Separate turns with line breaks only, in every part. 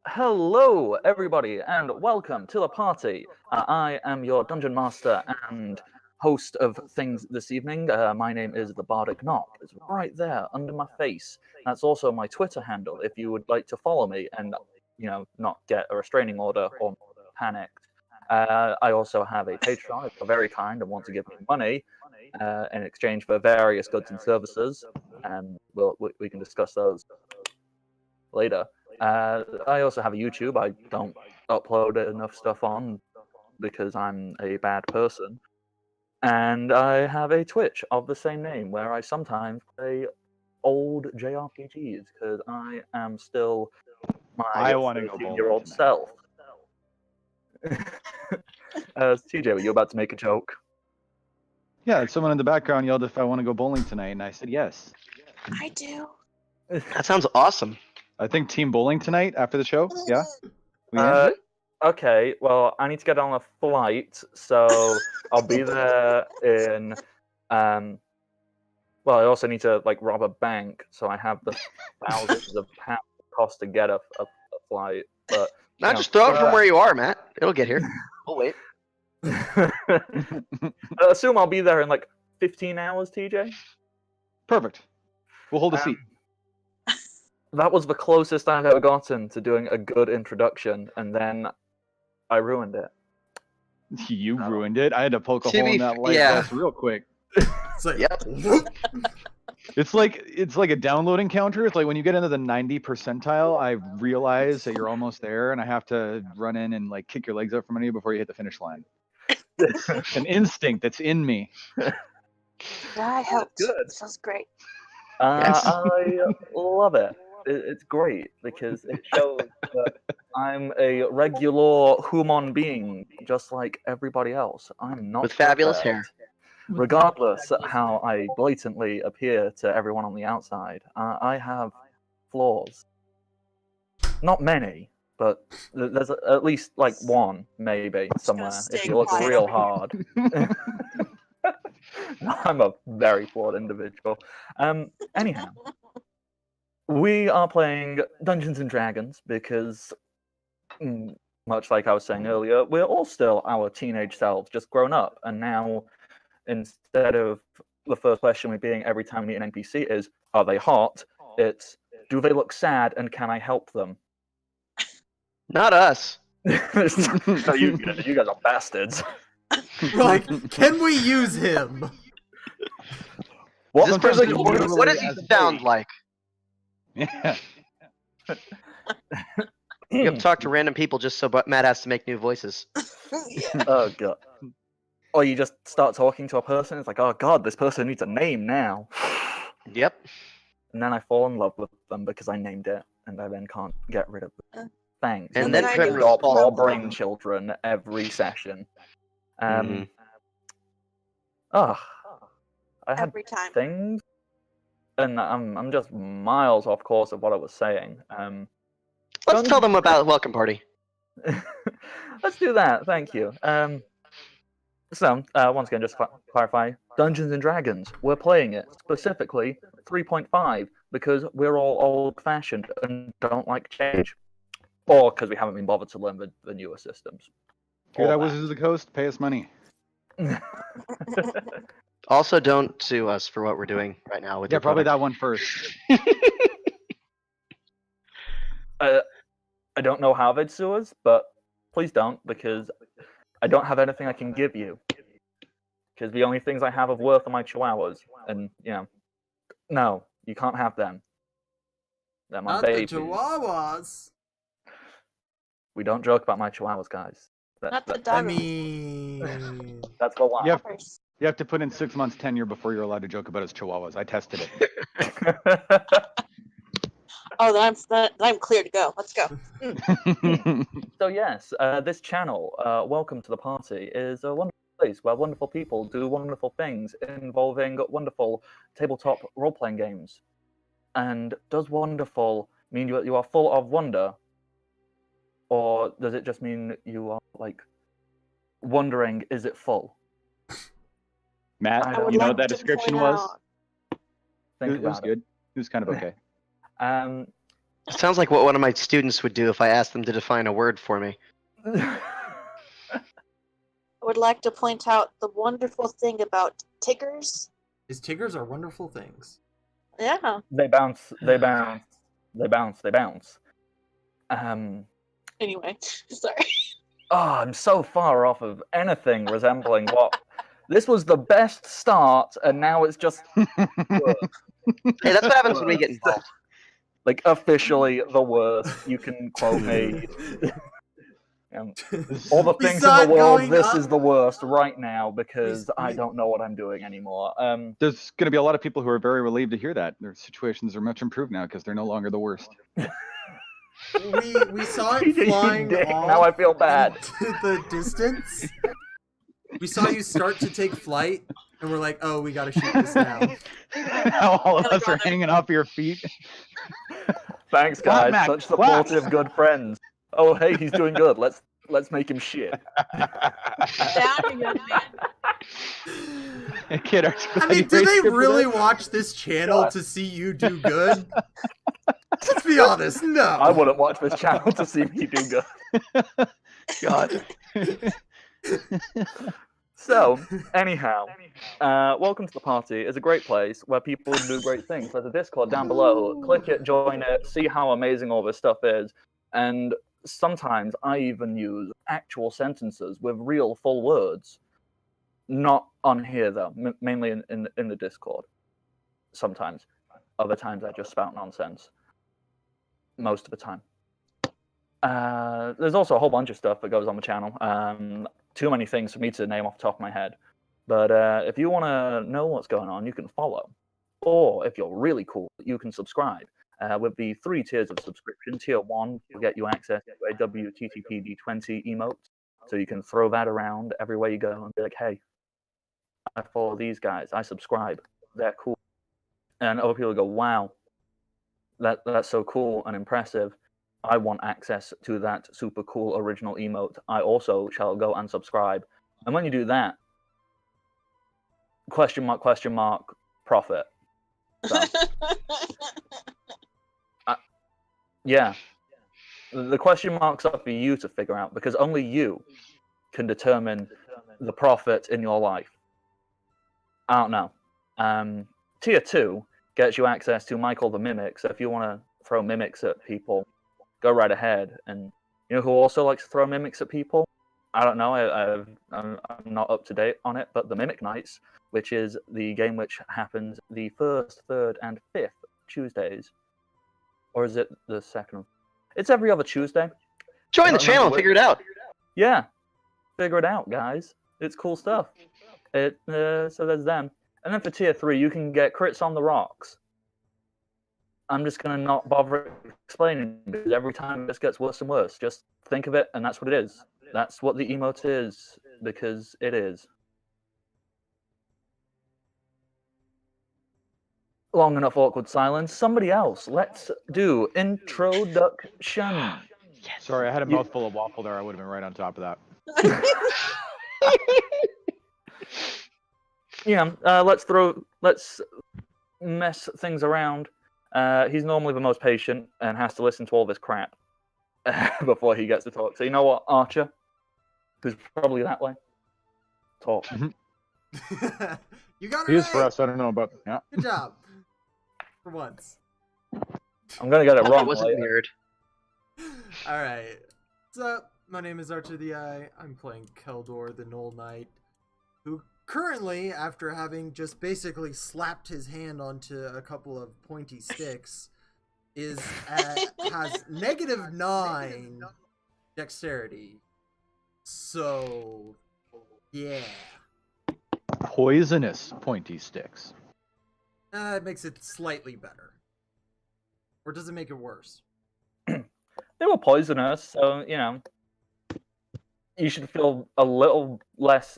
Hello, everybody, and welcome to the party. I am your dungeon master and host of things this evening. My name is the Bardic Knock. It's right there under my face. That's also my Twitter handle. If you would like to follow me and not get a restraining order or panicked. I also have a Patreon. If you're very kind and want to give me money in exchange for various goods and services, and we can discuss those later. I also have a YouTube. I don't upload enough stuff on because I'm a bad person. And I have a Twitch of the same name where I sometimes play old JRPGs because I am still my
I want to go
13-year-old self. TJ, were you about to make a joke?
Yeah, someone in the background yelled if I want to go bowling tonight, and I said yes.
I do.
That sounds awesome.
I think team bowling tonight after the show. Yeah.
Okay, well, I need to get on a flight, so I'll be there in. Well, I also need to rob a bank, so I have the thousands of pounds it costs to get a flight. But
just throw it from where you are, Matt. It'll get here. We'll wait.
I assume I'll be there in 15 hours, TJ.
Perfect. We'll hold a seat.
That was the closest I've ever gotten to doing a good introduction, and then I ruined it.
You ruined it. I had to poke a hole in that light glass real quick.
Yep.
It's like a downloading counter. It's like when you get into the 90 percentile, I realize that you're almost there, and I have to run in and kick your legs out from under you before you hit the finish line. It's an instinct that's in me.
Yeah, I helped.
Good.
It feels great.
I love it. It's great because it shows that I'm a regular human being, just like everybody else. I'm not
with fabulous
perfect.
hair.
Regardless how I blatantly appear to everyone on the outside, I have flaws. Not many, but there's at least one, maybe, somewhere, if you look real hard. I'm a very flawed individual. Anyhow, we are playing Dungeons and Dragons because, much like I was saying earlier, we're all still our teenage selves, just grown up, and now, instead of the first question being every time we meet an NPC is, are they hot? It's, do they look sad and can I help them?
Not us.
No, you guys are bastards.
Can we use him?
What does he sound like?
Yeah.
You have to talk to random people just so Matt has to make new voices.
Oh, God. Or you just start talking to a person, it's like, oh god, this person needs a name now.
Yep.
And then I fall in love with them because I named it, and I then can't get rid of them. Thanks.
And then
they adopt more brain children every session. I had
Every time.
things, and I'm just miles off course of what I was saying.
Let's tell them about Welcome Party.
Let's do that, thank you. So, once again, just to clarify, Dungeons and Dragons, we're playing it, specifically 3.5, because we're all old-fashioned and don't like change. Or because we haven't been bothered to learn the newer systems.
Hear that, Wizards of the Coast? Pay us money.
Also, don't sue us for what we're doing right now. With
probably that one first.
I don't know how they'd sue us, but please don't, because I don't have anything I can give you. Because the only things I have of worth are my chihuahuas. And, no, you can't have them. They're my babies.
The chihuahuas.
We don't joke about my chihuahuas, guys.
Not the
I
dog.
mean,
that's the line.
You have to put in 6 months tenure before you're allowed to joke about his chihuahuas. I tested it.
Oh, then I'm clear to go. Let's go.
So yes, this channel, Welcome to the Party, is a wonderful place where wonderful people do wonderful things involving wonderful tabletop role-playing games. And does wonderful mean you are full of wonder? Or does it just mean you are, wondering, is it full?
Matt, you know what that description was?
Think
it was
about
good. It was kind of okay.
It sounds like what one of my students would do if I asked them to define a word for me.
I would like to point out the wonderful thing about Tiggers.
Is Tiggers are wonderful things.
Yeah.
They bounce. They bounce. They bounce. They bounce.
Anyway, sorry.
Oh, I'm so far off of anything resembling what. This was the best start, and now it's just
Hey, that's what happens when we get involved.
like officially the worst. You can quote me. All the
We
things
saw
in the
it
world,
going
this
up.
is the worst right now because I
we-
don't know what I'm doing anymore.
There's going to be a lot of people who are very relieved to hear that. Their situations are much improved now because they're no longer the worst.
We saw
You
it flying
dick.
off
Now I feel bad.
into the distance. We saw you start to take flight, and we're like, "Oh, we gotta shoot this now."
Now all of us are hanging off your feet.
Thanks,
Clap,
guys.
Mac,
Such
clap.
supportive, good friends. Oh, hey, he's doing good. Let's make him shit.
Down, young man.
Kid,
I mean, do they really watch this channel to see you do good? Let's be honest, no.
I wouldn't watch this channel to see me do good.
God.
So, anyhow, welcome to the party. It's a great place where people do great things. There's a Discord down below. Click it, join it, see how amazing all this stuff is. And sometimes I even use actual sentences with real full words. Not on here, though, mainly in the Discord. Sometimes. Other times I just spout nonsense. Most of the time. There's also a whole bunch of stuff that goes on the channel. Too many things for me to name off the top of my head. But if you want to know what's going on, you can follow. Or if you're really cool, you can subscribe. With the 3 tiers of subscription, tier 1 will get you access to a WTTPD20 emote. So you can throw that around everywhere you go and be like, hey, I follow these guys, I subscribe, they're cool. And other people go, wow, that's so cool and impressive. I want access to that super cool original emote. I also shall go and subscribe. And when you do that, question mark, profit. So, yeah. The question marks are for you to figure out because only you can determine the profit in your life. I don't know. Tier 2 gets you access to Michael the Mimic. So if you want to throw mimics at people, go right ahead. And you know who also likes to throw mimics at people? I don't know. I'm not up to date on it, but the Mimic Nights, which is the game which happens the 1st, 3rd, and 5th Tuesdays. Or is it the 2nd? It's every other Tuesday.
Join the channel and figure it out.
Yeah. Figure it out, guys. It's cool stuff. So there's them. And then for tier 3, you can get crits on the rocks. I'm just going to not bother explaining because every time it just gets worse and worse. Just think of it, and that's what it is. That's what the emote is, because it is. Long enough awkward silence. Somebody else. Let's do introduction.
Sorry, I had a mouthful of waffle there. I would have been right on top of that.
Yeah, let's mess things around. He's normally the most patient and has to listen to all this crap before he gets to talk. So you know what, Archer, who's probably that way, talk.
You got it.
He is
right.
for us. I don't know about. Yeah.
Good job. For once.
I'm gonna get it
It
wrong.
wasn't
later.
weird.
All right. What's up? My name is Archer the Eye. I'm playing Keldor the Null Knight, who currently, after having just basically slapped his hand onto a couple of pointy sticks, has -9 dexterity. So, yeah.
Poisonous pointy sticks.
It makes it slightly better. Or does it make it worse?
They were poisonous, so you know you should feel a little less.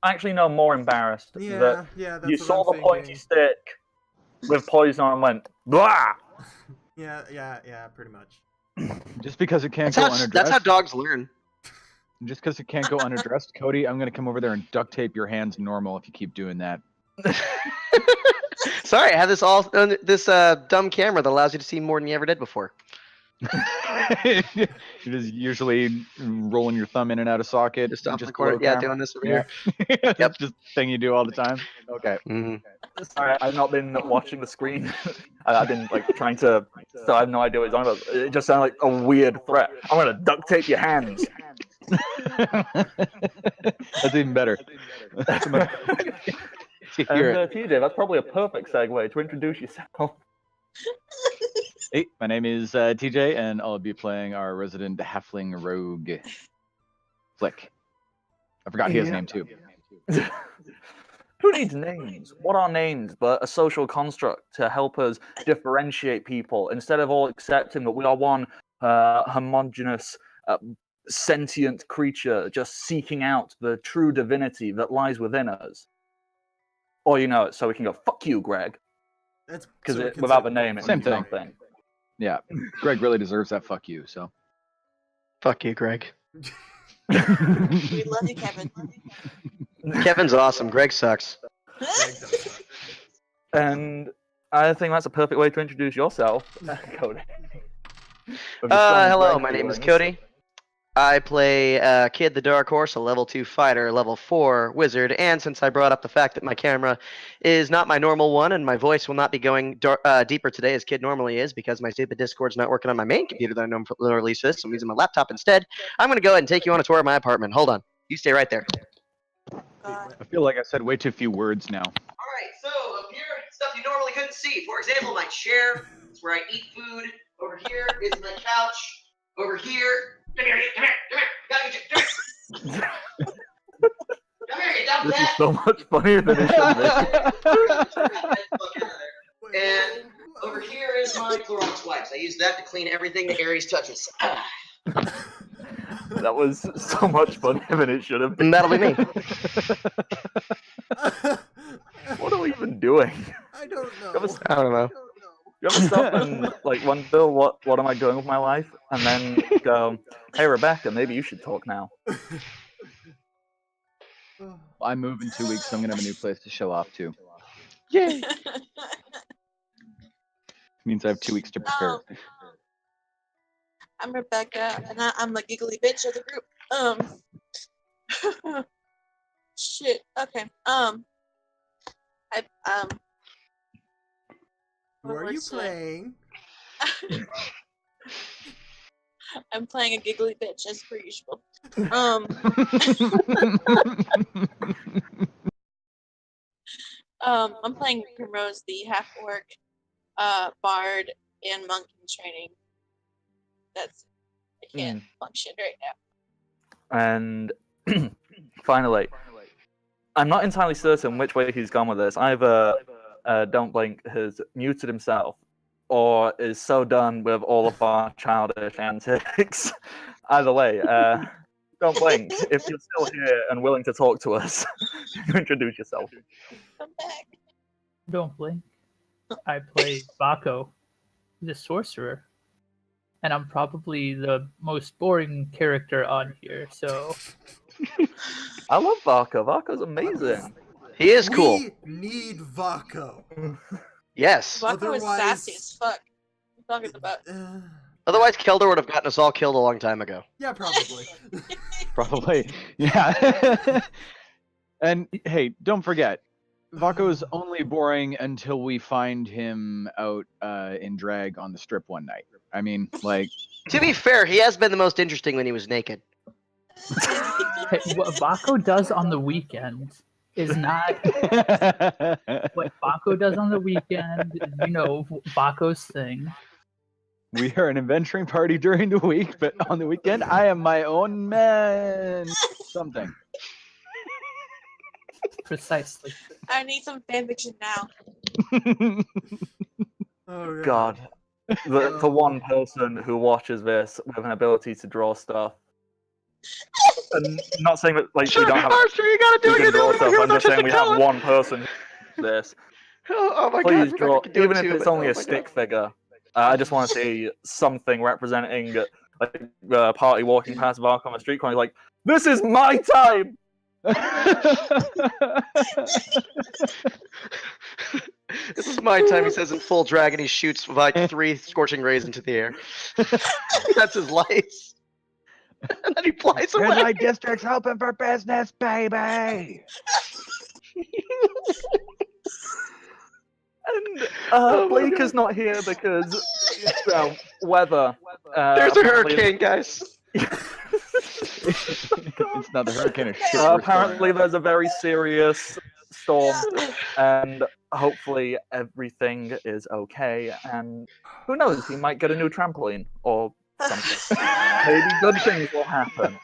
Actually, no, more embarrassed that
Yeah, that's
you
what
saw
I'm
the pointy
thinking.
stick with poison on and went blah.
Yeah, pretty much.
Just because it can't
That's
go
how,
unaddressed.
that's how dogs learn.
Just because it can't go unaddressed, Cody, I'm gonna come over there and duct tape your hands normal if you keep doing that.
Sorry, I have this dumb camera that allows you to see more than you ever did before.
You're just usually rolling your thumb in and out of socket.
Just off the
below
corner. Yeah,
camera.
doing this over
Yeah.
here.
That's
Yep.
just a thing you do all the time. Okay.
Mhm.
Sorry, I've not been watching the screen. I've been like trying to, so I have no idea what he's on about. It just sounded like a weird threat. I'm gonna duct tape your hands.
That's even better. That's much better to hear
And
it.
TJ, that's probably a perfect segue to introduce yourself.
Hey, my name is TJ, and I'll be playing our resident halfling rogue, Flick. I forgot his
Yeah.
name too.
Who needs names? What are names but a social construct to help us differentiate people instead of all accepting that we are one homogeneous, sentient creature just seeking out the true divinity that lies within us? Or so we can go, fuck you, Greg.
That's
Because
so we can
without
say
the name, it
Same
means
thing.
nothing.
Yeah, Greg really deserves that. Fuck you. So.
Fuck you, Greg.
We love you, Kevin.
Kevin's awesome. Greg sucks.
Greg does suck.
And I think that's a perfect way to introduce yourself, Cody. With your strong
Hello,
Greg
my name is
feelings.
Cody. I play Kid the Dark Horse, a level 2 fighter, level 4 wizard, and since I brought up the fact that my camera is not my normal one and my voice will not be going deeper today as Kid normally is because my stupid Discord's not working on my main computer that I normally release this, so I'm using my laptop instead, I'm going to go ahead and take you on a tour of my apartment. Hold on. You stay right there.
God.
I feel like I said way too few words now.
Alright, so up here, stuff you normally couldn't see. For example, my chair is where I eat food. Over here is my couch. Over here, come here, come here, come here. Gotta get you, come here. Come here, you dumb
This is
cat.
so much funnier than it should be.
And over here is my Clorox wipes. I use that to clean everything that Aries touches.
That was so much funnier than it should have been.
And that'll be me.
What are we even doing?
I don't know.
You ever,
I don't know.
you ever stop and like wonder what am I doing with my life, and then go, "Hey Rebecca, maybe you should talk now."
I move in 2 weeks, so I'm gonna have a new place to show off to.
Yay.
Means I have 2 weeks to prepare.
Oh. I'm Rebecca, and I'm the giggly bitch of the group. Shit. Okay.
Who are you
what's that?
playing?
I'm playing a giggly bitch as per usual. I'm playing Primrose, the half orc, bard, and monk in training. That's I can't function right now.
And finally, I'm not entirely certain which way he's gone with this. Either Don't Blink has muted himself, or is so done with all of our childish antics. Either way, Don't Blink, if you're still here and willing to talk to us, introduce yourself.
Come back.
Don't blink. I play Bako, the sorcerer. And I'm probably the most boring character on here, so...
I love Varko. Varko's amazing.
He is cool.
We need Vako.
Yes.
Vaco is
Otherwise-
sassy as fuck. What are you talking about?
Otherwise, Keldor would have gotten us all killed a long time ago.
Yeah, probably.
Probably. Yeah. And hey, don't forget, Vako's only boring until we find him out in drag on the strip one night. I mean, like.
To be fair, he has been the most interesting when he was naked.
Hey, what Bako does on the weekend is not what Bako does on the weekend. You know, Bako's thing.
We are an adventuring party during the week, but on the weekend, I am my own man. Something.
Precisely.
I need some fanfiction now.
Oh
God. The one person who watches this with an ability to draw stuff. And not saying that like we don't have
Archer, you gotta do
we
it.
can
You're the
draw
only
stuff.
hero
I'm
that
just saying we have
talent.
one person who does this.
Oh my
Please
god,
draw,
Rebecca can do
even
it
if
too,
it's
but
only
oh
a
my
stick
God.
figure. I just want to see something representing like a party walking past Vark on the street corner, like, this is my time.
This is my time, he says in full dragon. He shoots like 3 scorching rays into the air. That's his lights. And then he flies away.
Red light district's hoping for business, baby.
And
Oh my
Blake
God.
is not here because weather.
There's a
apparently-
hurricane, guys.
It's not the hurricane of shit.
Apparently, there's a very serious storm, and hopefully everything is okay. And who knows? He might get a new trampoline or something. Maybe good things will happen.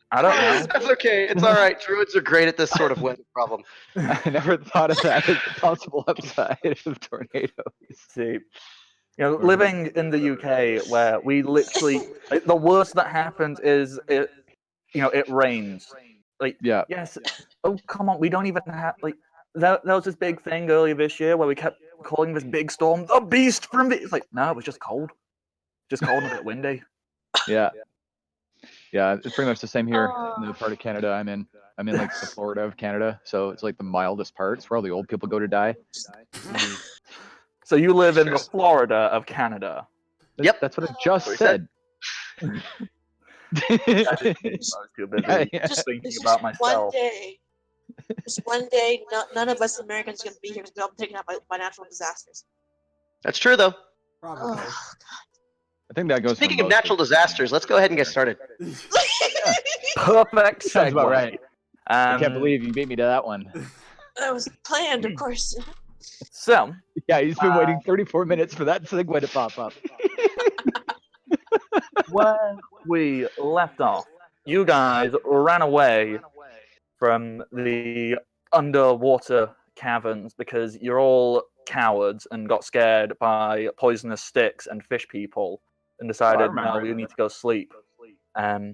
I don't know.
That's okay. It's all right. Druids are great at this sort of weather problem.
I never thought of that as a possible upside of tornadoes.
See, living in the UK, where we literally the worst that happens is it rains.
Yeah.
Yes. Oh, come on. We don't even have there was this big thing earlier this year where we kept calling this big storm the beast from the. It's like, no, it was just cold. Just cold and a bit windy.
Yeah. Yeah, it's pretty much the same here in the part of Canada I'm in. I'm in like the Florida of Canada, so it's like the mildest part. It's where all the old people go to die.
So you live in the Florida of Canada.
Yep.
That's what I just
What
said.
I was too busy
Just
thinking
it's
about
just one
myself.
day. Just one day, none of us Americans are gonna be here because we're all taken out by natural disasters.
That's true, though.
Probably.
Oh,
I think that goes.
Speaking of natural disasters, let's go ahead and get started.
Perfect segue.
Sounds about right. I can't
Um,
believe you beat me to that one.
that was planned, of course.
So,
Yeah, he's been waiting 34 minutes for that segue to pop up.
where we left off, you guys ran away from the underwater caverns because you're all cowards and got scared by poisonous sticks and fish people and decided, no, we need to go sleep. Or,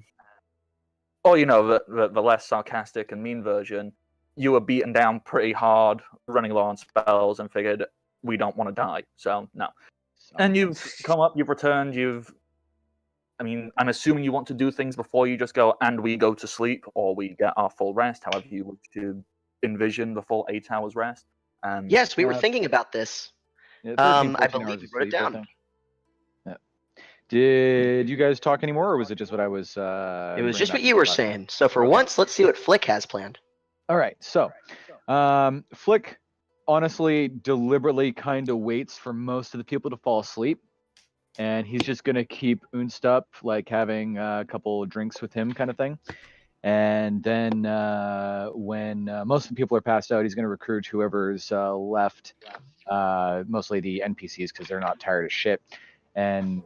the less sarcastic and mean version, you were beaten down pretty hard, running low on spells, and figured, we don't want to die, so no. And you've come up, you've returned, I'm assuming you want to do things before you just go, and we go to sleep, or we get our full rest, however you wish to envision the full 8 hours rest.
Yes, we were thinking about this.
Yeah, 13,
I
14
believe
hours
you
of
wrote it
sleep, I
down.
think. Yeah. Did you guys talk anymore, or was it just what I was?
It was just what you were saying. So for once, let's see what Flick has planned.
All right, so Flick honestly deliberately kind of waits for most of the people to fall asleep, and he's just gonna keep Unst up, like having a couple drinks with him, kind of thing. And then when most of the people are passed out, he's gonna recruit whoever's left, mostly the NPCs because they're not tired of shit, and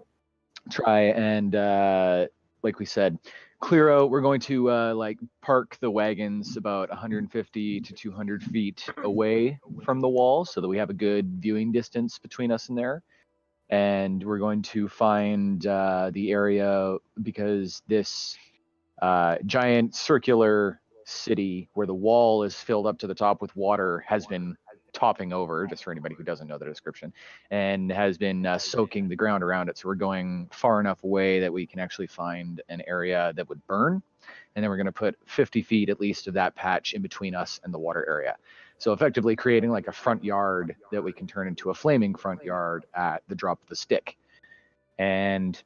try and like we said, clear out. We're going to park the wagons about 150 to 200 feet away from the wall so that we have a good viewing distance between us and there. And we're going to find the area because this giant circular city where the wall is filled up to the top with water has been topping over, just for anybody who doesn't know the description, and has been soaking the ground around it. So we're going far enough away that we can actually find an area that would burn, and then we're going to put 50 feet at least of that patch in between us and the water area. So effectively creating like a front yard that we can turn into a flaming front yard at the drop of the stick. And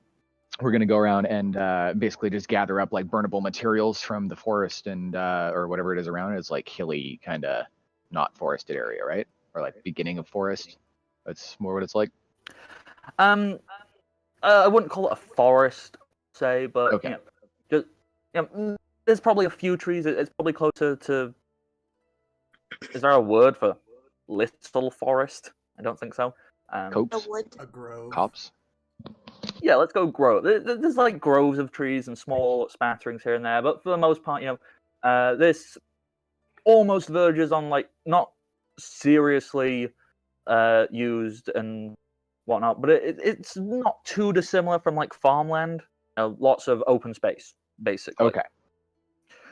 we're going to go around and basically just gather up like burnable materials from the forest and or whatever it is around it. It's like hilly kind of not forested area, right? Or like beginning of forest. That's more what it's like.
I wouldn't call it a forest, say, but
Okay.
there's probably a few trees. It's probably closer to. Is there a word for little forest? I don't think so.
A
Copes,
wood.
A grove.
cops.
Yeah, let's go grove. There's like groves of trees and small spatterings here and there, but for the most part, this almost verges on like not seriously used and whatnot, but it's not too dissimilar from like farmland. Lots of open space, basically.
Okay.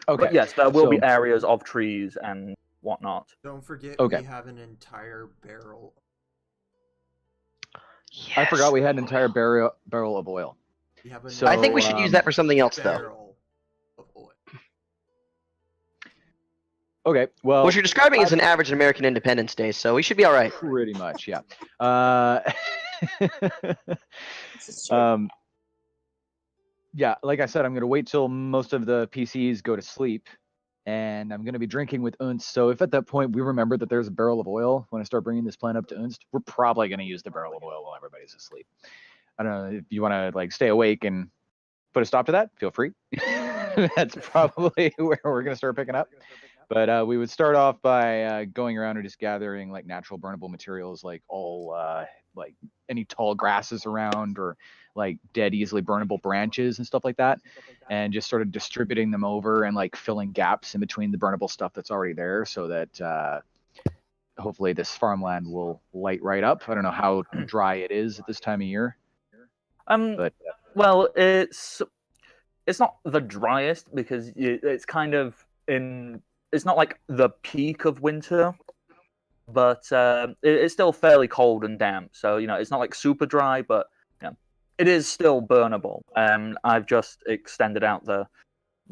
But yes, there will be
So-
areas of trees and whatnot.
Don't forget
Okay.
we have an entire barrel.
I forgot we had an entire barrel of oil.
We have an
So,
I think we should use that for something else, though.
barrel of oil.
Okay, well,
What you're describing is an average American Independence Day, so we should be all right.
pretty much, yeah.
This is true.
Yeah, like I said, I'm going to wait till most of the PCs go to sleep, and I'm going to be drinking with Unst. So if at that point we remember that there's a barrel of oil when I start bringing this plan up to Unst, we're probably going to use the barrel of oil while everybody's asleep. I don't know if you want to like stay awake and put a stop to that. Feel free. That's probably where we're going to start picking up. But we would start off by going around and just gathering like natural burnable materials, like all like any tall grasses around or like dead easily burnable branches and stuff like that, and just sort of distributing them over and like filling gaps in between the burnable stuff that's already there, so that hopefully this farmland will light right up. I don't know how dry it is at this time of year. But
Well, it's not the driest because it's kind of in. It's not like the peak of winter, but it's still fairly cold and damp. So it's not like super dry, but it is still burnable. I've just extended out the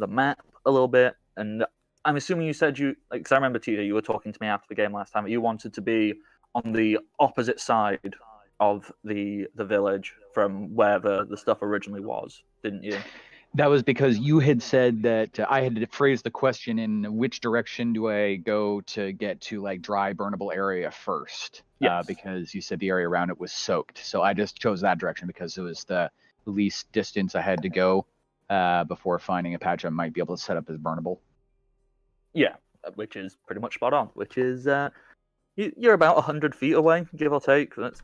map a little bit, and I'm assuming you said because I remember Tita, you were talking to me after the game last time. You wanted to be on the opposite side of the village from where the stuff originally was, didn't you?
that was because you had said that I had to phrase the question in which direction do I go to get to like dry burnable area first.
Yes.
Because you said the area around it was soaked. So I just chose that direction because it was the least distance I had to go before finding a patch I might be able to set up as burnable.
Yeah, which is pretty much spot on. Which is you're about 100 feet away, give or take. That's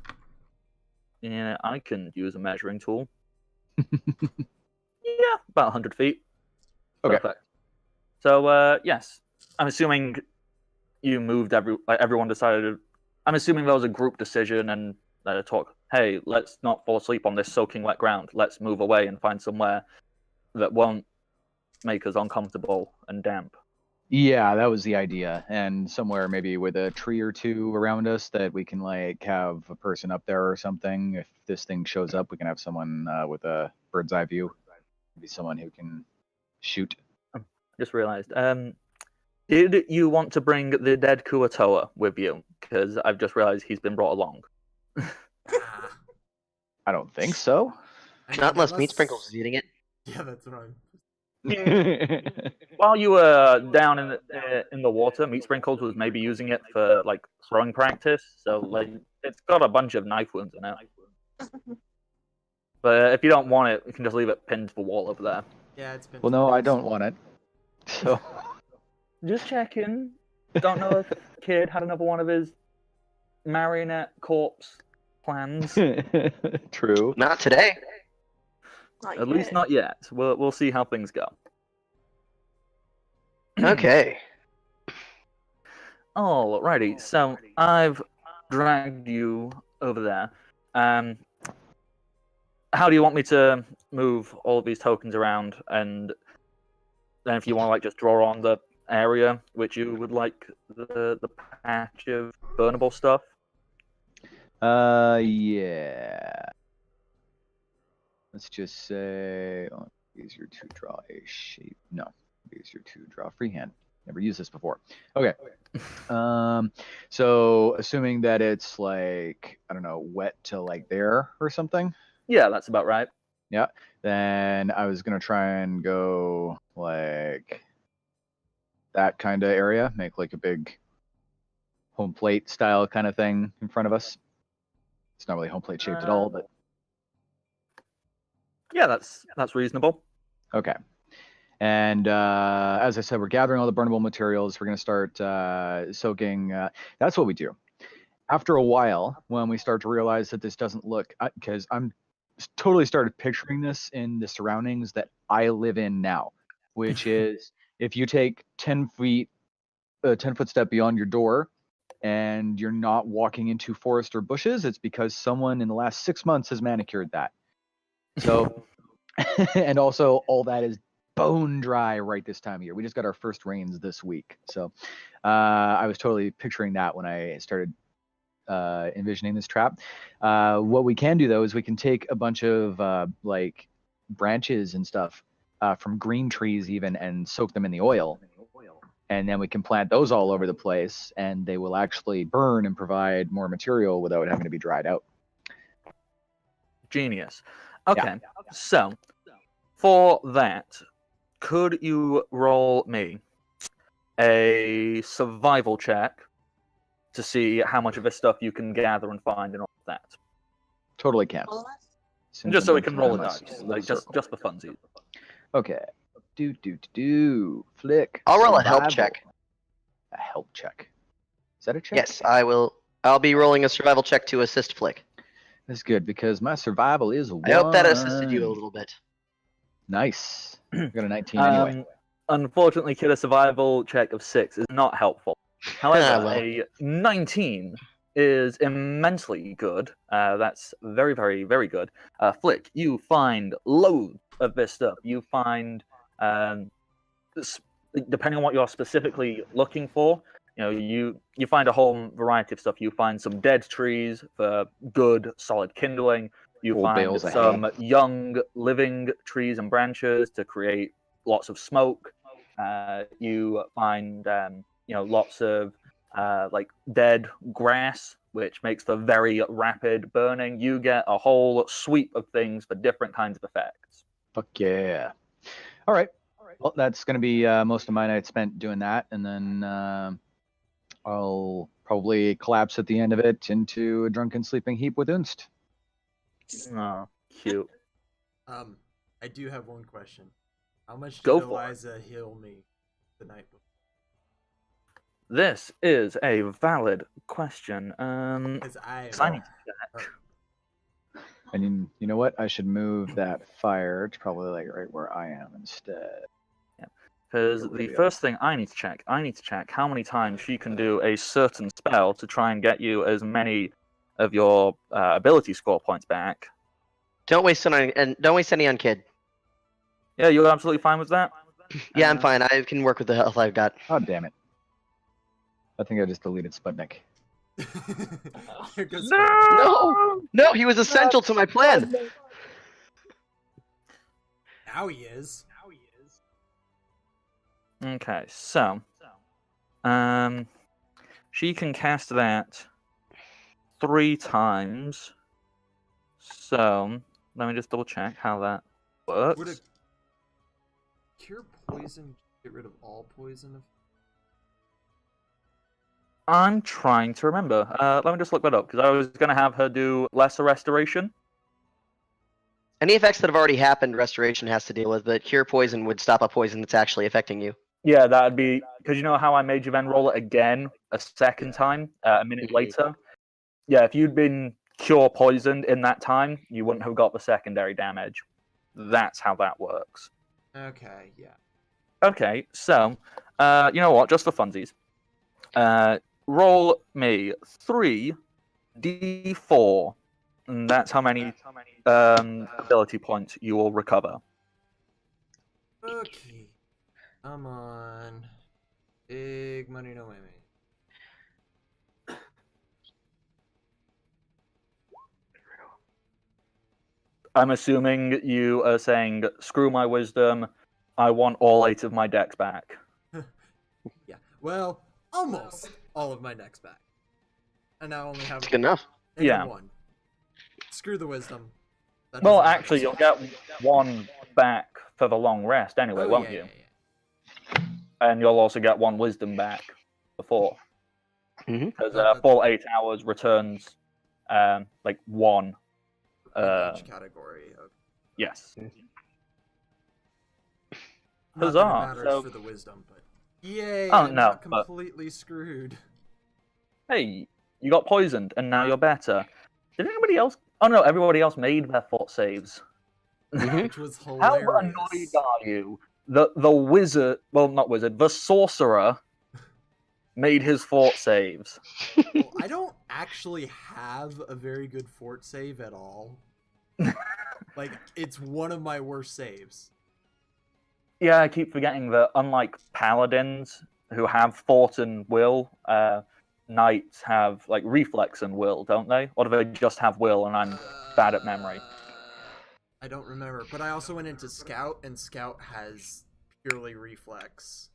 I can use a measuring tool. Yeah, about 100 feet.
Okay.
Perfect. So yes, I'm assuming you moved everyone decided. I'm assuming there was a group decision and talk. Hey, let's not fall asleep on this soaking wet ground. Let's move away and find somewhere that won't make us uncomfortable and damp.
Yeah, that was the idea. And somewhere maybe with a tree or two around us that we can like have a person up there or something. If this thing shows up, we can have someone with a bird's eye view. Maybe someone who can shoot.
Just realized. Did you want to bring the dead Kuatoa with you? Because I've just realized he's been brought along.
I don't think so.
Not unless Meat Sprinkles is eating it.
Yeah, that's right.
While you were down in the water, Meat Sprinkles was maybe using it for like throwing practice. So like it's got a bunch of knife wounds in it. But if you don't want it, you can just leave it pinned to the wall over there.
Yeah, it's been.
Well, no, I don't want it. So
Just checking. Don't know if Kid had another one of his marionette corpse plans.
true.
Not today.
Not
At
yet.
least not yet. We'll see how things go.
Okay.
Alrighty, so I've dragged you over there. How do you want me to move all of these tokens around? And then if you want to like just draw on the area which you would like the patch of burnable stuff.
Yeah. Let's just say easier to draw a shape. No, easier to draw freehand. Never used this before. Okay. So assuming that it's like, I don't know, wet to like there or something.
Yeah, that's about right.
Yeah. Then I was gonna try and go like that kind of area, make like a big home plate style kind of thing in front of us. It's not really home plate shaped at all, but
yeah, that's reasonable.
okay. And as I said, we're gathering all the burnable materials. We're going to start soaking. That's what we do. After a while, when we start to realize that this doesn't look, because I'm totally started picturing this in the surroundings that I live in now, which is if you take 10 feet, a 10-foot step beyond your door, and you're not walking into forest or bushes, it's because someone in the last 6 months has manicured that. So, and also all that is bone dry right this time of year. We just got our first rains this week. So I was totally picturing that when I started envisioning this trap. What we can do though is we can take a bunch of like branches and stuff from green trees even and soak them in the oil and then we can plant those all over the place, and they will actually burn and provide more material without having to be dried out.
Genius. Okay, so for that, could you roll me a survival check to see how much of this stuff you can gather and find and all of that?
Totally can.
Well, that's-
Soon
Just
as
so
I'm
we
done
can roll a
filling my
dice,
little
like
circle.
just for funsies.
Okay. Flick.
I'll roll a help
survival.
check.
A help check. Is that a check?
Yes, I will. I'll be rolling a survival check to assist Flick.
That's good because my survival is one.
I hope that assisted you a little bit.
Nice. I got a 19 anyway.
Unfortunately, kid, a survival check of 6 is not helpful. However,
Well.
a 19 is immensely good. That's very, very, very good. Flick, you find loads of this stuff. You find, depending on what you're specifically looking for, you find a whole variety of stuff. You find some dead trees for good, solid kindling. You
Old
find
bales of
some
hay.
young, living trees and branches to create lots of smoke. You find, lots of like dead grass, which makes for very rapid burning. You get a whole sweep of things for different kinds of effects.
Fuck yeah. All right. Well, that's going to be most of my night spent doing that. And then I'll probably collapse at the end of it into a drunken sleeping heap with Unst.
Oh, cute.
I do have one question. How much did
Go for it.
Eliza heal me the night before?
This is a valid question.
Because
I need to check.
And you know what? I should move that fire to probably like right where I am instead.
Because the first thing I need to check how many times she can do a certain spell to try and get you as many of your ability score points back.
Don't waste any on Kid.
Yeah, you're absolutely fine with that?
Yeah, I'm fine. I can work with the health I've got.
Oh, damn it. I think I just deleted Sputnik.
There goes
No, he was essential to my plan.
Now he is.
Okay, so she can cast that 3 times. So let me just double check how that works.
Would a cure poison get rid of all poison?
I'm trying to remember. Let me just look that up because I was going to have her do lesser restoration.
Any effects that have already happened, restoration has to deal with, but cure poison would stop a poison that's actually affecting you.
Yeah, that'd be because you know how I made you then roll it again a second time a minute later. Yeah, if you'd been cure poisoned in that time, you wouldn't have got the secondary damage. That's how that works.
Okay, yeah.
Okay, so you know what? Just for funsies, roll me 3d4, and that's how many ability points you will recover.
Okay. Come on. Big money, no whammy.
I'm assuming you are saying, screw my wisdom, I want all 8 of my decks back.
Yeah. Well, almost all of my decks back. And now I only have
That's good enough.
Yeah.
1. Screw the wisdom. That
Well,
doesn't matter.
actually, you'll get 1 back for the long rest anyway,
Oh,
won't
yeah,
you?
yeah.
And you'll also get 1 wisdom back before. Because
That-
full 8 hours returns like 1.
In each category. Okay.
Yes.
Not that it
Huzzah,
matters
so-
for the wisdom, but yay!
Oh,
I'm
no,
not
but-
completely screwed.
Hey, you got poisoned, and now you're better. Did anybody else? Oh no, everybody else made their fort saves.
Which was
How
hilarious.
annoyed are you? The wizard, well, not wizard, the sorcerer made his fort saves.
Well, I don't actually have a very good fort save at all. Like, it's one of my worst saves.
Yeah, I keep forgetting that unlike paladins who have fort and will, knights have like reflex and will, don't they? Or do they just have will and I'm bad at memory?
I don't remember, but I also went into Scout, and Scout has purely reflex.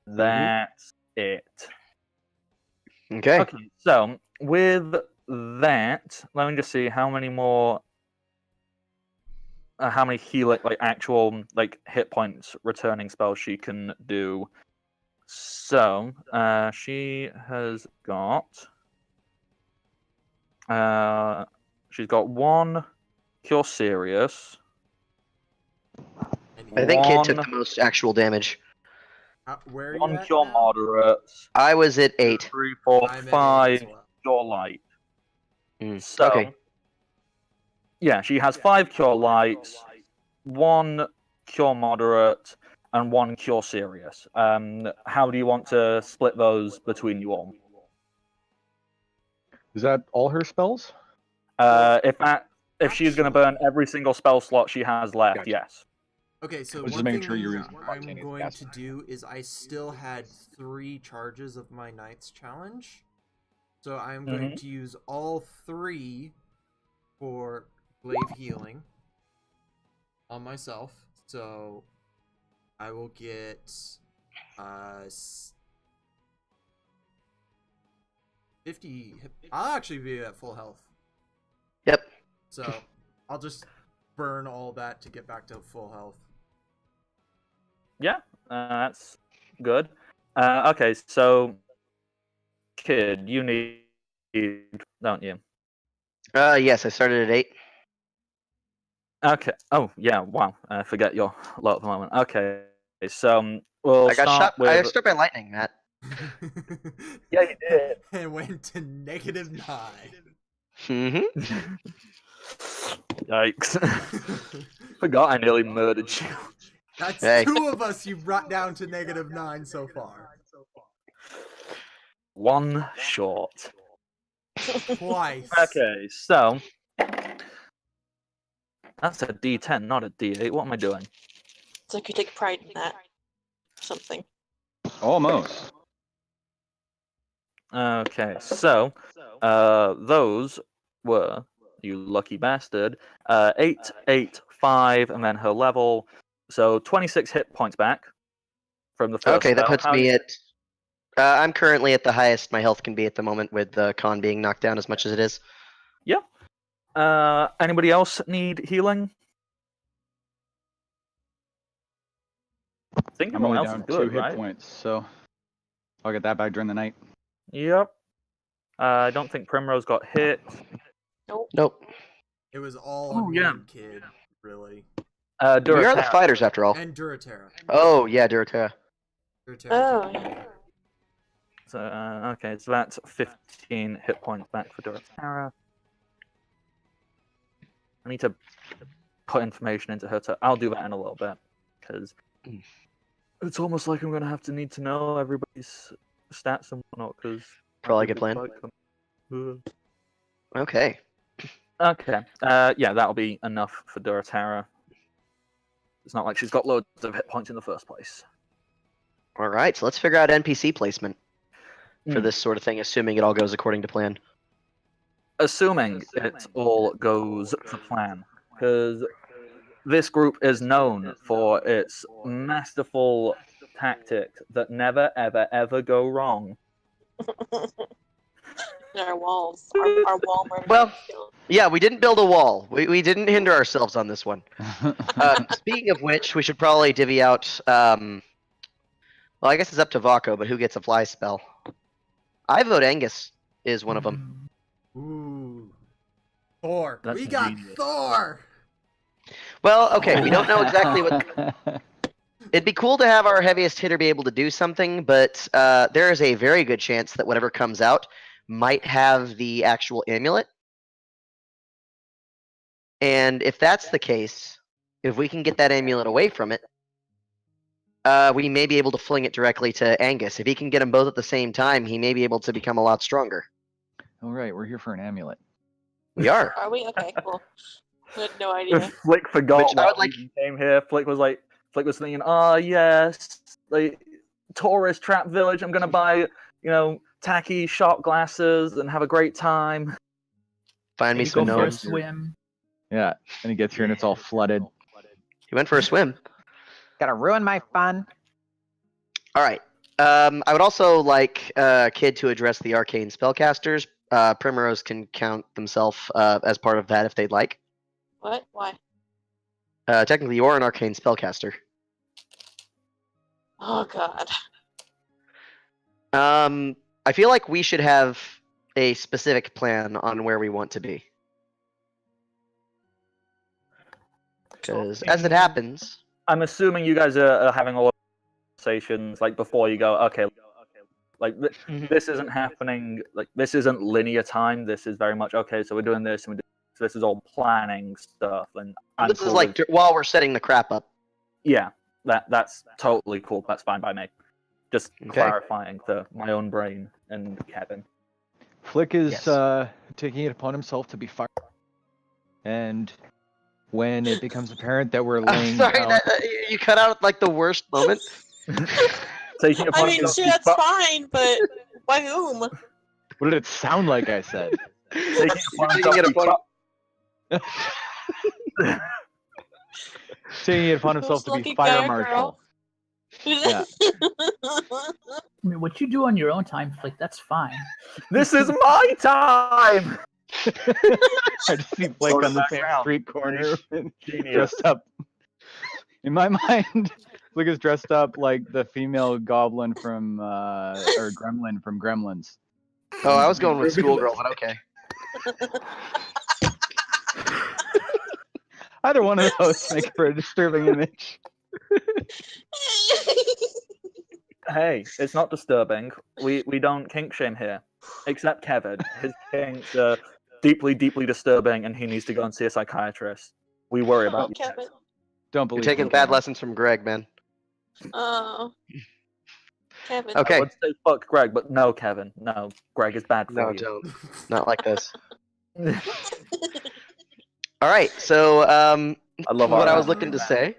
That's it.
Okay.
Okay, so with that, let me just see how many more, how many healing, like actual like hit points returning spells she can do. So she has got, she's got 1 Cure Serious.
I think Kid took
One-
the most actual damage.
Where are you
1
at
Cure
now?
Moderate.
I was at 8.
3, 4,
I'm at
5
8 as well.
Cure Light.
Mm,
So,
okay.
yeah, she has 5 Cure Lights, 1 Cure Moderate, and 1 Cure Serious. How do you want to split those between you all?
Is that all her spells?
If she's going to burn every single spell slot she has left,
Gotcha.
yes.
Okay, so
I was just
one
making
thing
sure you were
I'm
spontaneous
going
gas.
to do is I still had 3 charges of my Knight's Challenge. So I'm going to use all 3 for glaive healing on myself. So I will get 50 hit. I'll actually be at full health.
Yep.
So I'll just burn all that to get back to full health.
Yeah, that's good. Okay, so Kid, you need, don't you?
Yes, I started at 8.
Okay. Oh, yeah. Wow. I forget your lot at the moment. Okay. So we'll
I got
start
shot. I
with.
was struck by lightning, Matt.
Yeah, you did.
And went to -9.
Mm-hmm.
Yikes! Forgot I nearly murdered you.
That's
Hey.
2 of us you've brought down to -9 so far.
1 short.
Twice.
Okay, so that's a D10, not a D8. What am I doing?
It's like you take pride in that. Something.
Almost.
Okay, so those were, you lucky bastard, 8, 8, 5, and then her level. So 26 hit points back from the first
Okay, that
spell.
puts me at. I'm currently at the highest my health can be at the moment, with the con being knocked down as much as it is.
Anybody else need healing? I think
I'm
everyone
only
else is
down
good,
2 hit
right?
points, so I'll get that back during the night.
Yep. I don't think Primrose got hit.
Nope.
It was all
Oh,
on
yeah.
me, Kid, really.
We are the
Duratera.
fighters after all.
And Duratera.
Oh yeah, Duratera.
Duratera
Oh,
took me.
yeah.
So, okay, so that's 15 hit points back for Duratera. I need to put information into her. I'll do that in a little bit, because it's almost like I'm going to need to know everybody's stats and whatnot, because
Probably a good plan. Okay.
Okay, yeah, that'll be enough for Duratera. It's not like she's got loads of hit points in the first place.
All right, so let's figure out NPC placement for
Hmm.
this sort of thing, assuming it all goes according to plan.
Assuming it all goes to plan, because this group is known for its masterful tactics that never, ever, ever go wrong.
Our walls. Our wall murdering
Well,
skills.
Yeah, we didn't build a wall. We didn't hinder ourselves on this one. Speaking of which, we should probably divvy out. Well, I guess it's up to Vaco, but who gets a fly spell? I vote Angus is one of them.
Ooh. Thor.
That's
we got
ingenious.
Thor!
Well, okay, we don't know exactly what. It'd be cool to have our heaviest hitter be able to do something, but there is a very good chance that whatever comes out might have the actual amulet. And if that's the case, if we can get that amulet away from it, we may be able to fling it directly to Angus. If he can get them both at the same time, he may be able to become a lot stronger.
All right, we're here for an amulet.
We are.
Are we? Okay, cool. I had no idea.
Flick forgot
Which I
why
would like-
he came here. Flick was thinking, yes, like tourist trap village. I'm gonna buy, tacky shot glasses and have a great time.
Find me
Maybe
some
go for a
gnomes.
swim.
Yeah, and he gets here and it's all flooded.
He went for a swim.
Gotta ruin my fun.
All right. I would also like Kid to address the arcane spellcasters. Primrose can count themselves as part of that if they'd like.
What? Why?
Technically, you're an arcane spellcaster.
Oh God.
I feel like we should have a specific plan on where we want to be. Because as it happens,
I'm assuming you guys are having all conversations like before you go. Okay, like this isn't happening. Like this isn't linear time. This is very much okay. So we're doing this, and so this is all planning stuff. And
this is like while we're setting the crap up.
Yeah, that's totally cool. That's fine by me. Just clarifying to my own brain and Kevin.
Flick is taking it upon himself to be fired, and when it becomes apparent that we're laying down...
you cut out like the worst moment.
Taking
I mean, sure, that's fine, but by whom?
What did it sound like I said?
Taking
it upon himself to be fire marshal. Yeah.
I mean, what you do on your own time, Flick, that's fine.
This is my time!
I just see Flick on the same street corner dressed up. In my mind, Flick is dressed up like the female goblin from, or gremlin from Gremlins.
Oh, I was going with schoolgirl, but okay.
Either one of those make for a disturbing image.
Hey, it's not disturbing. We don't kink shame here. Except Kevin. His kinks are deeply, deeply disturbing and he needs to go and see a psychiatrist. We worry about you.
Kevin.
Don't believe
You're taking bad lessons from Greg, man.
Oh. Kevin.
Okay.
I would say fuck Greg, but no, Kevin. No, Greg is bad for
No,
you.
don't. Not like this. All right, so what I was looking to say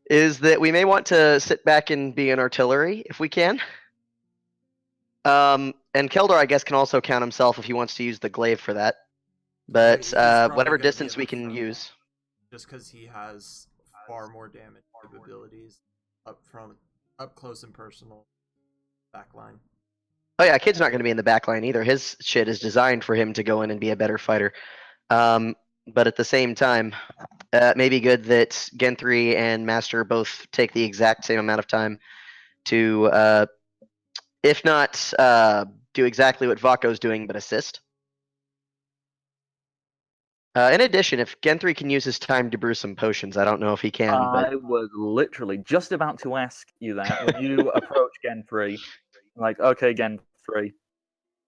is that we may want to sit back and be an artillery if we can. And Keldor, I guess, can also count himself if he wants to use the glaive for that. But whatever distance we can use.
Just because he has far more damage capabilities up close and personal, backline.
Oh yeah, Kid's not going to be in the backline either. His shit is designed for him to go in and be a better fighter. But at the same time, it may be good that Gen3 and Master both take the exact same amount of time to, if not do exactly what Vako's doing, but assist. In addition, if Gen3 can use his time to brew some potions, I don't know if he can.
I was literally just about to ask you that when you approach Gen 3. Like, okay, Gen 3.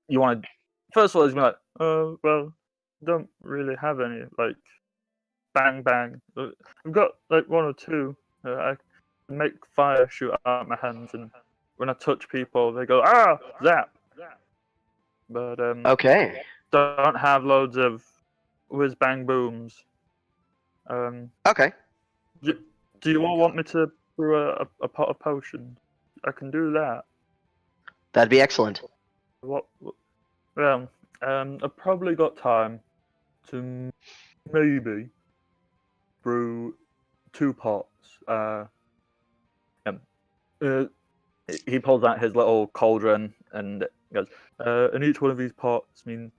You want to... First of all, he's going to be like, well, don't really have any, like, bang, bang. I've got, like, one or two. I can make fire shoot out my hands, and when I touch people, they go, ah, zap. But,
okay.
Don't have loads of whiz bang booms.
Okay.
Do you all want me to brew a pot of potions? I can do that.
That'd be excellent.
Well, I've probably got time to maybe brew 2 pots. He pulls out his little cauldron and goes, and each one of these pots mean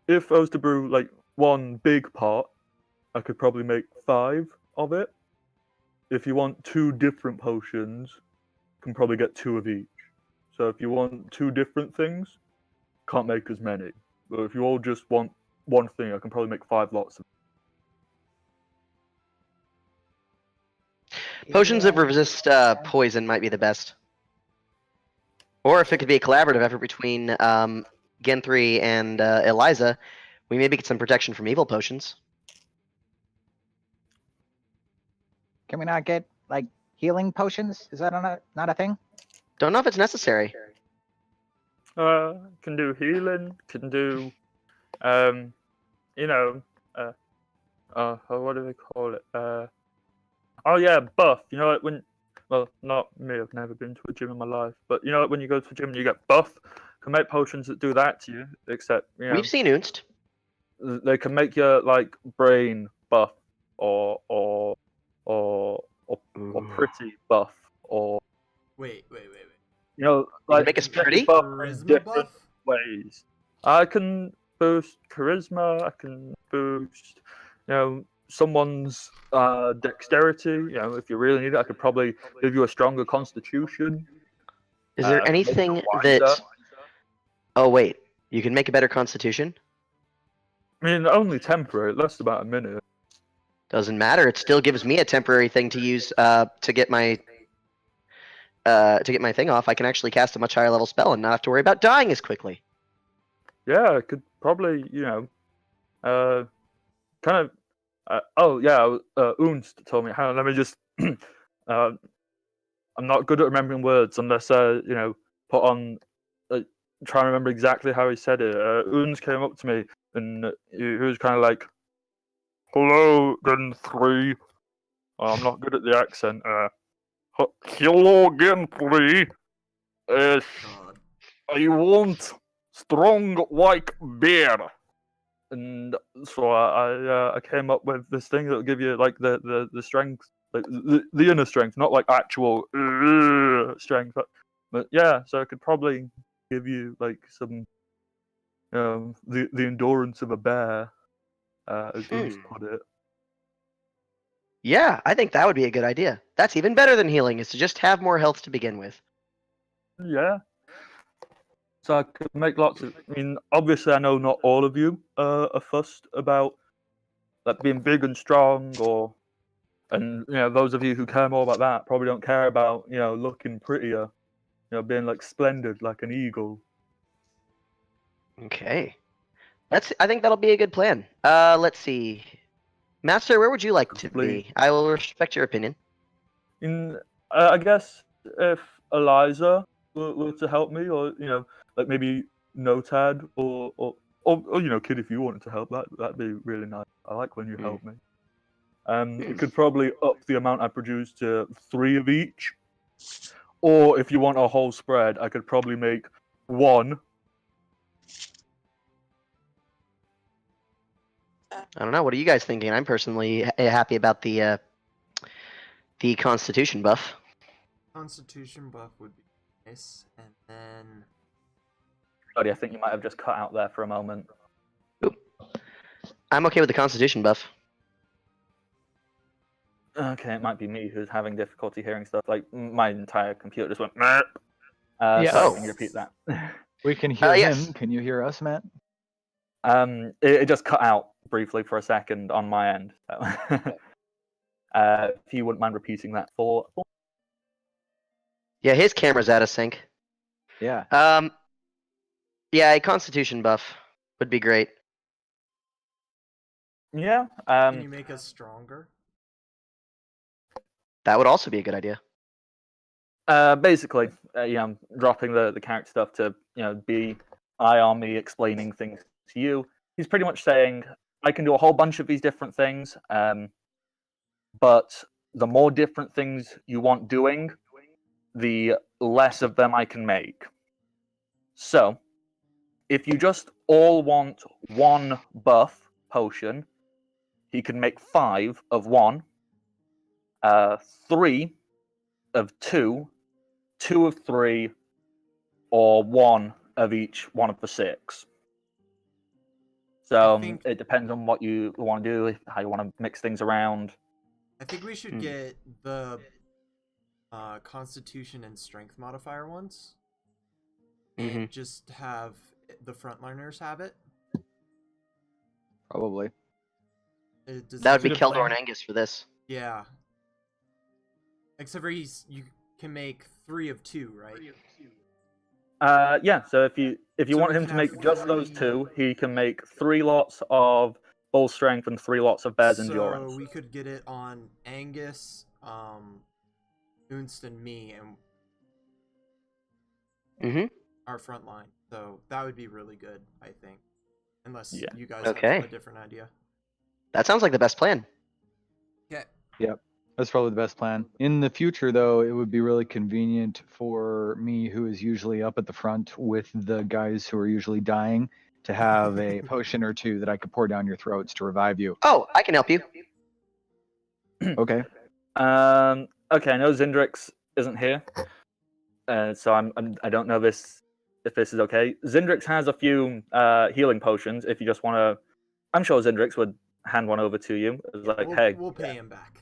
if I was to brew like 1 big pot, I could probably make 5 of it. If you want 2 different potions, you can probably get 2 of each. So if you want 2 different things, can't make as many. But if you all just want 1 thing, I can probably make 5 lots of
Potions that resist poison might be the best. Or if it could be a collaborative effort between Gen 3 and Eliza, we maybe get some protection from evil potions.
Can we not get, like, healing potions? Is that not a thing?
Don't know if it's necessary.
Can do healing, can do, what do they call it? Oh yeah, buff. You know, like when, well, not me, I've never been to a gym in my life, but you know, like when you go to a gym and you get buff, can make potions that do that to you, except, you know.
We've seen Unst.
They can make your, like, brain buff, or pretty buff, or
Wait.
You know,
You
like
can make us
get your
pretty?
buff in
Charisma
different
buff?
ways. I can boost charisma. I can boost, someone's dexterity. If you really need it, I could probably give you a stronger constitution.
Is there
make you
anything
wiser.
that? Oh wait, you can make a better constitution.
I mean, only temporary. It lasts about a minute.
Doesn't matter. It still gives me a temporary thing to use to get my thing off. I can actually cast a much higher level spell and not have to worry about dying as quickly.
Yeah, I could probably, kind of. Unst told me. Hang on, let me just. I'm not good at remembering words unless put on. Try and remember exactly how he said it. Unst came up to me and he was kind of like, "Hello, Gen 3." I'm not good at the accent. Hello, Gen 3.
God.
I want strong like bear. And so I came up with this thing that will give you like the strength, like the inner strength, not like actual strength. But yeah, so I could probably give you like some the endurance of a bear, as Unst put it.
Yeah, I think that would be a good idea. That's even better than healing, is to just have more health to begin with.
Yeah. So I could make lots of. I mean, obviously, I know not all of you are fussed about like being big and strong, and those of you who care more about that probably don't care about looking prettier, being like splendid like an eagle.
Okay. I think that'll be a good plan. Let's see. Master, where would you like to be? I will respect your opinion.
I guess if Eliza were to help me, or like maybe Notad, or Kid, if you wanted to help, that'd be really nice. I like when you help me. It could probably up the amount I produce to 3 of each, or if you want a whole spread, I could probably make 1.
I don't know. What are you guys thinking? I'm personally happy about the Constitution buff.
Constitution buff would be nice, and then.
Sorry, I think you might have just cut out there for a moment.
Oop. I'm okay with the Constitution buff.
Okay, it might be me who's having difficulty hearing stuff. Like my entire computer just went. Merp.
Yes.
Sorry, can you repeat that?
We can hear
yes.
him. Can you hear us, Matt?
It just cut out briefly for a second on my end. So. If you wouldn't mind repeating that for.
Yeah, his camera's out of sync.
Yeah.
Yeah, a Constitution buff would be great.
Yeah.
Can you make us stronger?
That would also be a good idea.
Basically, I'm dropping the character stuff to be eye on me explaining things to you. He's pretty much saying I can do a whole bunch of these different things, but the more different things you want doing, the less of them I can make. So, if you just all want 1 buff potion, he can make 5 of 1, 3 of 2, 2 of 3, or 1 of each one of the 6. So it depends on what you want to do, how you want to mix things around.
I think we should get the Constitution and Strength modifier ones, and just have the frontliners have it.
Probably.
That would be Keldor and Angus for this.
Yeah. Except for you can make 3 of 2, right?
Yeah. So if you want him to make just those 2, he can make 3 lots of bull strength and 3 lots of bear's endurance.
So we could get it on Angus, Unst, and me, and our front line. So that would be really good, I think. Unless you guys have a different idea.
That sounds like the best plan.
Okay.
Yep. That's probably the best plan. In the future, though, it would be really convenient for me, who is usually up at the front with the guys who are usually dying, to have a potion or 2 that I could pour down your throats to revive you.
Oh, I can help you.
Okay.
Okay, I know Zindrix isn't here. So I don't know if this is okay. Zindrix has a few healing potions. If you just want to, I'm sure Zindrix would hand one over to you. It's like, hey,
we'll pay him back.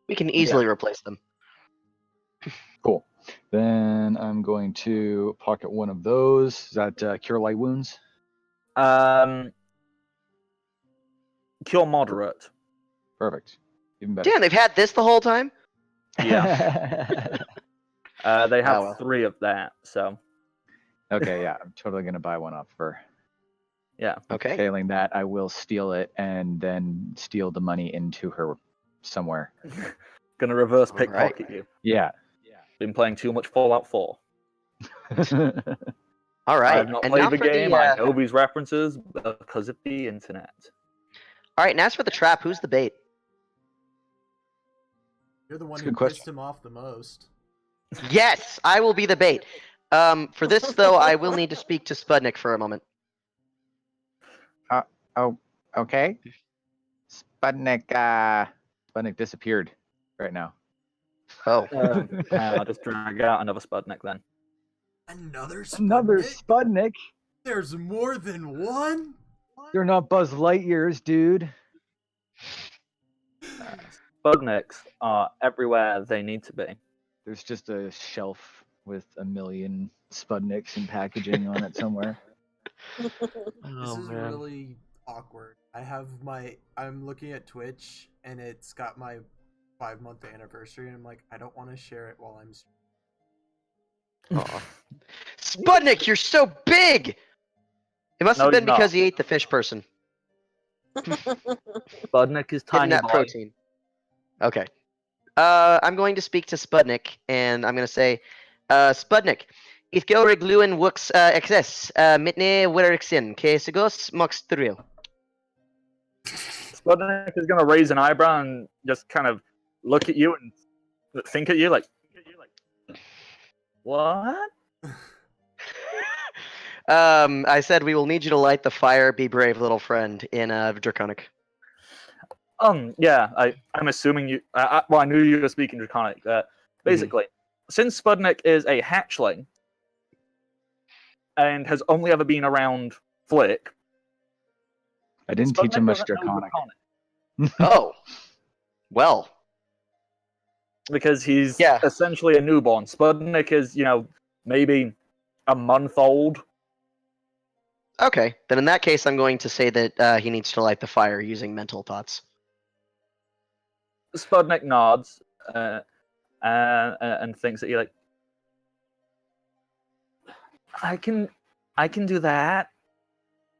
We can easily replace them.
Cool. Then I'm going to pocket one of those. Is that cure light wounds?
Cure moderate.
Perfect. Even better.
Damn, they've had this the whole time?
Yeah. They have
Oh, well.
3 of that. So
Okay, yeah, I'm totally gonna buy one off of her.
yeah.
Okay.
Failing that, I will steal it and then steal the money into her somewhere.
Gonna reverse
All right.
pickpocket you.
Yeah.
Been playing too much Fallout 4.
All right.
I've not
And now
played the
for
game.
the,
I know these references because of the internet.
All right, and as for the trap, who's the bait?
You're the one
That's a
who
good question.
pissed him off the most.
Yes, I will be the bait. For this, though, I will need to speak to Spudnik for a moment.
Oh, okay. Sputnik,
Sputnik disappeared right now.
Oh.
I'll just drag out another Spudnik then.
Another Sputnik?
Another Sputnik?
There's more than one?
They're not Buzz Lightyears, dude.
Spudniks are everywhere they need to be.
There's just a shelf with 1 million Sputniks and packaging on it somewhere.
This
Oh,
is
man.
really awkward. I'm looking at Twitch and it's got my 5-month anniversary and I'm like, I don't want to share it while I'm
Aw. Spudnik, you're so big! It must
No,
have been
he's not.
because he ate the fish person.
Spudnik is
Hidden
tiny
that
boy.
protein. Okay. I'm going to speak to Spudnik, and I'm going to say, Spudnik, if Gelrig Lewin works excess, mitne werksin, kesegos mox thrill.
Spudnik is gonna raise an eyebrow and just kind of look at you and think at you like, what?
I said we will need you to light the fire, be brave, little friend, in Draconic.
Yeah, I'm assuming you. Well, I knew you were speaking Draconic. Basically, since Spudnik is a hatchling and has only ever been around Flick,
I didn't teach him
Spudnik
much
doesn't know
Draconic.
Oh. Well.
because he's
Yeah.
essentially a newborn. Spudnik is, maybe a month old.
Okay. Then in that case, I'm going to say that he needs to light the fire using mental thoughts.
Spudnik nods and thinks that you're like, I can do that.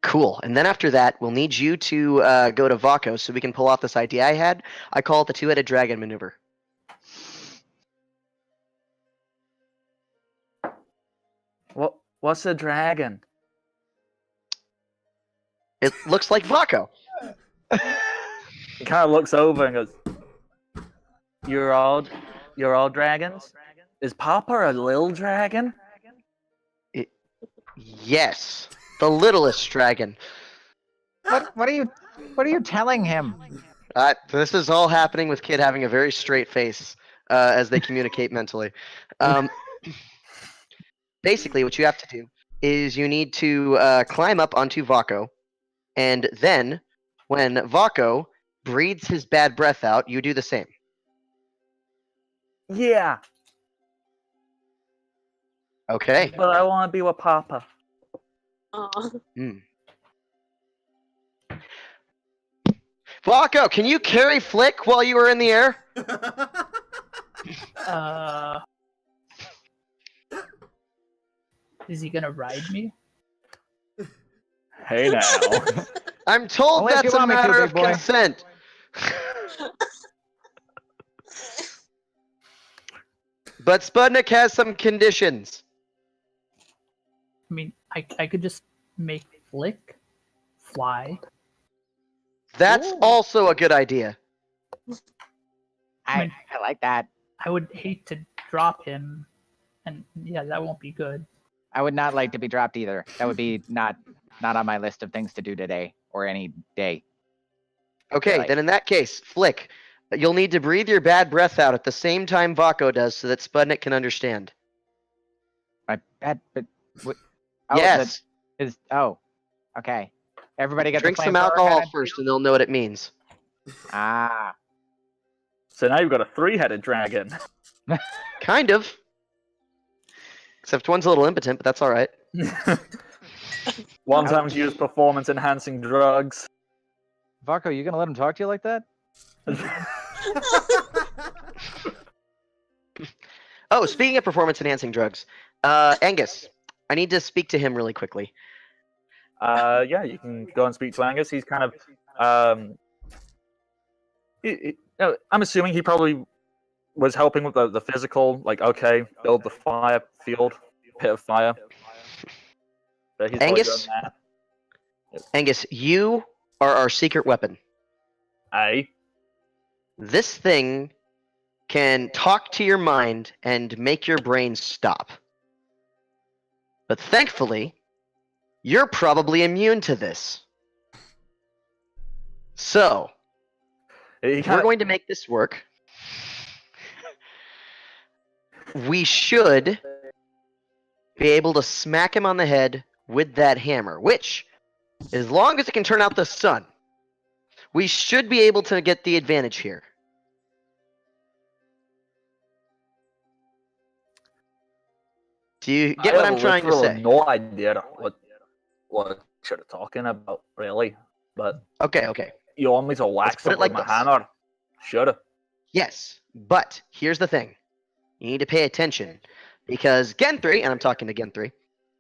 Cool. And then after that, we'll need you to go to Vako so we can pull off this idea I had. I call it the two-headed dragon maneuver.
What's a dragon?
It looks like Vako.
He kind of looks over and goes, You're all dragons? Is Papa a little dragon?
Yes. The littlest dragon.
what are you telling him?
This is all happening with Kid having a very straight face as they communicate mentally. Basically, what you have to do is you need to climb up onto Vako, and then when Vako breathes his bad breath out, you do the same.
Yeah,
Okay.
but I want to be with Papa.
Aw.
Vako, can you carry Flick while you are in the air?
Is he gonna ride me?
Hey now.
I'm told
Only if you
that's a
want me to,
matter
big
of
boy.
consent. But Spudnik has some conditions.
I mean, I could just make Flick fly.
That's
Ooh.
also a good idea.
I like that.
I would hate to drop him, and yeah, that won't be good.
I would not like to be dropped either. That would be not on my list of things to do today or any day.
Okay,
Right.
then in that case, Flick, you'll need to breathe your bad breath out at the same time Vako does so that Spudnik can understand.
But
Yes.
Okay. Everybody get
Drink
the
some
flamethrower
alcohol
kinda
first,
deal?
and they'll know what it means.
Ah.
So now you've got a 3-headed dragon.
Kind of. Except one's a little impotent, but that's all right.
One's having to use performance-enhancing drugs.
Vaco, you gonna let him talk to you like that?
Oh, speaking of performance-enhancing drugs, Angus, I need to speak to him really quickly.
Yeah, you can go and speak to Angus. He's kind of, I'm assuming he probably was helping with the physical, like, okay, build the fire field, pit of fire. So he's probably
Angus?
doing that.
Angus, you are our secret weapon.
Aye.
This thing can talk to your mind and make your brain stop. But thankfully, you're probably immune to this. So, if we're going to make this work, we should be able to smack him on the head with that hammer, which, as long as it can turn out the sun, we should be able to get the advantage here. Do you get what I'm trying to say?
No idea what you're talking about, really. But
Okay.
you want me to whack
put it
something
like
with my
this.
hammer? Sure.
Yes, but here's the thing. You need to pay attention. Because Gen 3, and I'm talking to Gen 3,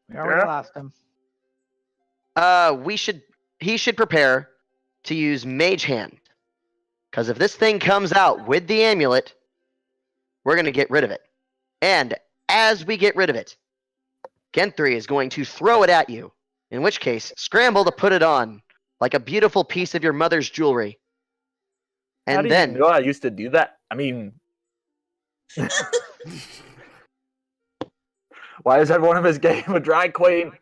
We already lost him.
he should prepare to use Mage Hand. Because if this thing comes out with the amulet, we're going to get rid of it. And as we get rid of it, Gen 3 is going to throw it at you. In which case, scramble to put it on like a beautiful piece of your mother's jewelry.
How
And
do
then
you know I used to do that? I mean, why is everyone in this game a drag queen?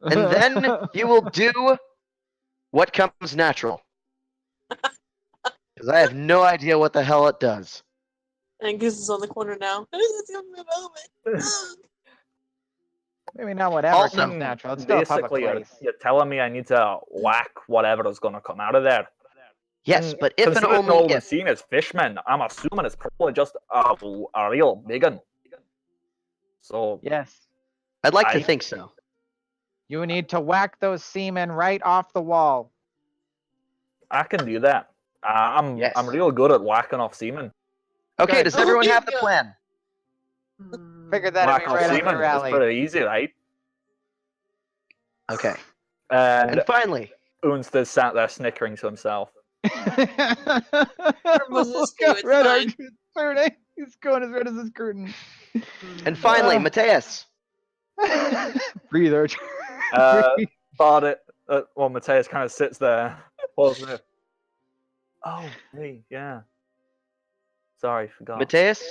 and then you will do what comes natural. Because I have no idea what the hell it does.
Angus is on the corner now. That's the only moment.
Maybe not whatever
Also,
comes natural. It's still a public
Basically,
place.
you're telling me I need to whack whatever is going to come out of there.
Yes,
And
but if and
considering
only
all we've
if.
seen is fishmen, I'm assuming it's probably just a real big one. So
Yes.
I'd like to
I-
think so.
You need to whack those seamen right off the wall.
I can do that. I'm
Yes.
real good at whacking off semen.
Okay,
Good.
does everyone have the
Good.
plan?
Figured that'd
Whack
be
off
right up
semen
your
is
alley.
pretty easy, right?
Okay.
And
And finally,
Unst's sat there snickering to himself.
Moses
Look how
it's
red
fine.
Archer's turning. He's going as red as his curtain.
Mateus.
Breathe, Archer.
Bard well, Mateus kind of sits there. Pausing it. Oh, me, yeah. Sorry, forgot.
Mateus,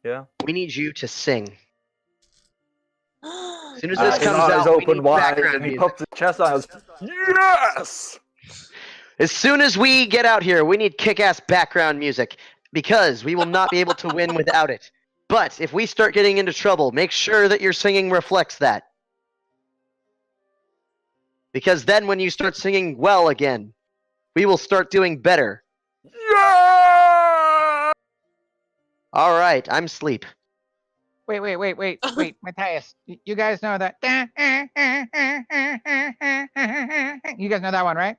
Yeah.
we need you to sing. As soon as
His
this comes
eyes
out, we
open
need
wide
background
and he
music.
puffs his chest out and goes, yes!
As soon as we get out here, we need kick-ass background music because we will not be able to win without it. But if we start getting into trouble, make sure that your singing reflects that. Because then when you start singing well again, we will start doing better.
Yeah!
All right, I'm sleep.
Wait, Matthias. You guys know that. You guys know that one, right?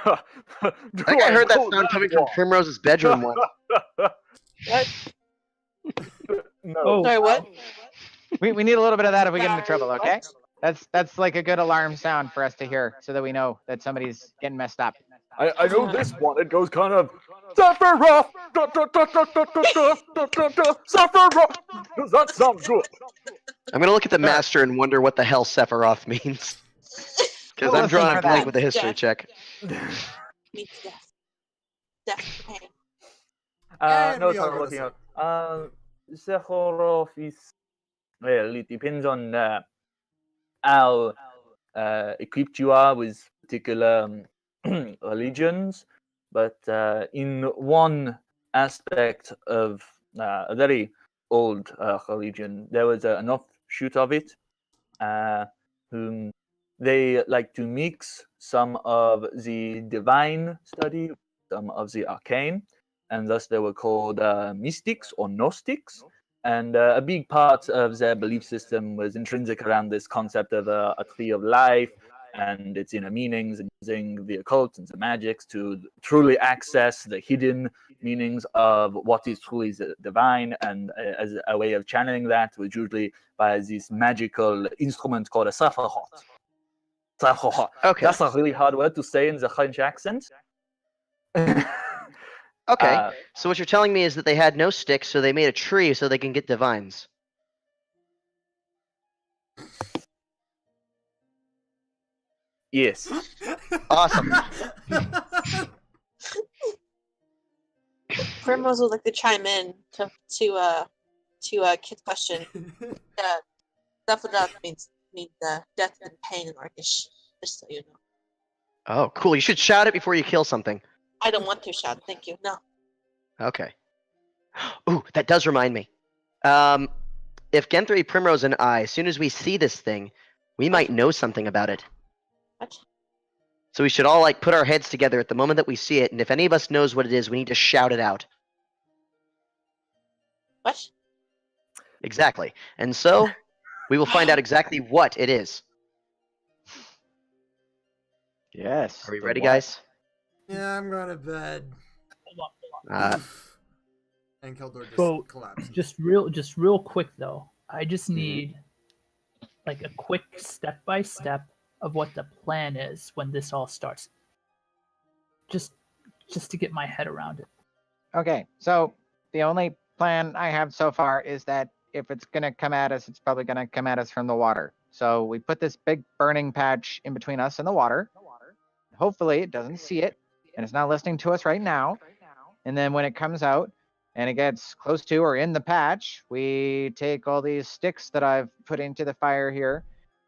I think I heard that sound coming from Primrose's bedroom once.
What?
No.
Oh,
Sorry, what?
We need a little bit of that if we get into trouble, okay? That's like a good alarm sound for us to hear so that we know that somebody's getting messed up.
I know this one. It goes kind of Sephiroth. Sephiroth. Does that sound good?
I'm gonna look at the master and wonder what the hell Sephiroth means. Because
We'll
I'm drawing
listen
a
for
blank
that.
with a history
Yeah.
check.
Means death. Death pain.
And
No,
we all
sorry,
go
looking
to
up. Sephiroth is well. It depends on how equipped you are with particular religions, but in one aspect of a very old religion, there was enough shoot of it. They like to mix some of the divine study, some of the arcane, and thus they were called mystics or gnostics. And a big part of their belief system was intrinsic around this concept of a tree of life and its inner meanings, and using the occult and the magics to truly access the hidden meanings of what is truly divine. And as a way of channeling that was usually by this magical instrument called a safarot.
Okay.
That's a really hard word to say in the French accent.
Okay. So what you're telling me is that they had no sticks, so they made a tree so they can get divines.
Yes.
Awesome.
Primrose would like to chime in to Kit's question. Daffodil means death and pain in Orcish, just so you know.
Oh, cool. You should shout it before you kill something.
I don't want to shout. Thank you. No.
Okay. Ooh, that does remind me. If Genthri, Primrose, and I, as soon as we see this thing, we might know something about it.
What?
So we should all like put our heads together at the moment that we see it, and if any of us knows what it is, we need to shout it out.
What?
Exactly. And so we will find out exactly what it is.
Yes.
Are we
the
ready,
what?
guys?
Yeah, I'm going to bed.
Uh,
And Keldor just
So,
collapses.
just real quick though. I just need like a quick step by step of what the plan is when this all starts. Just to get my head around it.
Okay, so the only plan I have so far is that if it's going to come at us, it's probably going to come at us from the water. So we put this big burning patch in between us and the water. Hopefully it doesn't see it and it's not listening to us right now. And then when it comes out and it gets close to or in the patch, we take all these sticks that I've put into the fire here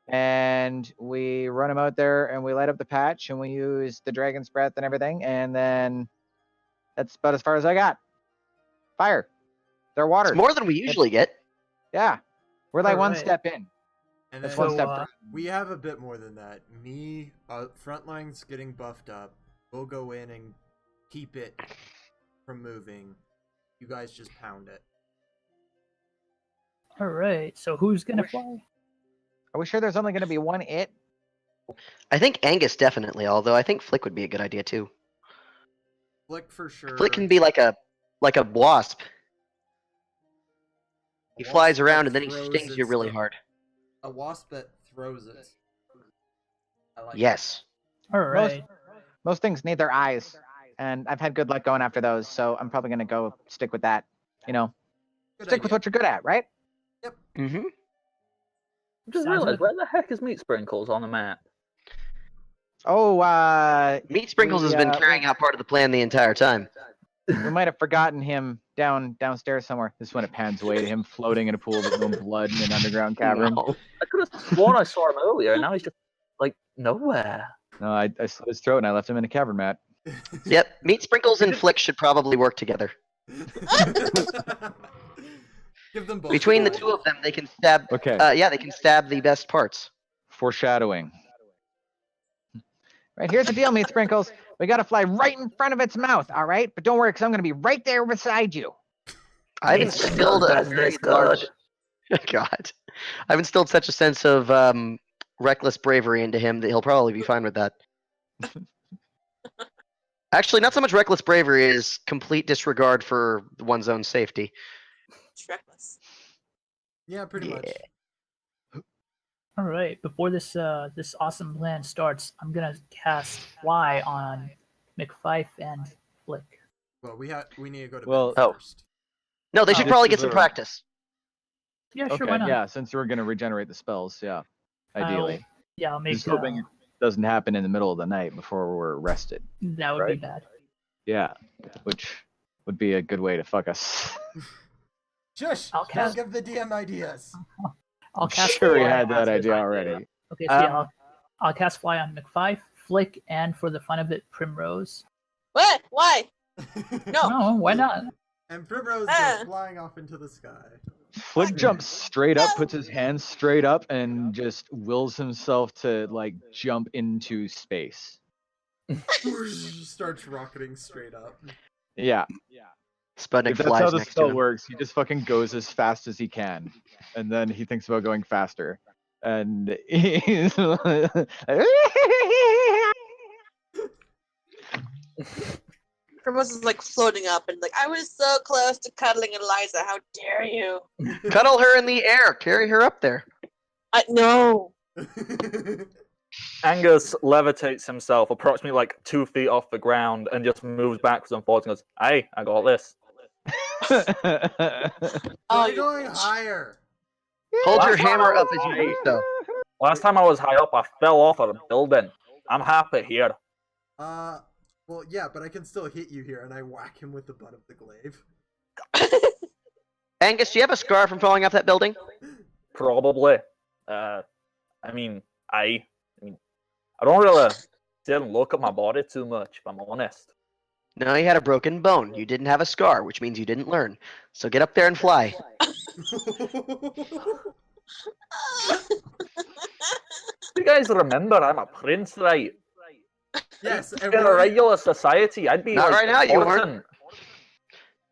and we run them out there and we light up the patch and we use the dragon's breath and everything. And then that's about as far as I got. Fire. They're water.
it's more than we usually get.
Yeah. We're like one
Alright.
step in.
And
That's
then
one step.
we have a bit more than that. Me, Frontline's getting buffed up. We'll go in and keep it from moving. You guys just pound it.
All right. So who's gonna fly?
Are we sure there's only going to be one it?
I think Angus definitely, although I think Flick would be a good idea too.
Flick for sure.
Flick can be like a wasp. He flies
wasp
around
that
and then he
throws
stings you
its-
really hard.
A wasp that throws it. I like
Yes.
All right.
Most things need their eyes. And I've had good luck going after those, so I'm probably going to go stick with that. You know,
Good
stick with
idea.
what you're good at, right?
Mm-hmm.
Just
Sounds
realized,
good.
where the heck is Meat Sprinkles on the map?
Oh,
Meat Sprinkles has been carrying out part of the plan the entire time.
we might have forgotten him downstairs somewhere. This is when it pans away to him floating in a pool of his own blood in an underground cavern.
No.
I could have sworn I saw him earlier, and now he's just like nowhere.
No, I slit his throat and I left him in a cavern mat.
Yep. Meat Sprinkles and Flick should probably work together.
Give them both.
Between the two of them, they can stab.
Okay.
Yeah, they can stab the best parts.
Foreshadowing.
Right, here's the deal, Meat Sprinkles. We got to fly right in front of its mouth, all right? But don't worry, because I'm going to be right there beside you.
I've
Meat
instilled
Sprinkles
a
does
very
this
large. God, I've instilled such a sense of reckless bravery into him that he'll probably be fine with that. Actually, not so much reckless bravery as complete disregard for one's own safety.
It's reckless.
Yeah, pretty much.
All right. Before this this awesome plan starts, I'm gonna cast Fly on McFife and Flick.
Well, we need to go to
Well-
bed first.
No, they should
Oh.
probably
This
get
is
some
a-
practice.
Yeah, sure.
Okay,
Why not?
yeah, since we're going to regenerate the spells, yeah. Ideally.
Yeah, I'll make.
Just hoping it doesn't happen in the middle of the night before we're rested.
That would be
right?
bad.
Yeah, which would be a good way to fuck us.
Shush!
I'll
Don't
cast-
give the DM ideas.
I'll cast.
Sure, we
Fly
had
on-
that idea already.
Okay, so yeah, I'll cast Fly on McFife, Flick, and for the fun of it, Primrose.
What? Why? No.
No, why not?
And Primrose
Ah.
goes flying off into the sky.
Flick jumps straight up, puts his hands straight up, and just wills himself to like jump into space.
Starts rocketing straight up.
Yeah.
Sputnik
If that's
flies
how the
next to
spell
him.
works, he just fucking goes as fast as he can, and then he thinks about going faster. And he's
Primrose is like floating up and like, I was so close to cuddling Eliza. How dare you?
Cuddle her in the air. Carry her up there.
No.
Angus levitates himself approximately like 2 feet off the ground and just moves backwards and forwards and goes, "Hey, I got this."
Oh,
Try
you
going
bitch.
higher.
Hold your
Last time
hammer
I
up
was
as you
high-
do so.
Last time I was high up, I fell off a building. I'm happy here.
Well, yeah, but I can still hit you here, and I whack him with the butt of the glaive.
Angus, do you have a scar from falling off that building?
Probably. I mean, I don't really sit and look at my body too much, if I'm honest.
No, you had a broken bone. You didn't have a scar, which means you didn't learn. So get up there and fly.
You guys remember I'm a prince, right?
Yes, and
In a
we're
regular society, I'd be
Not
like
right now, you weren't.
important.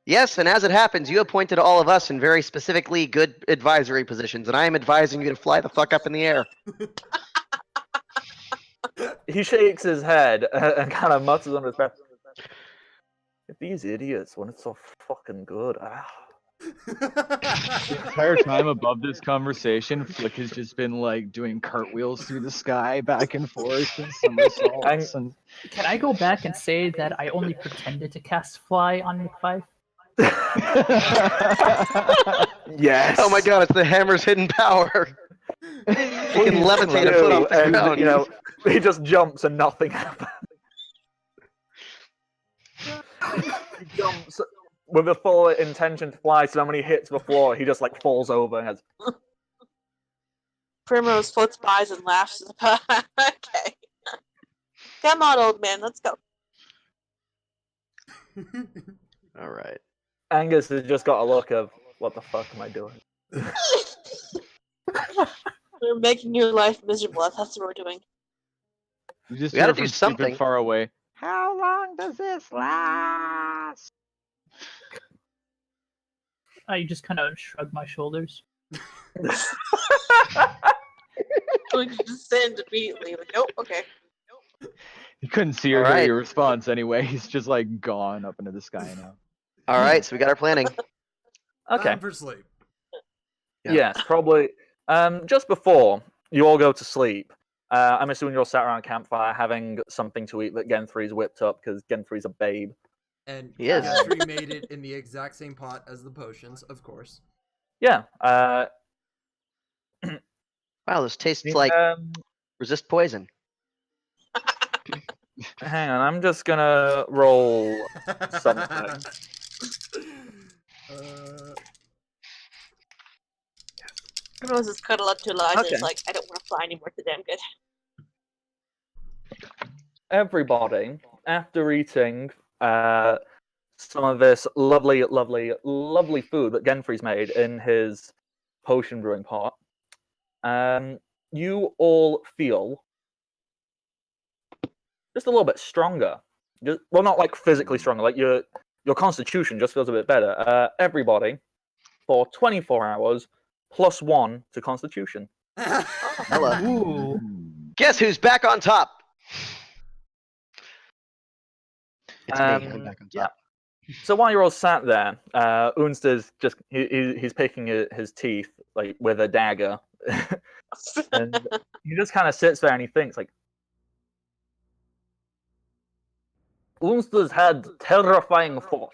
Yes, and as it happens, you appointed all of us in very specifically good advisory positions, and I am advising you to fly the fuck up in the air.
He shakes his head and kind of mutters under his breath. These idiots, when it's so fucking good.
The entire time above this conversation, Flick has just been like doing cartwheels through the sky, back and forth, and somersaults. And
Can I go back and say that I only pretended to cast fly on McFife?
Yes.
Oh my god, it's the hammer's hidden power. He can
Please
levitate a
do,
foot off the
and,
ground.
you know, he just jumps and nothing happens. He jumps with a full intention to fly, so when he hits the floor, he just like falls over and has.
Primrose floats by and laughs. Okay. Come on, old man, let's go.
All right.
Angus has just got a look of, what the fuck am I doing?
We're making your life miserable. That's what we're doing.
you just
We
hear
gotta
from
do something.
stupid far away.
How long does this last?
I just kind of shrug my shoulders.
Going to descend immediately. Like, nope, okay.
You couldn't see or
All
hear
right.
your response anyway. He's just like gone up into the sky now.
All right, so we got our planning.
Okay.
Time for sleep.
Yeah.
Yes, probably. Just before you all go to sleep, I'm assuming you're sat around a campfire having something to eat that Gen3's whipped up because Gen3's a babe.
And
He is.
Gentry made it in the exact same pot as the potions, of course.
Yeah.
Wow, this tastes like resist poison.
Hang on, I'm just gonna roll something.
Primrose is cuddled up to Eliza.
Okay.
It's like, I don't want to fly anymore. It's damn good.
Everybody, after eating some of this lovely, lovely, lovely food that Genfrey's made in his potion brewing pot, you all feel just a little bit stronger. Well, not like physically stronger, like your constitution just feels a bit better. Everybody, for 24 hours, +1 to constitution.
Hello.
Ooh.
Guess who's back on top? It's me. I'm
Um,
back on
yeah.
top.
So while you're all sat there, Unster's just he's picking his teeth like with a dagger, and he just kind of sits there and he thinks like, Unster's had terrifying thought.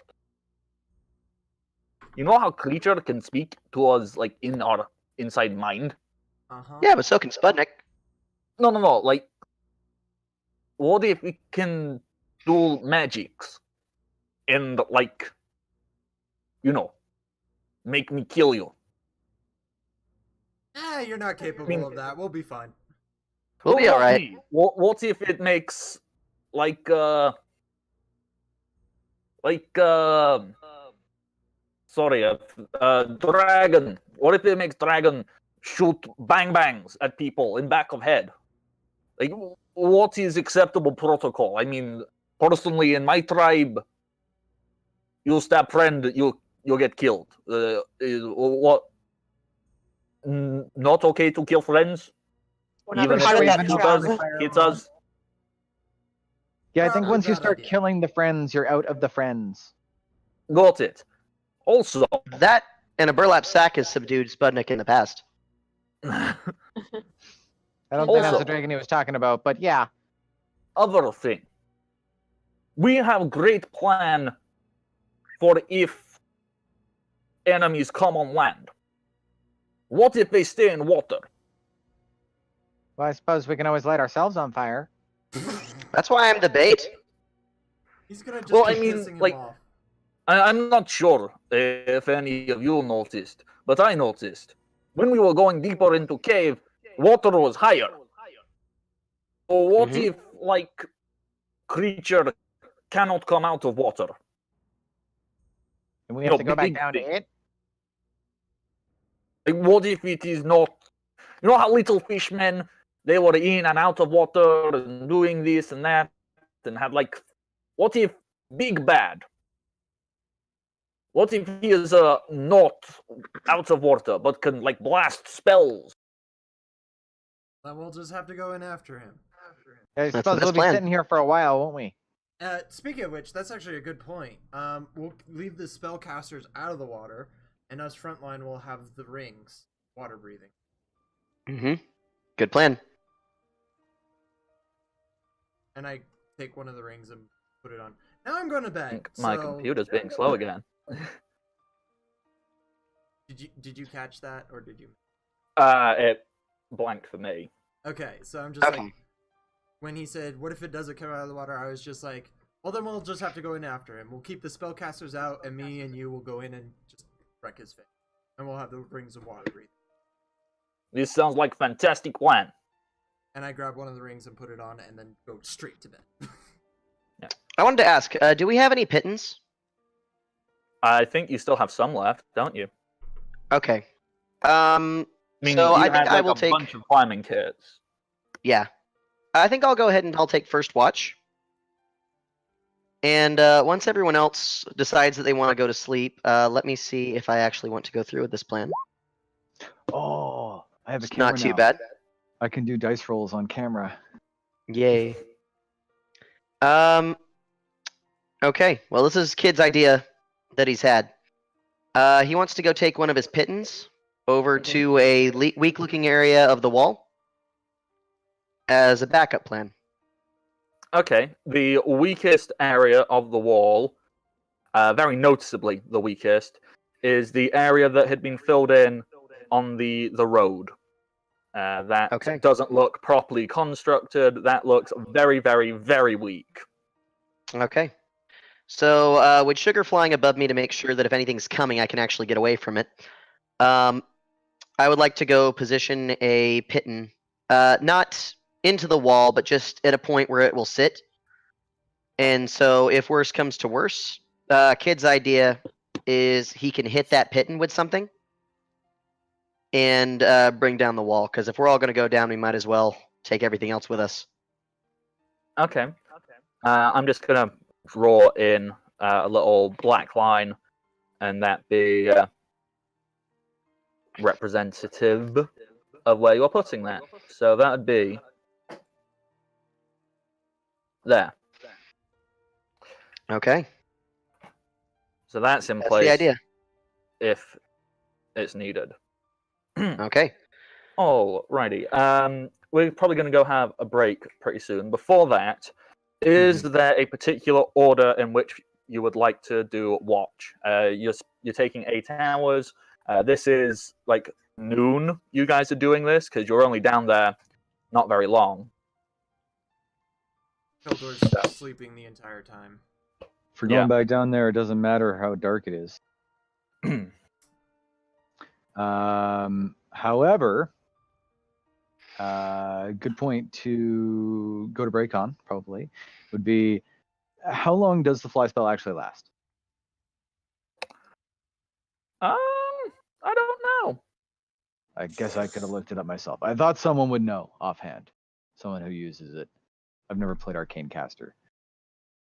You know how creature can speak to us like in our inside mind?
Uh-huh.
Yeah, but so can Sputnik.
No. Like, what if we can do magics and like, you know, make me kill you?
You're not capable of that. We'll be fine.
We'll be
not
all right.
me. What if it makes like some sorry, dragon. What if it makes dragon shoot bang bangs at people in back of head? Like, what is acceptable protocol? I mean, personally, in my tribe, you stab friend, you'll get killed. What? Not okay to kill friends,
We're not
even
part
if
of
we
that
shoot
tribe.
us, hit us.
Yeah, I think
Probably
once you
bad
start
idea.
killing the friends, you're out of the friends.
Got it. Also,
That and a burlap sack has subdued Spudnik in the past.
I don't think that's
Also-
the dragon he was talking about, but yeah.
other thing, we have great plan for if enemies come on land. What if they stay in water?
Well, I suppose we can always light ourselves on fire.
That's why I'm the bait.
He's gonna just
Well,
be
I mean,
pissing him
like-
off.
I'm not sure if any of you noticed, but I noticed. When we were going deeper into cave, water was higher. So what
Mhm.
if, like, creature cannot come out of water?
And we
No,
have to go back
big
down to
thing.
it.
Like, what if it is not? You know how little fishmen, they were in and out of water and doing this and that, and had like, what if big bad? What if he is not out of water but can like blast spells?
Then we'll just have to go in after him.
I
the
suppose
best
we'll be
plan.
sitting here for a while, won't we?
Speaking of which, that's actually a good point. We'll leave the spellcasters out of the water, and us frontline will have the rings, water breathing.
Mm-hmm. Good plan.
And I take one of the rings and put it on. Now I'm going to
I
bed.
think my
so-
computer's being slow again.
Did you catch that, or did you?
It blanked for me.
Okay, so I'm just
Okay.
like, when he said, "What if it doesn't come out of the water?" I was just like, "Well, then we'll just have to go in after him. We'll keep the spellcasters out, and me and you will go in and just wreck his face, and we'll have the rings of water breathing."
This sounds like fantastic plan.
And I grab one of the rings and put it on, and then go straight to bed.
I wanted to ask, do we have any pittance?
I think you still have some left, don't you?
Okay.
I mean,
So
you
I
had
think I
like
will
a
take.
bunch of climbing kits.
Yeah. I think I'll go ahead and I'll take first watch. And once everyone else decides that they want to go to sleep, let me see if I actually want to go through with this plan.
Oh, I have a
It's
camera
not too
now.
bad.
I can do dice rolls on camera.
Yay. Okay. Well, this is Kid's idea that he's had. He wants to go take one of his pittance over to a weak-looking area of the wall as a backup plan.
Okay, the weakest area of the wall, very noticeably the weakest, is the area that had been filled in on the road. That
Okay.
doesn't look properly constructed. That looks very, very, very weak.
Okay. So, with Sugar flying above me to make sure that if anything's coming, I can actually get away from it, I would like to go position a pitten, not into the wall, but just at a point where it will sit. And so, if worse comes to worse, Kid's idea is he can hit that pitten with something and bring down the wall. Because if we're all going to go down, we might as well take everything else with us.
Okay. I'm just gonna draw in a little black line, and that be representative of where you're putting that. So that would be there.
Okay.
So that's in
That's
place
the idea.
if it's needed.
Okay.
Alrighty. We're probably going to go have a break pretty soon. Before that, is there a particular order in which you would like to do watch? You're taking 8 hours. This is like noon. You guys are doing this because you're only down there not very long.
Keldor's sleeping the entire time.
For going
Yeah.
back down there, it doesn't matter how dark it is. However, good point to go to break on probably would be, how long does the fly spell actually last?
I don't know.
I guess I could have looked it up myself. I thought someone would know offhand. Someone who uses it. I've never played Arcane Caster.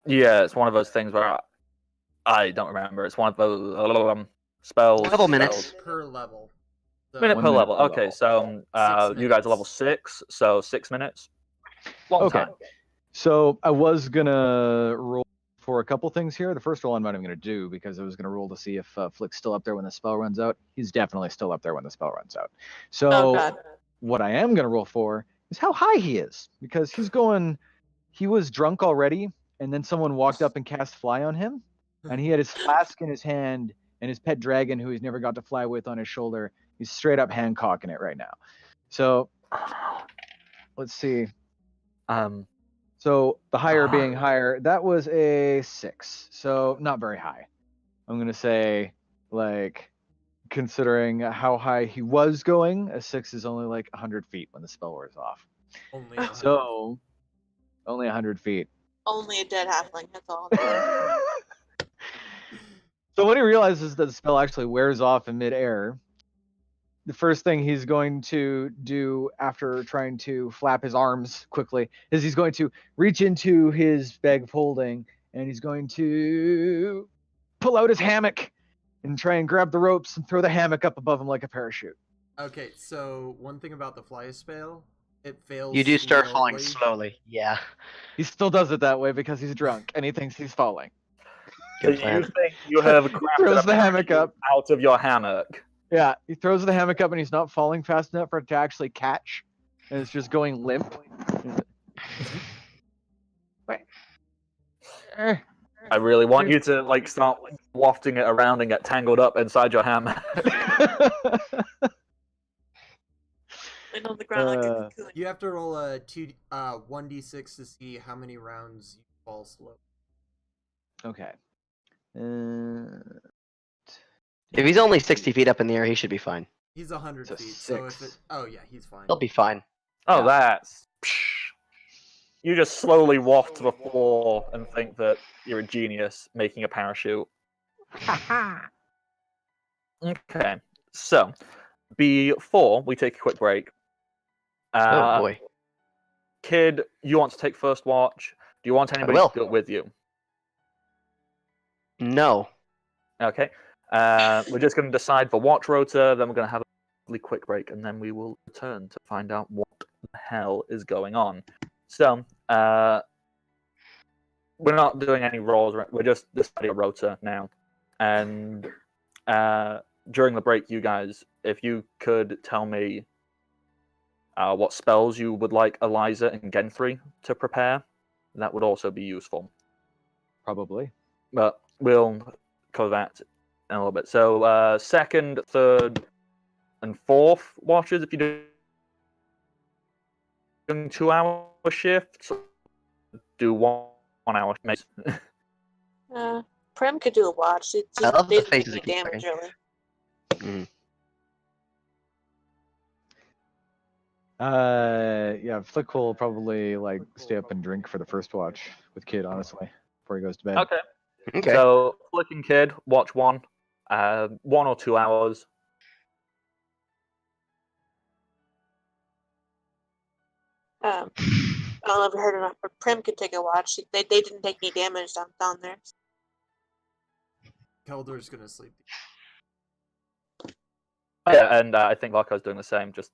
Yeah, it's one of those things where I don't remember. It's one of those spells.
Level minutes.
Per level. So,
Minute
1
per
minute
level.
per
Okay,
level.
so
6
you guys are level
minutes.
6, so 6 minutes. Long
Okay.
time.
So I was gonna roll for a couple things here. The first roll I'm not even gonna do because I was gonna roll to see if Flick's still up there when the spell runs out. He's definitely still up there when the spell runs out. So
Oh god.
what I am gonna roll for is how high he is, because he was drunk already, and then someone walked up and cast fly on him, and he had his flask in his hand and his pet dragon, who he's never got to fly with, on his shoulder. He's straight up Hancocking it right now. So let's see. So the higher being higher, that was a 6. So not very high. I'm gonna say, like, considering how high he was going, a 6 is only like 100 feet when the spell wears off.
only 100.
So only 100 feet.
Only a dead halfling, that's all.
So when he realizes that the spell actually wears off in midair, the first thing he's going to do after trying to flap his arms quickly is he's going to reach into his bag of holding, and he's going to pull out his hammock and try and grab the ropes and throw the hammock up above him like a parachute.
Okay, so one thing about the fly spell, it fails.
You do start falling
slowly.
slowly. Yeah.
He still does it that way because he's drunk and he thinks he's falling.
So
Good plan.
you think you have
He
crafted
throws
a
the hammock
parachute
up.
out of your hammock?
Yeah, he throws the hammock up and he's not falling fast enough for it to actually catch, and it's just going limp.
I really want you to like start wafting it around and get tangled up inside your hammock.
And on the ground like a
Uh,
cocoon.
You have to roll a 1d6 to see how many rounds you fall slow.
Okay.
If he's only 60 feet up in the air, he should be fine.
He's 100
It's a
feet, so if
6.
it. Oh yeah, he's fine.
He'll be fine.
Oh,
Yeah.
that's. You just slowly waft to the floor and think that you're a genius making a parachute. Okay, so before we take a quick break,
Oh boy.
Kid, you want to take first watch? Do you want anybody
will.
to do it with you?
No.
Okay. We're just going to decide the watch rotor, then we're going to have a really quick break, and then we will return to find out what the hell is going on. So, we're not doing any rolls, we're just deciding a rotor now. And during the break, you guys, if you could tell me what spells you would like Eliza and Genthry to prepare, that would also be useful.
Probably.
But we'll cover that in a little bit. So, second, third, and fourth watches, if you're doing 2-hour shifts, do 1 hour shifts.
Prem could do a watch.
I love
They
the
didn't take
faces
any
it keeps
damage
making.
really.
Yeah, Flick will probably like stay up and drink for the first watch with Kid, honestly, before he goes to bed.
Okay.
Okay.
So, Flicking Kid, watch 1. 1 or 2 hours.
I don't know if you heard or not, but Prem could take a watch. They didn't take any damage down there.
Keldor's gonna sleep.
Yeah, and I think Larko's doing the same, just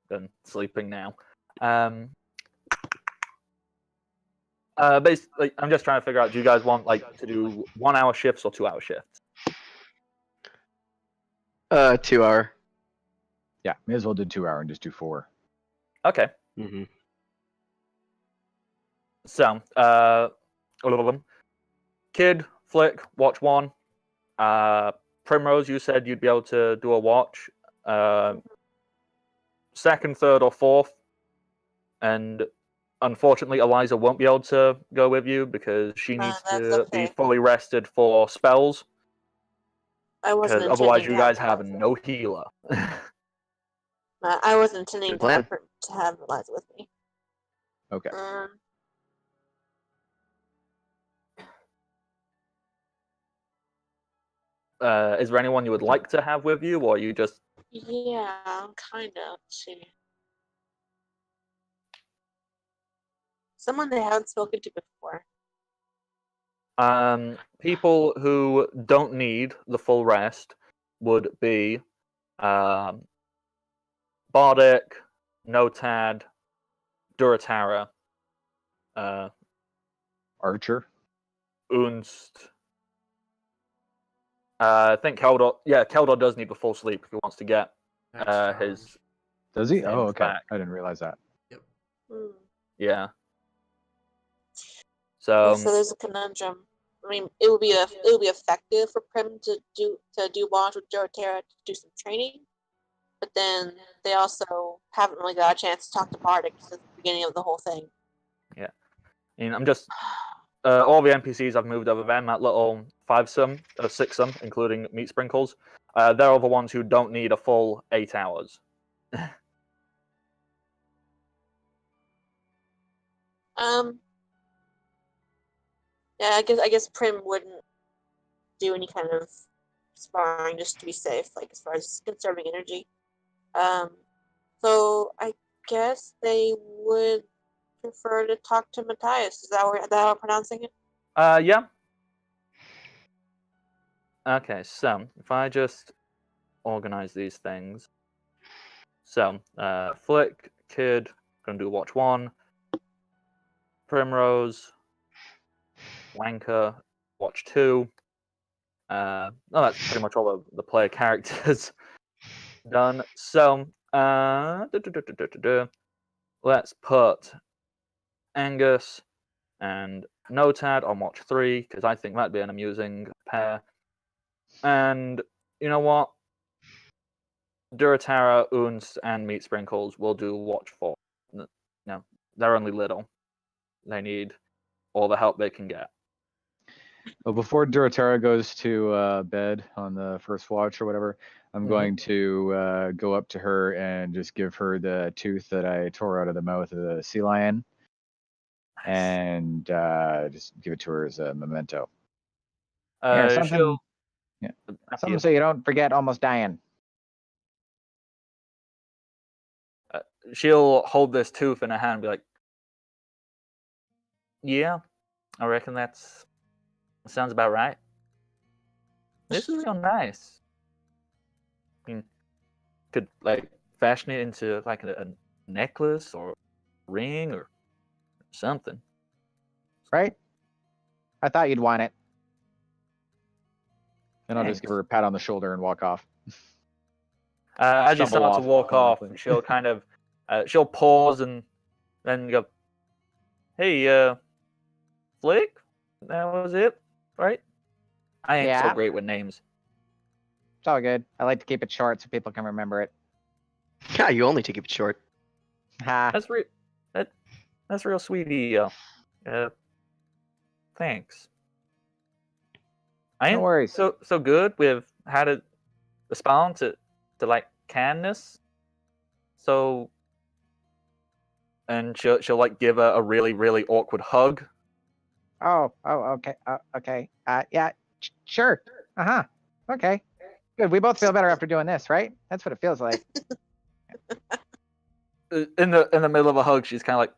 been sleeping now. Basically, I'm just trying to figure out, do you guys want like to do 1 hour shifts or 2 hour shifts?
2 hour.
Yeah, may as well do 2 hour and just do 4.
Okay.
Mm-hmm.
So, all of them. Kid, Flick, watch 1. Primrose, you said you'd be able to do a watch. Second, third, or fourth. And unfortunately, Eliza won't be able to go with you because she needs
That's
to
okay.
be fully rested for spells.
I wasn't
Because otherwise,
intending
you
to
guys have
Eliza.
no healer.
I wasn't intending
Good plan.
to have Eliza with me.
Okay.
Is there anyone you would like to have with you, or you just?
Yeah, kind of. See, someone they haven't spoken to before.
People who don't need the full rest would be Bardic, Notad, Duratara,
Archer.
Unst. I think Keldor. Yeah, Keldor does need the full sleep if he wants to get
Next
his.
Does he?
His
Oh, okay.
back.
I didn't realize that.
Hmm.
Yeah.
Yeah,
So
so there's a conundrum. I mean, it would be effective for Prim to do bond with Dorothea to do some training, but then they also haven't really got a chance to talk to Bardic since the beginning of the whole thing.
and I'm just all the NPCs I've moved over there, that little 5-sum, 6-sum, including meat sprinkles. They're all the ones who don't need a full 8 hours.
Yeah, I guess Prim wouldn't do any kind of sparring just to be safe, like as far as conserving energy. So I guess they would prefer to talk to Matthias. Is that how I'm pronouncing it?
Yeah. Okay, so if I just organize these things. So, Flick, Kid, gonna do watch 1. Primrose, Wanker, watch 2. No, that's pretty much all the player characters done. So, let's put Angus and Notad on watch 3, because I think that'd be an amusing pair. And you know what? Duratara, Unst, and Meat Sprinkles will do watch 4. No, they're only little. They need all the help they can get.
Well, before Duratara goes to bed on the first watch or whatever, I'm going to go up to her and just give her the tooth that I tore out of the mouth of the sea lion, and just give it to her as a memento. Here, something, something so you don't forget almost dying.
She'll hold this tooth in her hand and be like, yeah, I reckon that sounds about right. This is real nice. I mean, could like fashion it into like a necklace or a ring or something.
Right? I thought you'd want it.
And I'll just give her a pat on the shoulder and walk off.
As you
Stumble
start to
off
walk off,
automatically.
she'll kind of she'll pause and then go, "Hey, Flick, that was it, right?" I ain't so
Yeah.
great with names.
It's all good. I like to keep it short so people can remember it.
Yeah, you only to keep it short.
Ha.
That's real sweet of you. Thanks. I
No
ain't
worries.
so good with how to respond to like kindness. So, and she'll like give a really really awkward hug.
Oh, okay. Okay. Yeah, sure. Uh-huh. Okay. Good. We both feel better after doing this, right? That's what it feels like.
In the middle of a hug, she's kind of like,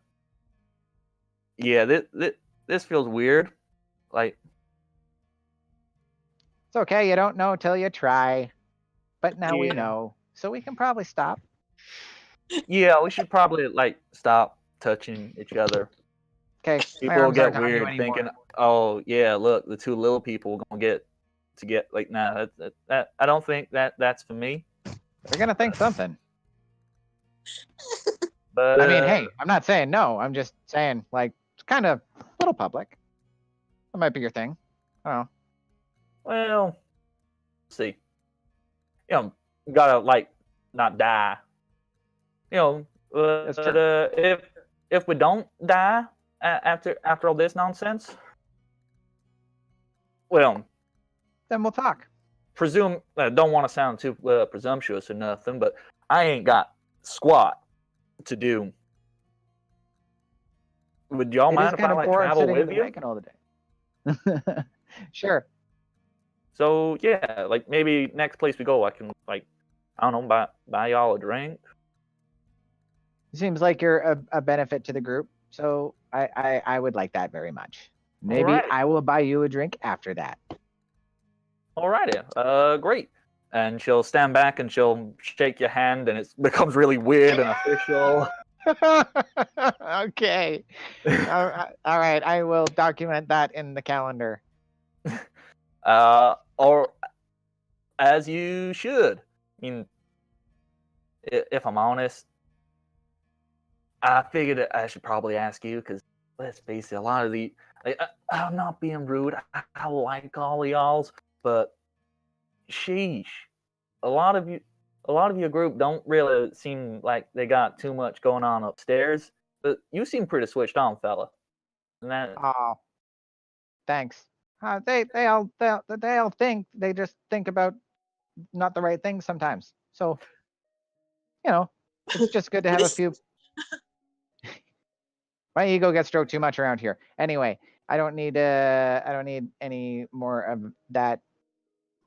"Yeah, this feels weird." Like,
It's okay. You don't know till you try. But now we
Yeah.
know. So we can probably stop.
yeah, we should probably like stop touching each other.
Okay. My
People will
arms aren't
get
on you
weird
anymore.
thinking, "Oh yeah, look, the two little people gonna get like." Nah, that I don't think that's for me.
They're gonna think something.
But
I mean, hey, I'm not saying no. I'm just saying, like, it's kind of a little public. That might be your thing. Oh,
well, let's see, gotta like not die.
That's true.
If we don't die after all this nonsense, well,
then we'll talk.
presume don't want to sound too presumptuous or nothing, but I ain't got squat to do. Would y'all
It is
mind if
kind
I
of
like
boring
travel
sitting in
with
the
you?
wagon all the day. Sure.
So yeah, like maybe next place we go, I can like, I don't know, buy y'all a drink.
Seems like you're a benefit to the group, so I would like that very much. Maybe
Alrighty.
I will buy you a drink after that.
Alrighty, great. And she'll stand back and she'll shake your hand, and it becomes really weird and official.
Okay. All right. I will document that in the calendar.
Or as you should. I mean, if I'm honest, I figured that I should probably ask you because let's face it, a lot of the I'm not being rude. I like all of y'all's, but sheesh, a lot of your group don't really seem like they got too much going on upstairs. But you seem pretty switched on, fella. And that
Oh, thanks. They all think they just think about not the right things sometimes. So, it's just good to have a few. My ego gets stroked too much around here. Anyway, I don't need any more of that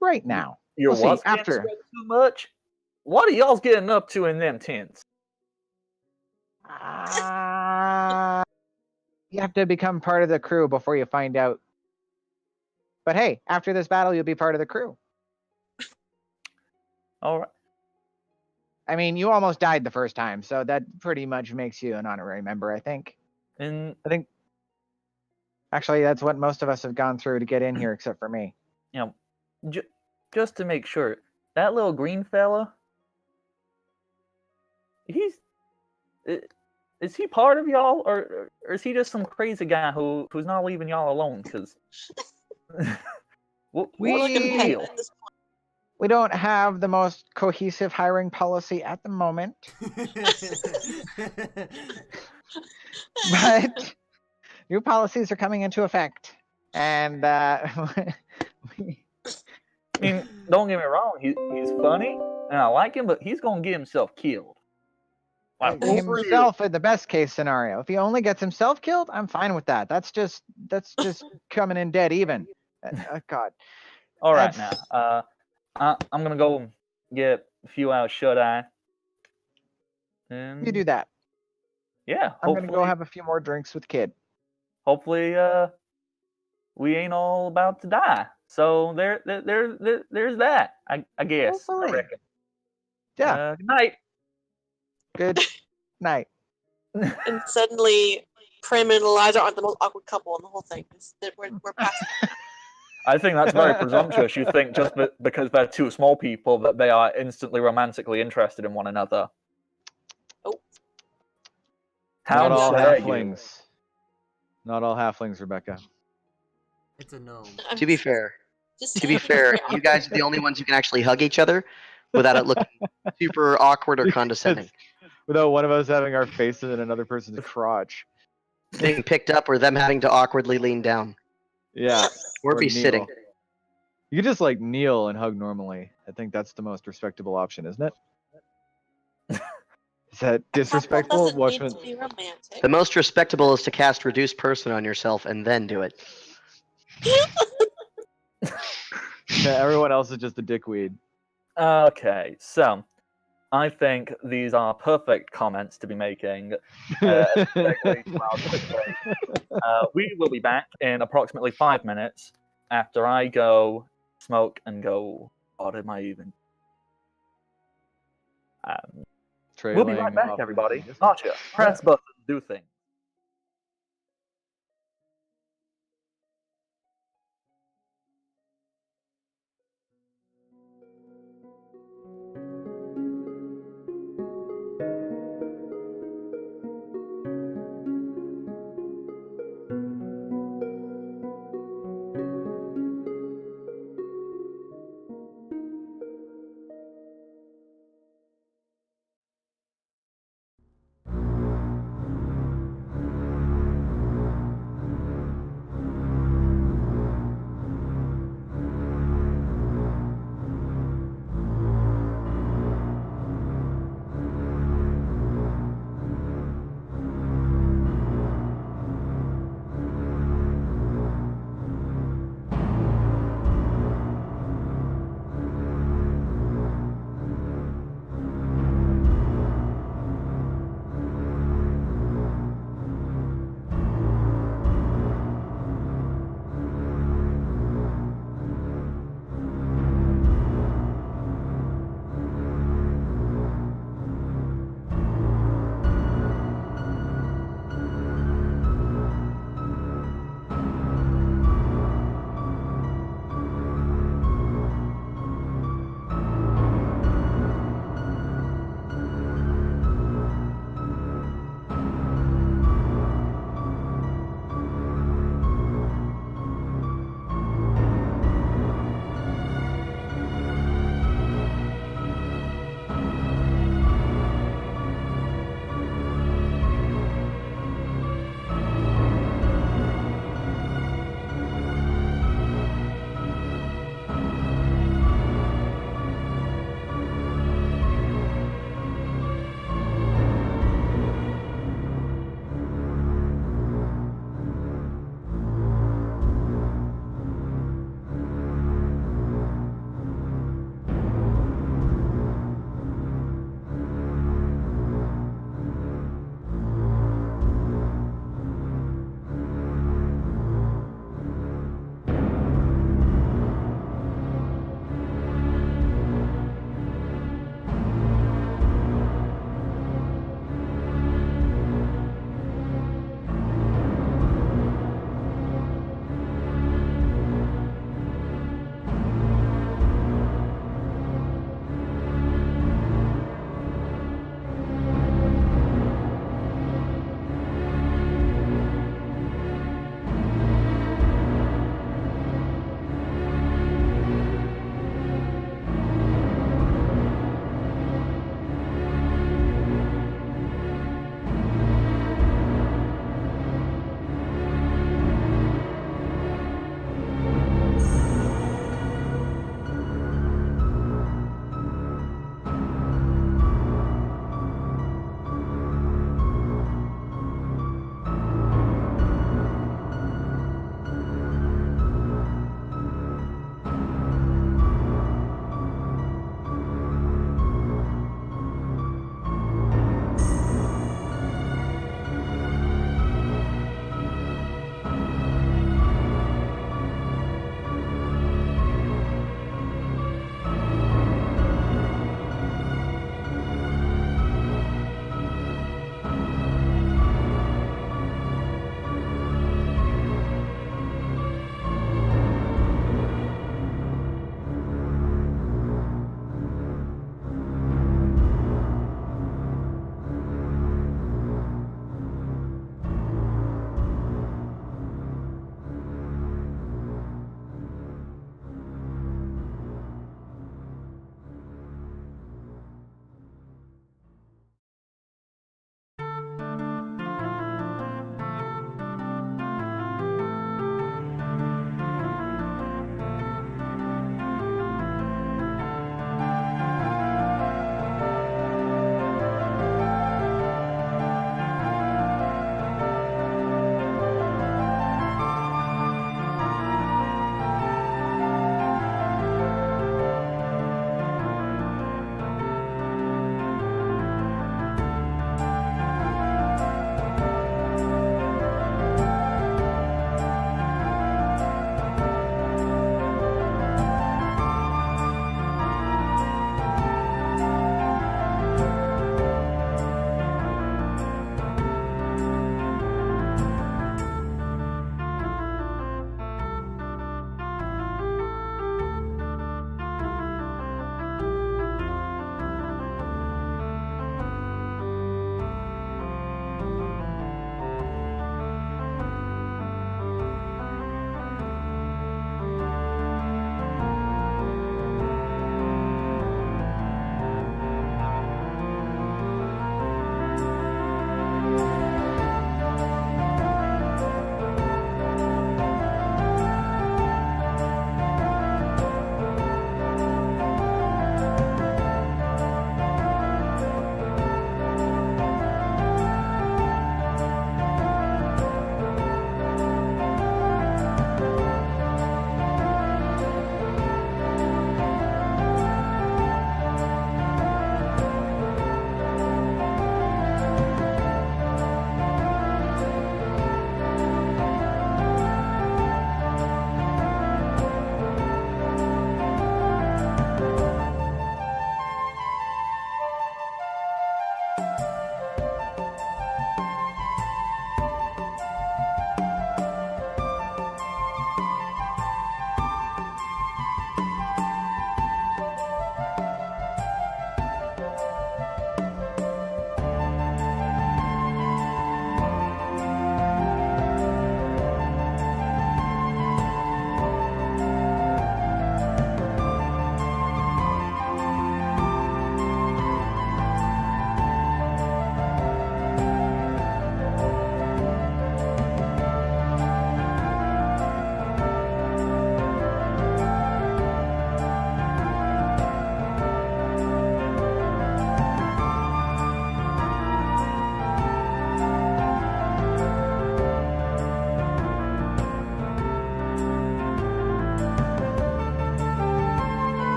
right now.
your
We'll see
what's getting
after.
spread too much. What are y'all getting up to in them tents?
You have to become part of the crew before you find out. But hey, after this battle, you'll be part of the crew.
All right.
I mean, you almost died the first time, so that pretty much makes you an honorary member, I think.
And
I think actually that's what most of us have gone through to get in here, except for me.
Just to make sure, that little green fella, is he part of y'all, or is he just some crazy guy who's not leaving y'all alone? Because what's the deal?
At this point.
We don't have the most cohesive hiring policy at the moment, but new policies are coming into effect, and
I mean, don't get me wrong, he's funny and I like him, but he's gonna get himself killed. Like, for real.
himself in the best case scenario. If he only gets himself killed, I'm fine with that. That's just coming in dead even. God.
All right,
That's-
now, I'm gonna go get a few hours shut eye. And
You do that.
yeah,
I'm gonna go have a few more drinks with Kid.
hopefully, we ain't all about to die. So there's that. I guess. I
Hopefully.
reckon.
Yeah.
Good night.
Good night.
And suddenly, Prim and Eliza aren't the most awkward couple in the whole thing. We're past
I think that's very presumptuous. You think just because they're two small people that they are instantly romantically interested in one another.
Oh.
How
Not all
dare you?
halflings. Not all halflings, Rebecca.
It's a gnome.
To be fair,
Just
to be
saying.
fair, you guys are the only ones who can actually hug each other without it looking super awkward or condescending.
Without one of us having our faces in another person's crotch.
Being picked up or them having to awkwardly lean down.
Yeah.
Or be
kneel.
sitting.
You could just like kneel and hug normally. I think that's the most respectable option, isn't it? Is that disrespectful?
Doesn't need
Watchman.
to be romantic.
The most respectable is to cast Reduce Person on yourself and then do it.
Yeah, everyone else is just a dickweed.
Okay, so I think these are perfect comments to be making. Segue to our quick break. We will be back in approximately 5 minutes after I go smoke and go. What am I even? We'll be right
Trailing
back,
off
everybody.
into the
Archer, press button, do things.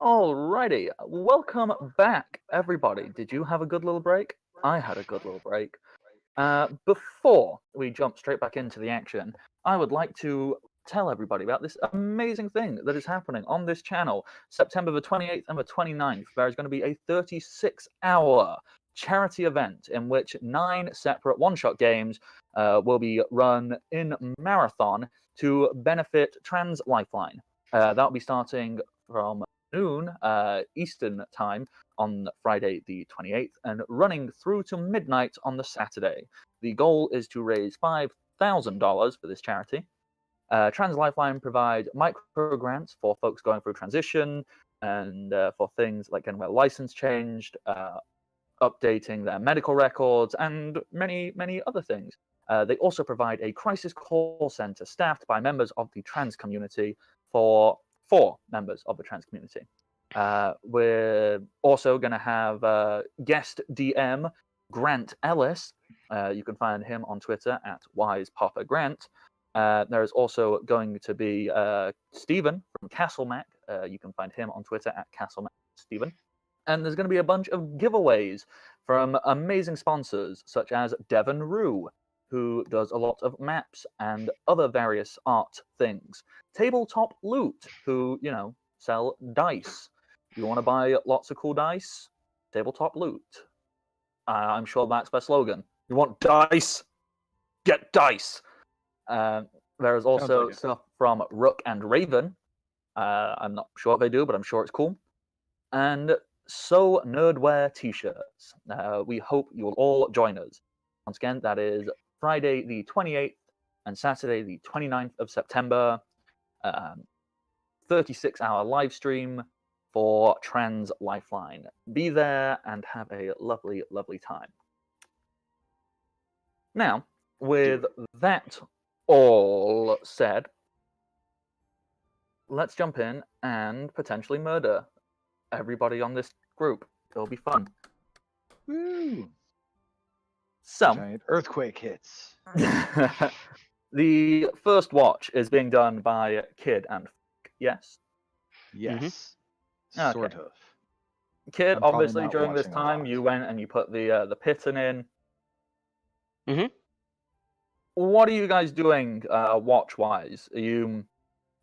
Alrighty, welcome back, everybody. Did you have a good little break? I had a good little break. Before we jump straight back into the action, I would like to tell everybody about this amazing thing that is happening on this channel. September the 28th and the 29th, there is going to be a 36-hour charity event in which 9 separate one-shot games will be run in marathon to benefit Trans Lifeline. That'll be starting from noon Eastern time on Friday the 28th and running through to midnight on the Saturday. The goal is to raise $5,000 for this charity. Trans Lifeline provide micro grants for folks going through transition and for things like getting their license changed, updating their medical records, and many, many other things. They also provide a crisis call center staffed by members of the trans community for 4 members of the trans community. We're also going to have guest DM Grant Ellis. You can find him on Twitter at WisePapaGrant. There is also going to be Stephen from CastleMac. You can find him on Twitter at CastleMacStephen. And there's going to be a bunch of giveaways from amazing sponsors such as Devon Rue, who does a lot of maps and other various art things. Tabletop Loot, who, sell dice. You want to buy lots of cool dice? Tabletop Loot. I'm sure that's their slogan. You want dice? Get dice! There is also
like
stuff from Rook and Raven. I'm not sure what they do, but I'm sure it's cool. And So Nerdwear t-shirts. We hope you will all join us. Once again, that is Friday the 28th and Saturday the 29th of September. 36-hour live stream for Trans Lifeline. Be there and have a lovely, lovely time. Now, with that all said, let's jump in and potentially murder everybody on this group. It'll be fun.
Woo!
So,
Giant earthquake hits.
the first watch is being done by Kid and yes?
Yes.
Okay.
Sort of.
Kid,
I'm probably
obviously
not
during this
watching a
time
lot.
you went and you put the pitten in.
Mhm.
What are you guys doing watch wise? Are you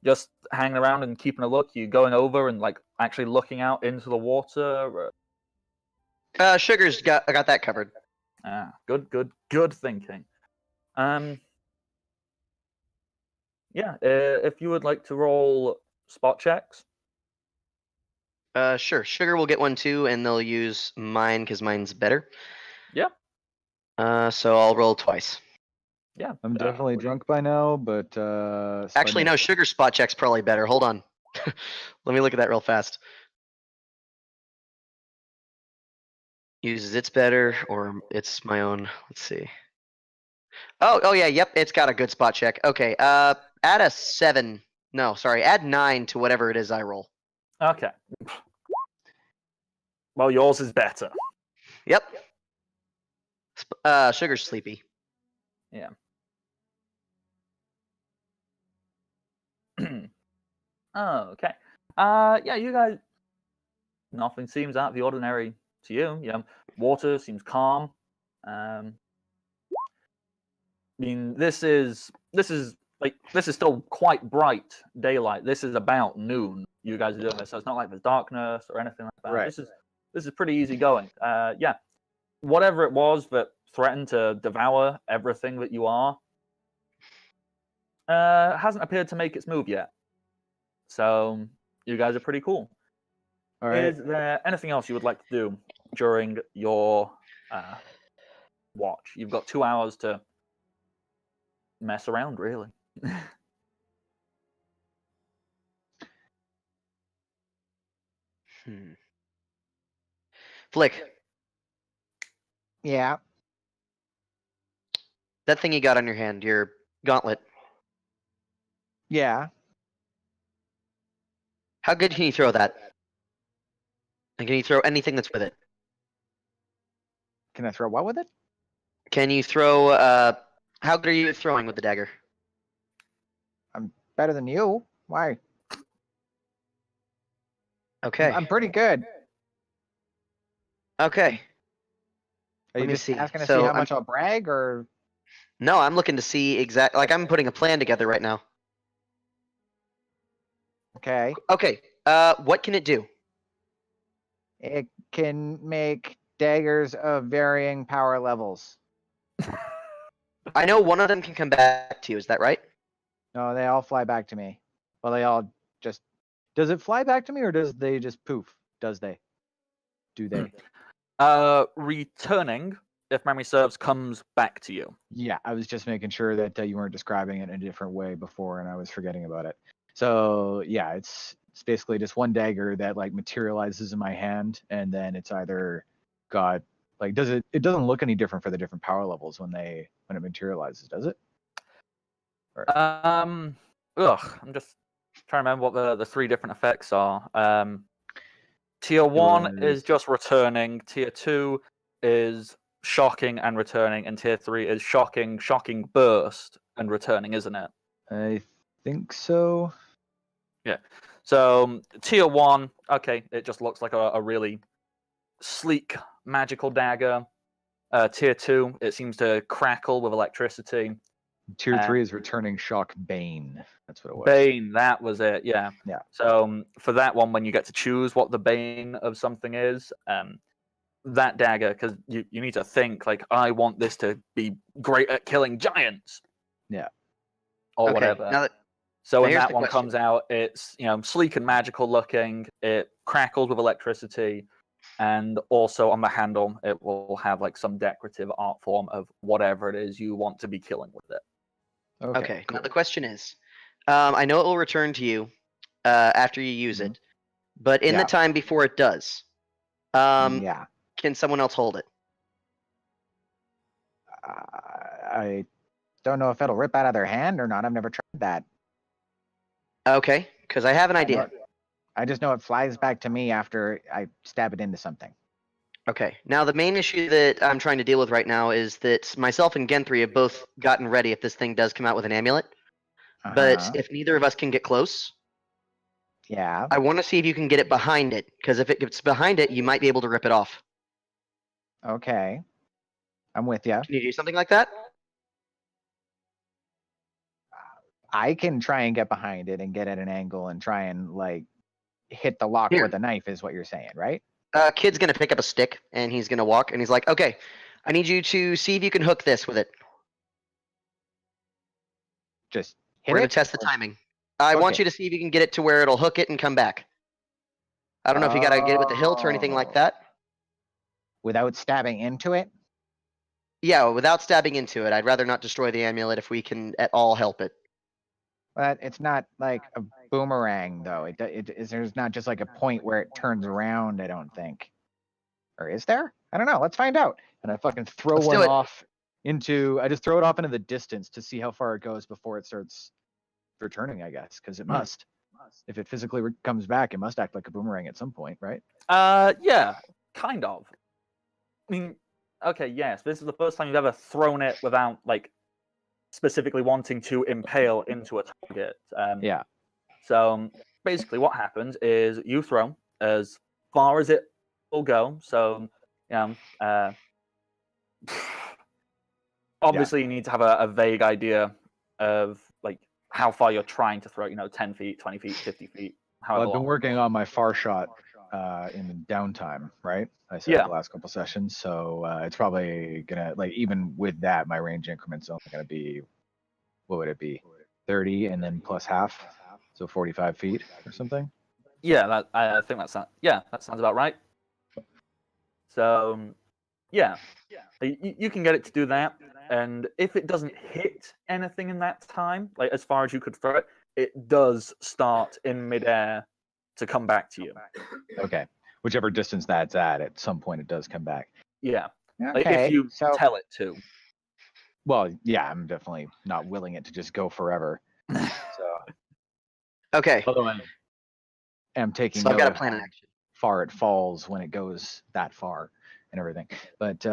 just hanging around and keeping a look? Are you going over and like actually looking out into the water?
Sugar's got I got that covered.
Good thinking. Yeah, if you would like to roll spot checks.
Sure. Sugar will get one too, and they'll use mine because mine's better.
Yeah.
So I'll roll twice.
Yeah.
I'm definitely drunk by now, but
Actually, no. Sugar spot check's probably better. Hold on. Let me look at that real fast. Uses it's better or it's my own. Let's see. Oh yeah. Yep. It's got a good spot check. Okay. Add a 7. No, sorry. Add 9 to whatever it is I roll.
Okay. Well, yours is better.
Yep. Sugar's sleepy.
Yeah. Okay. Yeah, you guys. Nothing seems out of the ordinary to you. Water seems calm. I mean, this is still quite bright daylight. This is about noon. You guys are doing this, so it's not like there's darkness or anything like that.
Right.
This is pretty easy going. Yeah, whatever it was that threatened to devour everything that you are, hasn't appeared to make its move yet. So you guys are pretty cool.
All right.
Is there anything else you would like to do during your watch? You've got 2 hours to mess around, really.
Flick,
Yeah.
that thing you got on your hand, your gauntlet.
Yeah.
How good can you throw that? And can you throw anything that's with it?
Can I throw what with it?
Can you throw? How good are you at throwing with the dagger?
I'm better than you. Why?
Okay.
I'm pretty good.
Okay.
Are you
Let me
just
see.
asking to
So
see how
I'm-
much I'll brag, or
No, I'm looking to see like I'm putting a plan together right now.
okay?
Okay. What can it do?
It can make daggers of varying power levels.
I know one of them can come back to you. Is that right?
No, they all fly back to me. Well, they all just. Does it fly back to me, or does they just poof? Does they? Do they?
Returning, if memory serves, comes back to you.
Yeah, I was just making sure that you weren't describing it in a different way before, and I was forgetting about it. So yeah, it's basically just one dagger that like materializes in my hand, and then it's either got like it doesn't look any different for the different power levels when it materializes, does it?
I'm just trying to remember what the three different effects are. Tier 1 is just returning. Tier 2 is shocking and returning, and Tier 3 is shocking burst and returning, isn't it?
I think so.
Yeah. So Tier 1, okay, it just looks like a really sleek magical dagger. Tier 2, it seems to crackle with electricity.
Tier 3 is returning shock bane. That's what it was.
Bane, that was it, yeah.
Yeah.
So for that one, when you get to choose what the bane of something is, that dagger, because you need to think, like, I want this to be great at killing giants.
Yeah.
Or
Okay,
whatever.
now
So when
here's
that
the
one
question.
comes out, it's sleek and magical looking. It crackles with electricity, and also on the handle, it will have like some decorative art form of whatever it is you want to be killing with it.
Okay. Now the question is, I know it will return to you after you use it, but in the
Yeah.
time before it does,
Yeah.
can someone else hold it?
I don't know if it'll rip out of their hand or not. I've never tried that.
Okay, because I have an
I know
idea.
I just know it flies back to me after I stab it into something.
Okay. Now the main issue that I'm trying to deal with right now is that myself and Genthri have both gotten ready if this thing does come out with an amulet. But
Uh-huh.
if neither of us can get close,
Yeah.
I want to see if you can get it behind it. Because if it gets behind it, you might be able to rip it off.
Okay. I'm with you.
Can you do something like that?
I can try and get behind it and get at an angle and try and like hit the lock
Here.
with a knife is what you're saying, right?
Kid's gonna pick up a stick and he's gonna walk and he's like, "Okay, I need you to see if you can hook this with it.
Just hit
We're gonna
it.
test the timing. I
Hook
want
it.
you to see if you can get it to where it'll hook it and come back. I don't know if you gotta get it with the hilt or anything like
Oh.
that.
Without stabbing into it.
Yeah, without stabbing into it. I'd rather not destroy the amulet if we can at all help it.
But it's not like a boomerang though. There's not just like a point where it turns around, I don't think. Or is there? I don't know. Let's find out. And I fucking throw
Let's
one
do it.
off I just throw it off into the distance to see how far it goes before it starts returning, I guess, because it must. If it physically comes back, it must act like a boomerang at some point, right?
Yeah, kind of. I mean, okay, yes, this is the first time you've ever thrown it without like specifically wanting to impale into a target.
Yeah.
So basically, what happens is you throw as far as it will go. So, obviously, you need to have a vague idea of like how far you're trying to throw. 10 feet, 20 feet, 50 feet.
Well,
However
I've been
long.
working on my far shot in the downtime, right? I said
Yeah.
the last couple sessions, so it's probably gonna like even with that, my range increment's only gonna be what would it be? 30 and then plus half, so 45 feet or something.
Yeah, I think that sounds about right. So, yeah, you can get it to do that, and if it doesn't hit anything in that time, like as far as you could throw it, it does start in midair to come back to you.
Okay, whichever distance that's at some point it does come back.
Yeah, like
Okay.
if you
So
tell it to.
Well, yeah, I'm definitely not willing it to just go forever. So
Okay,
I'm taking
so I've got
note
a plan in action.
how far it falls when it goes that far and everything. But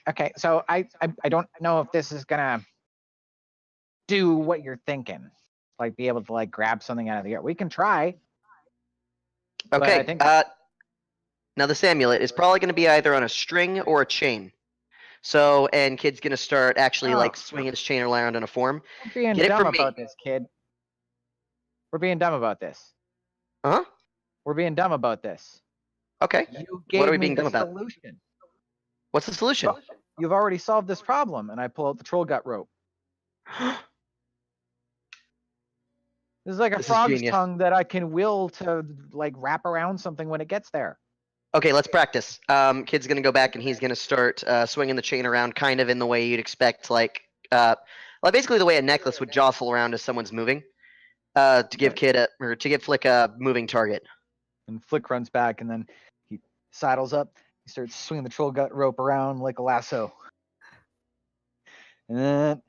okay, so I don't know if this is gonna do what you're thinking. Like be able to like grab something out of the air. We can try. But I
Okay.
think
Now this amulet is probably going to be either on a string or a chain. So, and kid's going to start actually
Oh.
like swinging his chain around in a form.
we're being
Get it
dumb
from me.
about this, kid. We're being dumb about this.
Huh?
We're being dumb about this.
Okay.
You
What are
gave
we
me
being
the
dumb about?
solution.
What's the solution?
You've already solved this problem, and I pull out the troll gut rope. This is like a
This is
frog's
genius.
tongue that I can will to like wrap around something when it gets there.
Okay, let's practice. Kid's gonna go back and he's gonna start swinging the chain around, kind of in the way you'd expect, like basically the way a necklace would jostle around as someone's moving, to give Flick a moving target.
And Flick runs back, and then he saddles up. He starts swinging the troll gut rope around like a lasso. And then,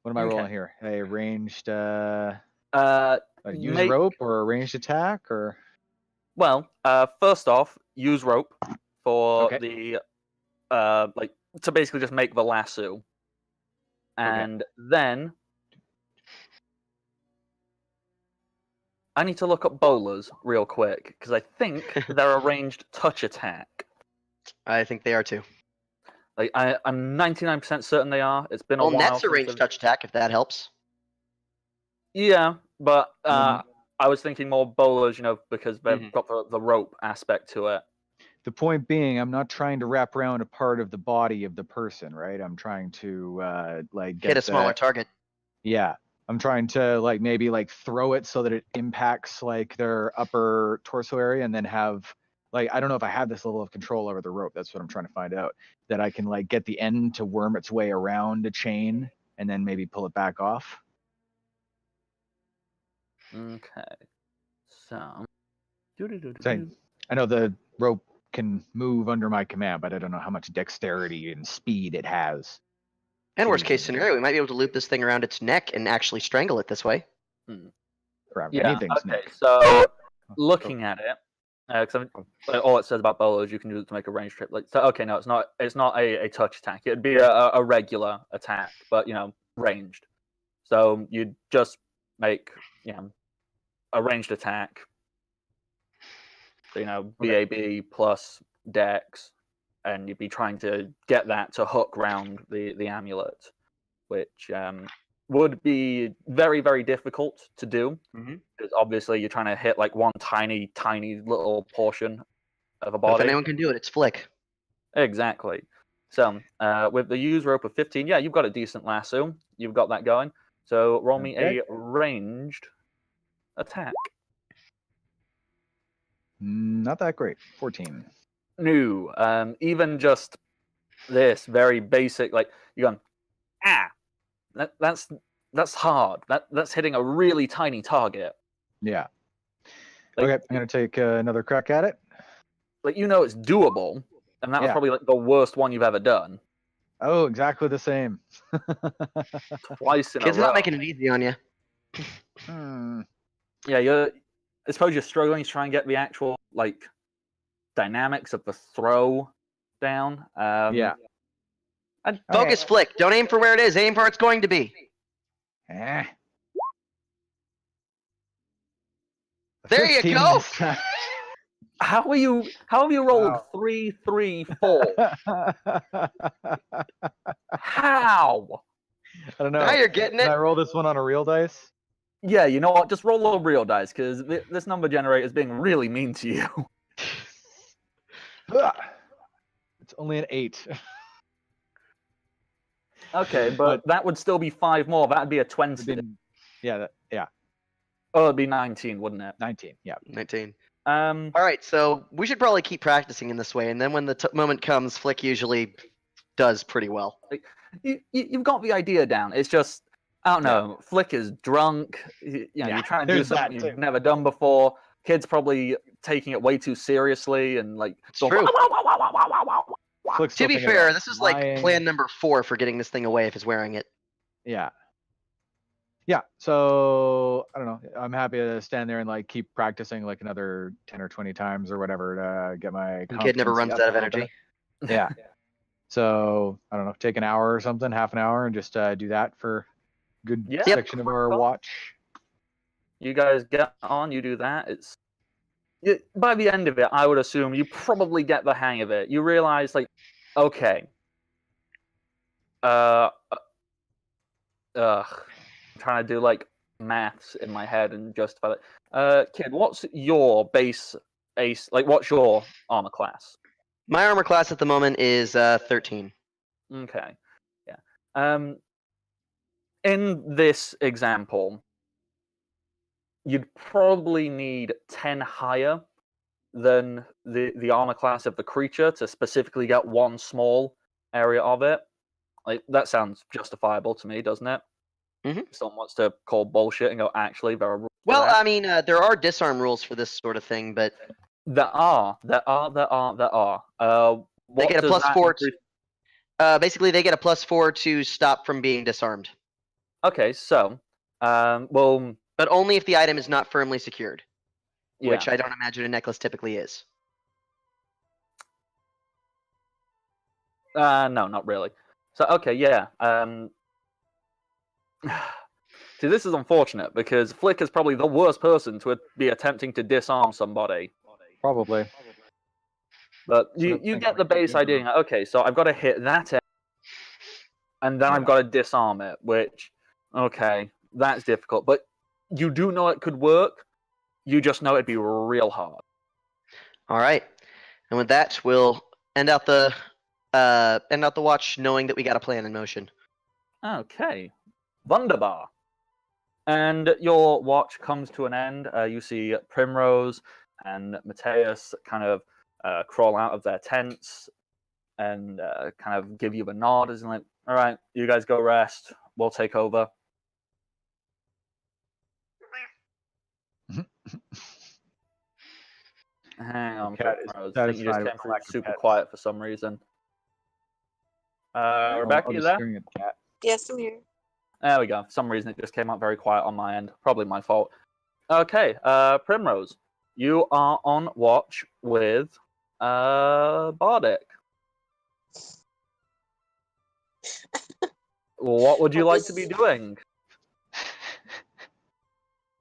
what am I
Okay.
rolling here? A ranged, use
Make-
rope or a ranged attack or?
Well, first off, use rope for
Okay.
the like to basically just make the lasso, and then I need to look up bowlers real quick because I think they're a ranged touch attack.
I think they are too.
Like I'm 99% certain they are. It's been a
Well,
while.
net's a ranged
I've-
touch attack if that helps.
Yeah, but
Mm.
I was thinking more bowlers, because they've
Mhm.
got the rope aspect to it.
The point being, I'm not trying to wrap around a part of the body of the person, right? I'm trying to like
Hit a smaller
the,
target.
Yeah, I'm trying to like maybe like throw it so that it impacts like their upper torso area, and then have like I don't know if I have this level of control over the rope. That's what I'm trying to find out. That I can like get the end to worm its way around a chain and then maybe pull it back off.
Okay, so.
Same. I know the rope can move under my command, but I don't know how much dexterity and speed it has.
And worst case scenario, we might be able to loop this thing around its neck and actually strangle it this way.
Around
Yeah.
anything's
Okay.
neck.
So looking at it, because all it says about bowlers, you can use it to make a range trip. Like, so, okay, no, it's not. It's not a touch attack. It'd be a regular attack, but ranged. So you'd just make a ranged attack. So, BAB plus Dex, and you'd be trying to get that to hook round the amulet, which would be very, very difficult to do, because obviously you're trying to hit like one tiny, tiny little portion of a
But if
body.
anyone can do it, it's Flick.
Exactly. So with the use rope of 15, yeah, you've got a decent lasso. You've got that going. So roll me
Okay.
a ranged attack.
Not that great. 14.
No, even just this very basic, like you're going, that's hard. That's hitting a really tiny target.
Yeah.
Like,
Okay, I'm gonna take another crack at it.
Like it's doable, and that was
Yeah.
probably like the worst one you've ever done.
Oh, exactly the same.
Twice in
Kid's
a row.
not making it easy on you.
Yeah, I suppose you're struggling to try and get the actual like dynamics of the throw down.
Yeah.
Focus, Flick. Don't aim for where it is. Aim for where it's going to be.
Eh.
There you
15
go.
this time.
How have you rolled
Wow.
3, 3, 4? How?
I don't know.
Now you're getting
Can I
it.
roll this one on a real dice?
Yeah, you know what? Just roll a real dice, because this number generator is being really mean to you.
It's only an 8.
Okay, but that would still be 5 more. That'd be a 20.
Yeah,
Oh, it'd be 19, wouldn't it?
19. Yeah.
19.
Um,
All right, so we should probably keep practicing in this way, and then when the moment comes, Flick usually does pretty well.
you've got the idea down. It's just, I don't know. Flick is drunk. You're trying to do
there's that
something
too.
you've never done before. Kid's probably taking it way too seriously and like.
It's
going,
true.
Flick's
To
still
be
thinking
fair,
about
this is like
lying.
plan number 4 for getting this thing away if it's wearing it.
Yeah. Yeah. So I don't know. I'm happy to stand there and like keep practicing like another 10 or 20 times or whatever to get my.
The kid never
competency
runs
up
out
a
of
little bit.
energy.
Yeah. So I don't know. Take an hour or something, half an hour, and just do that for a good
Yeah.
section of our
Cool.
watch.
You guys get on. You do that. By the end of it, I would assume you probably get the hang of it. You realize, like, okay, I'm trying to do like maths in my head and justify that. Kid, what's your base ace? Like, what's your armor class?
My armor class at the moment is 13.
Okay, yeah. In this example, you'd probably need 10 higher than the armor class of the creature to specifically get one small area of it. Like, that sounds justifiable to me, doesn't it?
Mhm.
Someone wants to call bullshit and go, actually, there are rules for
Well,
that.
I mean, there are disarm rules for this sort of thing, but
There are.
they
What
get a
does
plus
that
4.
increase?
Basically, they get a plus 4 to stop from being disarmed,
Okay, so, well,
but only if the item is not firmly secured,
yeah.
which I don't imagine a necklace typically is.
No, not really. So, okay, yeah. See, this is unfortunate because Flick is probably the worst person to be attempting to disarm somebody.
Probably.
But
So
you
that's
get
like
the base
the
idea. Okay, so I've got to hit that end, and then I've got to disarm it, which, okay, that's difficult. But you do know it could work. You just know it'd be real hard.
All right, and with that, we'll end out the watch, knowing that we got a plan in motion.
Okay, wunderbar. And your watch comes to an end. You see Primrose and Mateus kind of crawl out of their tents and kind of give you a nod, as in like, all right, you guys go rest. We'll take over. Hang on,
cat is
Primrose. I think you just
satisfied with
came
the
through
lack of
super
pets.
quiet for some reason.
Oh,
Rebecca,
I'm
you
just
there?
staring at the cat.
Yes, I'm here.
There we go. For some reason, it just came out very quiet on my end. Probably my fault. Okay, Primrose, you are on watch with Bardic. What would you like to be doing?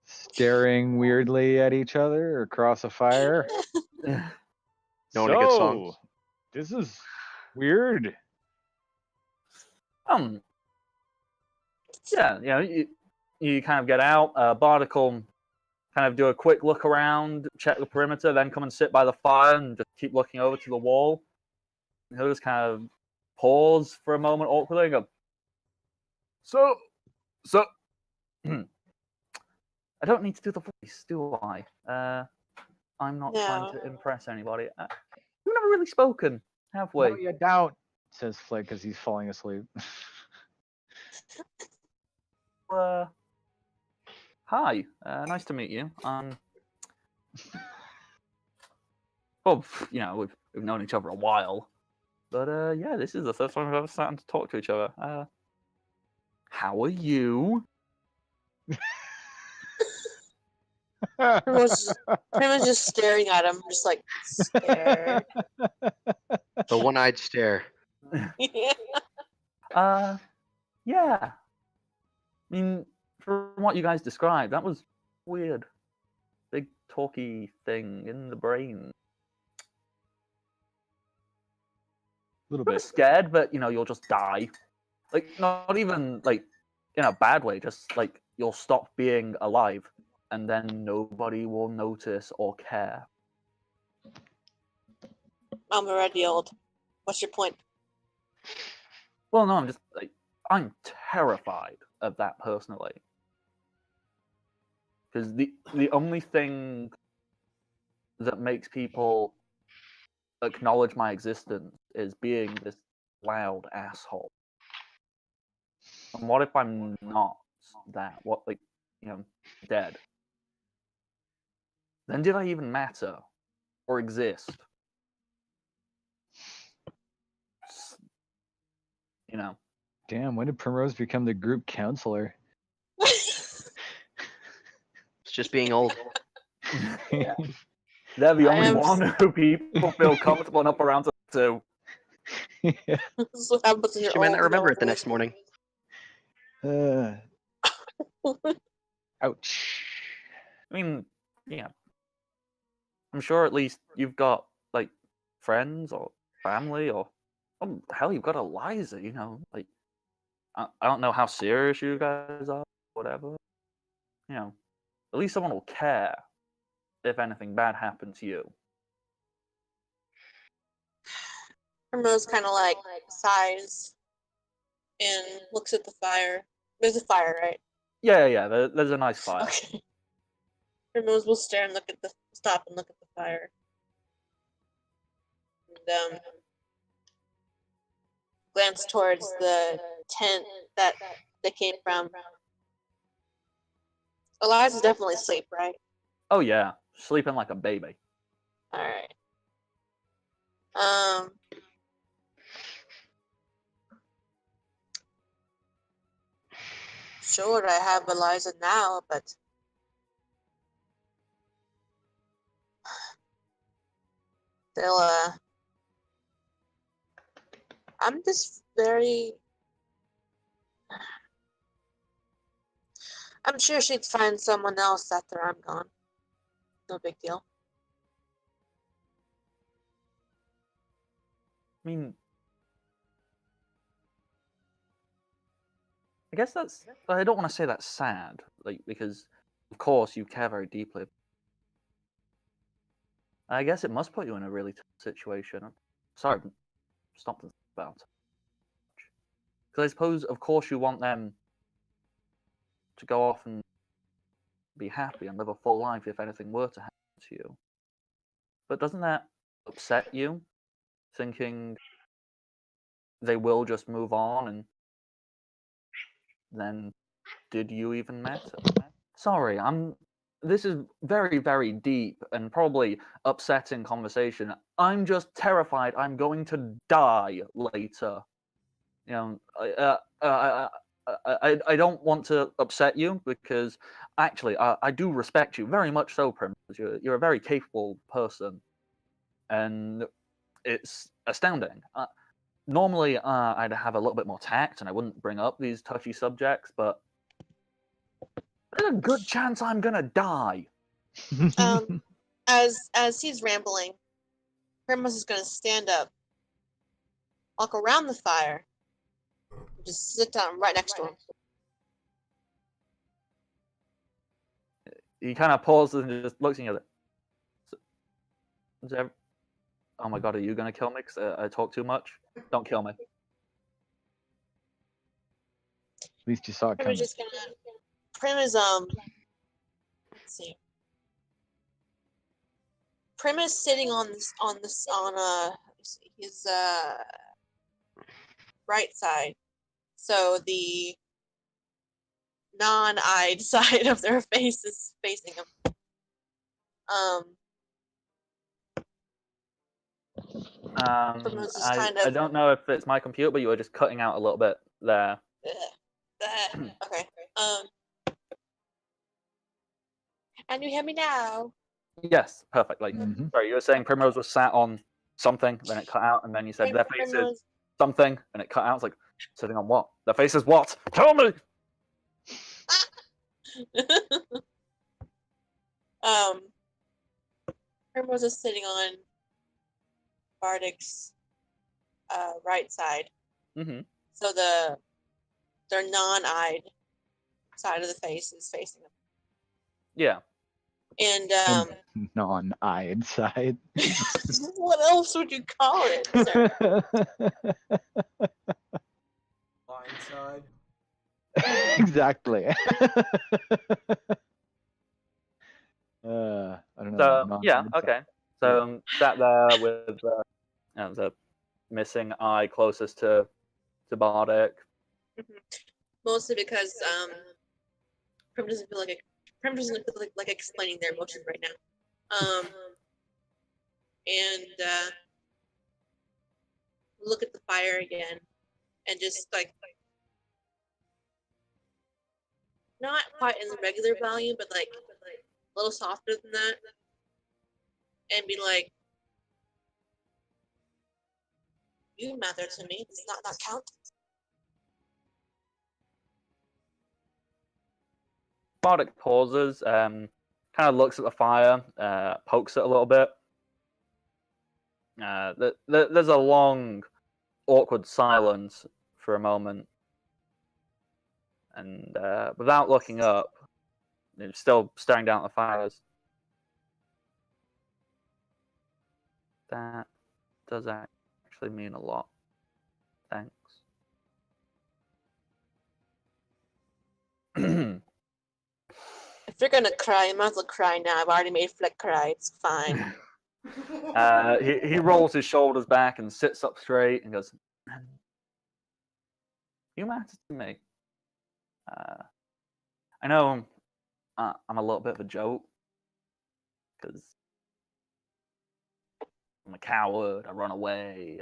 Staring weirdly at each other across a fire.
Know any good songs?
This is weird.
Yeah, you kind of get out. Bardic will kind of do a quick look around, check the perimeter, then come and sit by the fire and just keep looking over to the wall. He'll just kind of pause for a moment awkwardly and go, So, I don't need to do the voice, do I? I'm not trying to impress anybody. We've never really spoken, have we?
No, you don't, says Flick as he's falling asleep.
Hi, nice to meet you. Well, we've known each other a while, but yeah, this is the first time we've ever sat to talk to each other. How are you?
Everyone's just staring at him, just like scared.
The one-eyed stare.
Yeah.
Yeah. I mean, from what you guys described, that was weird. Big talky thing in the brain.
A little
I'm
bit.
scared, but you'll just die. Like, not even like in a bad way, just like you'll stop being alive, and then nobody will notice or care.
I'm already old. What's your point?
Well, no, I'm terrified of that personally. Because the only thing that makes people acknowledge my existence is being this loud asshole. And what if I'm not that? What, dead? Then did I even matter or exist?
Damn, when did Primrose become the group counselor?
It's just being old.
Yeah. They're the only
am
one who people feel comfortable enough around to.
This is what happens when
She
you're
might
old
not
and
remember it the
old.
next morning.
Ouch.
I mean, yeah, I'm sure at least you've got like friends or family or oh hell, you've got Eliza. You know, like I don't know how serious you guys are, whatever. You know, at least someone will care if anything bad happened to you.
Primrose kind of like sighs and looks at the fire. There's a fire, right?
Yeah. There's a nice fire.
Okay. Primrose will stare and stop and look at the fire. And glance towards the tent that they came from. Eliza's definitely asleep, right?
Oh yeah, sleeping like a baby.
Alright. Sure, I have Eliza now, but they'll I'm just very I'm sure she'd find someone else after I'm gone. No big deal.
I mean, I guess that's. I don't want to say that's sad, like because of course you care very deeply. I guess it must put you in a really tough situation. Sorry, stop to think about it. Because I suppose, of course, you want them to go off and be happy and live a full life if anything were to happen to you. But doesn't that upset you, thinking they will just move on and then did you even matter? Sorry, this is very, very deep and probably upsetting conversation. I'm just terrified I'm going to die later. You know, I don't want to upset you because actually I do respect you very much so, Prim. You're a very capable person, and it's astounding. Normally, I'd have a little bit more tact and I wouldn't bring up these touchy subjects, but there's a good chance I'm gonna die.
As he's rambling, Primrose is gonna stand up, walk around the fire, and just sit down right next to him.
He kind of pauses and just looks at you. Oh my god, are you gonna kill me? 'Cause I talk too much. Don't kill me.
At least you saw it
Prim
coming.
is just gonna. Prim is Let's see. Prim is sitting on his right side, so the non-eyed side of their face is facing him. Primrose is kind
I
of.
don't know if it's my computer, but you were just cutting out a little bit there.
Okay. Can you hear me now?
Yes, perfectly.
Mhm.
Sorry, you were saying Primrose was sat on something, then it cut out, and then you said their face is
Primrose.
something, and it cut out. It's like, sitting on what? Their face is what? Tell me!
Primrose is sitting on Bardic's right side.
Mm-hmm.
So their non-eyed side of the face is facing them.
Yeah.
And
Non-eyed side.
what else would you call it, sir?
Blind side.
Exactly. I don't know.
So, yeah,
non-eyed side.
okay. So, sat there with the missing eye closest to Bardic.
Mostly because Prim doesn't feel like explaining their emotions right now. And look at the fire again, and just like not quite in the regular volume, but like a little softer than that, and be like, "You matter to me. Does not count."
Bardic pauses, kind of looks at the fire, pokes it a little bit. There's a long, awkward silence for a moment. And without looking up, still staring down at the fires. That does actually mean a lot. Thanks.
If you're gonna cry, you might as well cry now. I've already made Fleck cry. It's fine.
He rolls his shoulders back and sits up straight and goes, "You matter to me. I know I'm a little bit of a joke because I'm a coward. I run away,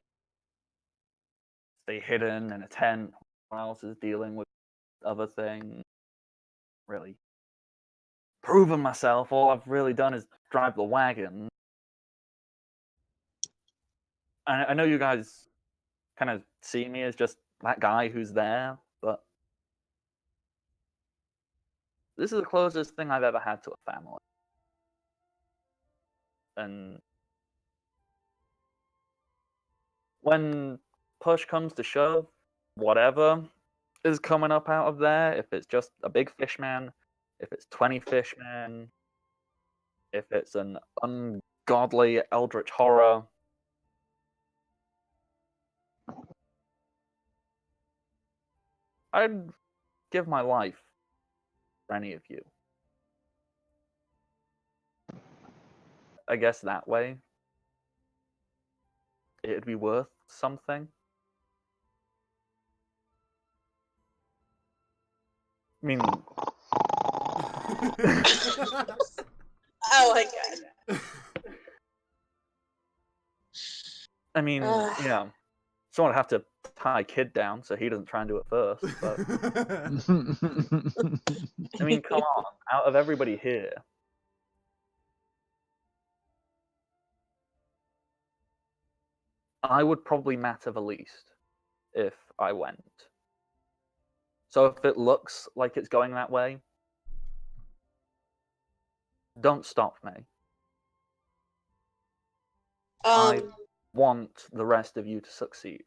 stay hidden in a tent. Everyone else is dealing with other things. Really proven myself. All I've really done is drive the wagon. I know you guys kind of see me as just that guy who's there, but this is the closest thing I've ever had to a family. And when push comes to shove, whatever is coming up out of there, if it's just a big fish man, if it's 20 fish men, if it's an ungodly eldritch horror, I'd give my life for any of you. I guess that way it'd be worth something. I mean,
Oh my god.
I mean, someone would have to tie Kid down so he doesn't try and do it first. But I mean, come on, out of everybody here, I would probably matter the least if I went. So if it looks like it's going that way, don't stop me. I want the rest of you to succeed.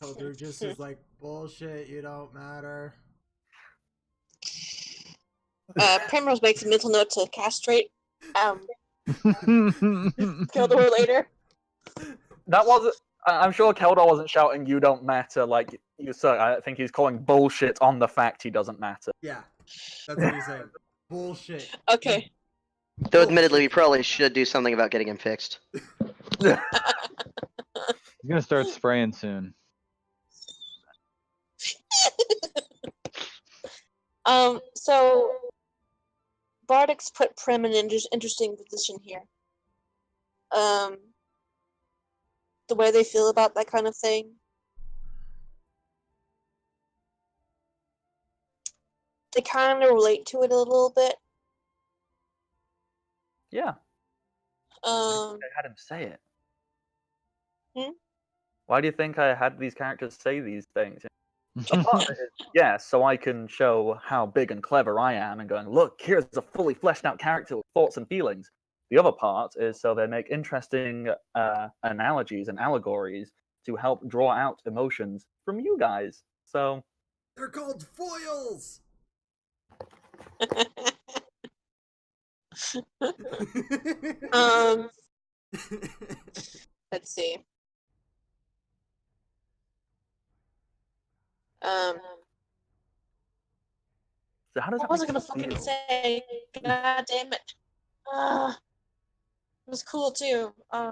Elder just is like, bullshit, you don't matter.
Primrose makes a mental note to castrate Kildor later.
That wasn't. I'm sure Keldor wasn't shouting "You don't matter" like you said. I think he's calling bullshit on the fact he doesn't matter.
Yeah, that's what he's saying. Bullshit.
Okay.
Though admittedly, we probably should do something about getting him fixed.
He's gonna start spraying soon.
So Bardic's put Prim in an interesting position here. The way they feel about that kind of thing. They kind of relate to it a little bit.
Yeah.
Um.
I had him say it.
Hmm?
Why do you think I had these characters say these things? A part of it is, yes, so I can show how big and clever I am and going, look, here's a fully fleshed out character with thoughts and feelings. The other part is so they make interesting analogies and allegories to help draw out emotions from you guys. So
they're called foils.
Let's see.
So how does
What
that
was I
make
gonna
you
fucking
feel?
say? God damn it! It was cool too.
I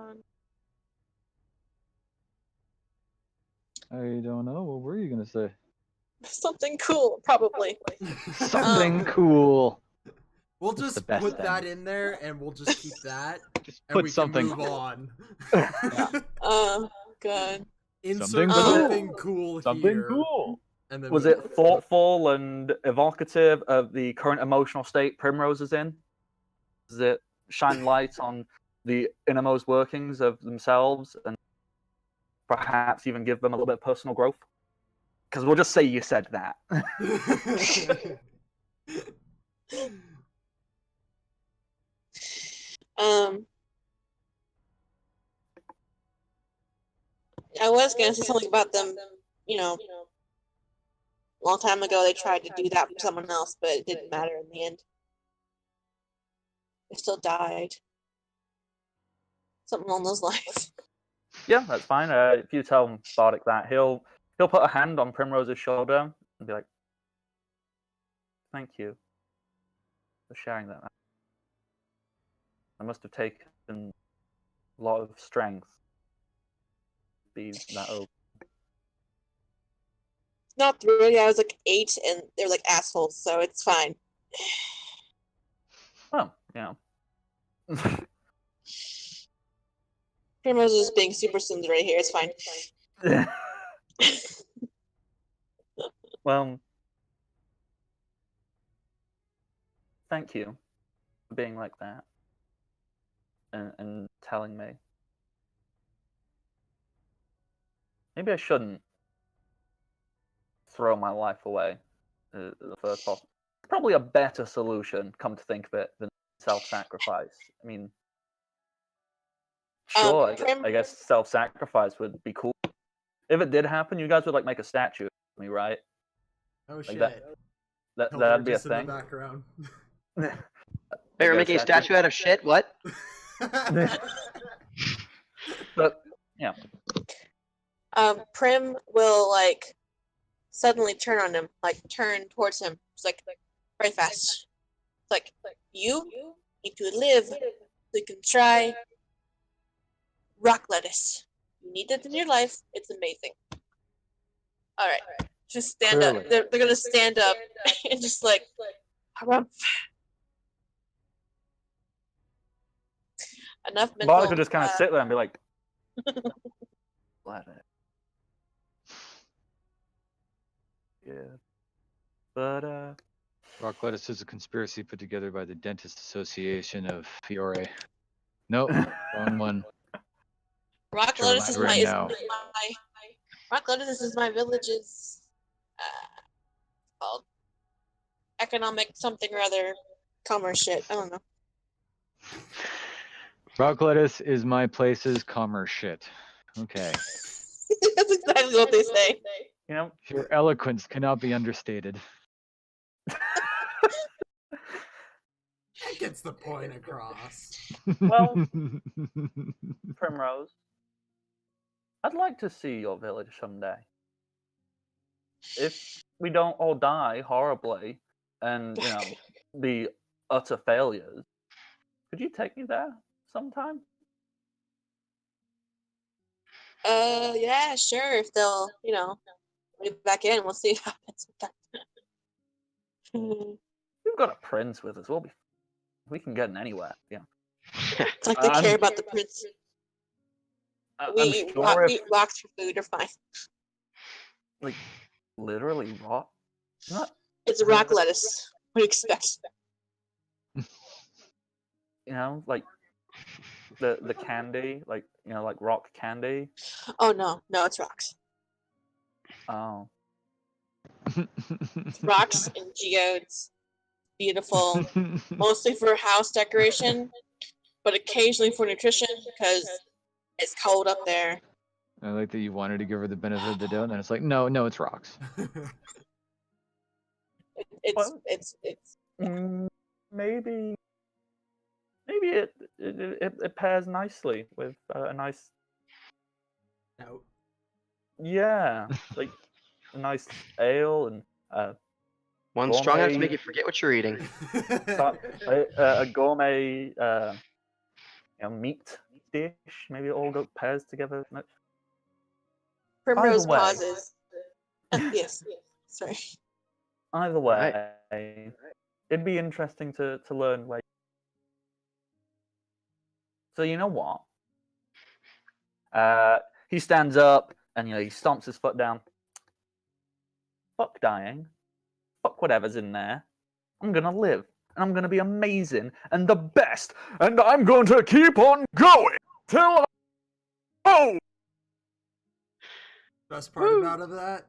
don't know. What were you gonna say?
Something cool, probably.
Something cool.
We'll
That's
just
the best
put
thing.
that in there, and we'll just keep that,
Just
and
put
we
something
can move
cool.
on.
Good.
Insert
Something
something
cool.
cool
Something
here.
cool.
And then
Was it thoughtful and evocative of the current emotional state Primrose is in? Does it shine light on the innermost workings of themselves and perhaps even give them a little bit of personal growth? Because we'll just say you said that.
I was gonna say something about them, a long time ago they tried to do that for someone else, but it didn't matter in the end. They still died. Something along those lines.
Yeah, that's fine. If you tell Bardic that, he'll put a hand on Primrose's shoulder and be like, "Thank you for sharing that. I must have taken a lot of strength to be that old."
Not really. I was like 8, and they're like assholes, so it's fine.
Well, yeah.
Primrose is being super tsundere here. It's fine.
Well, thank you for being like that and telling me. Maybe I shouldn't throw my life away the first possible. It's probably a better solution, come to think of it, than self-sacrifice. I mean, sure, I guess self-sacrifice would be cool. If it did happen, you guys would like make a statue of me, right?
Oh
Like
shit.
that'd be a
Just in the
thing.
background.
Hey, we're making a statue out of shit? What?
But yeah,
Prim will like suddenly turn on him, like turn towards him. It's like very fast. It's like you need to live so you can try rock lettuce. You need it in your life. It's amazing. All right, just stand up. They're gonna stand up and just like harumph. Enough mental.
Bardic could just kind of sit there and be like, "Let it." Yeah, but
Rock lettuce is a conspiracy put together by the Dentist Association of Fiore. Nope, wrong one.
Rock
Sure,
lettuce is
right
my,
now.
rock lettuce is my village's called economic something or other commerce shit. I don't know.
Rock lettuce is my place's commerce shit. Okay.
That's exactly what they say.
you know,
Your eloquence cannot be understated.
That gets the point across.
Well, Primrose, I'd like to see your village someday. If we don't all die horribly and, be utter failures, could you take me there sometime?
Yeah, sure. If they'll, let me back in, we'll see what happens with that.
We've got a prince with us. We can get in anywhere. Yeah.
It's like they care about the prince. We eat rocks for food. Are fine.
Like literally rock.
It's a rock lettuce. What do you expect?
Like the candy, like like rock candy.
Oh no, it's rocks.
Oh.
It's rocks and geodes. Beautiful, mostly for house decoration, but occasionally for nutrition because it's cold up there.
I like that you wanted to give her the benefit of the doubt, and then it's like, no, it's rocks.
It's
Maybe it pairs nicely with a nice.
No.
Yeah, like a nice ale and
One strong enough to make you forget what you're eating.
a gourmet meat dish. Maybe it all pairs together.
Primrose
Either way.
pauses. Yes. Sorry.
Either way, it'd be interesting to learn where. So you know what? He stands up and he stomps his foot down. Fuck dying. Fuck whatever's in there. I'm gonna live. And I'm gonna be amazing and the best. And I'm going to keep on going till
Best part about that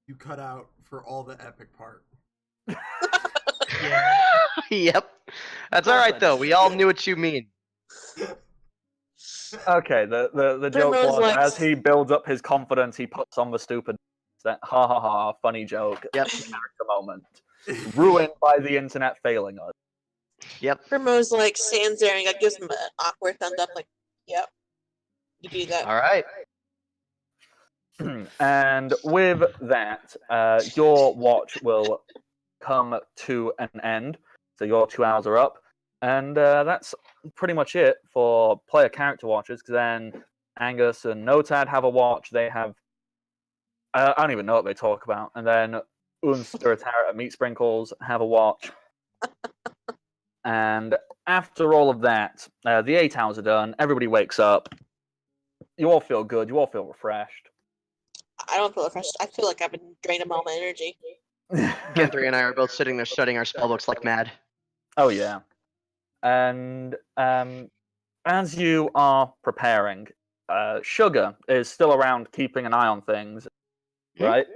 you cut out for all the epic part.
Yeah.
Yep. That's all right though. We all knew what you mean.
Okay, the joke
Primrose
was
likes-
as he builds up his confidence, he puts on the stupid that ha ha ha funny joke
Yep.
character moment, ruined by the internet failing us.
Yep.
Primrose like stands there and like gives him an awkward thumbs up, like, "Yep, you do that."
All right.
And with that, your watch will come to an end. So your 2 hours are up, and that's pretty much it for player character watches. Because then Angus and Notad have a watch. They have I don't even know what they talk about. And then Unsturatara and Meat Sprinkles have a watch. And after all of that, the 8 hours are done. Everybody wakes up. You all feel good. You all feel refreshed.
I don't feel refreshed. I feel like I've been drained of all my energy.
Ginthry and I are both sitting there studying our spellbooks like mad.
Oh yeah. And as you are preparing, Sugar is still around keeping an eye on things, right?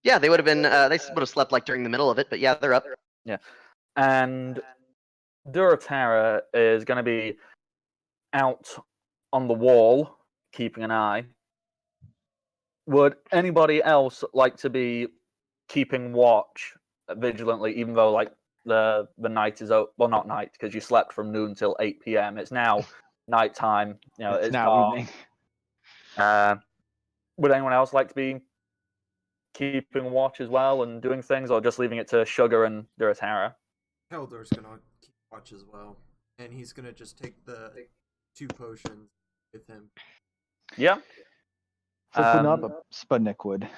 Yeah, they would have been. They would have slept like during the middle of it, but yeah, they're up.
And Duratara is going to be out on the wall, keeping an eye. Would anybody else like to be keeping watch vigilantly, even though like the night is well, not night because you slept from noon till 8 p.m. It's now nighttime. You know, it's
now
dark.
evening.
Would anyone else like to be keeping watch as well and doing things, or just leaving it to Sugar and Duratara?
Keldor's gonna keep watch as well, and he's gonna just take the 2 potions with him.
Yeah.
Something up, Spudnik would.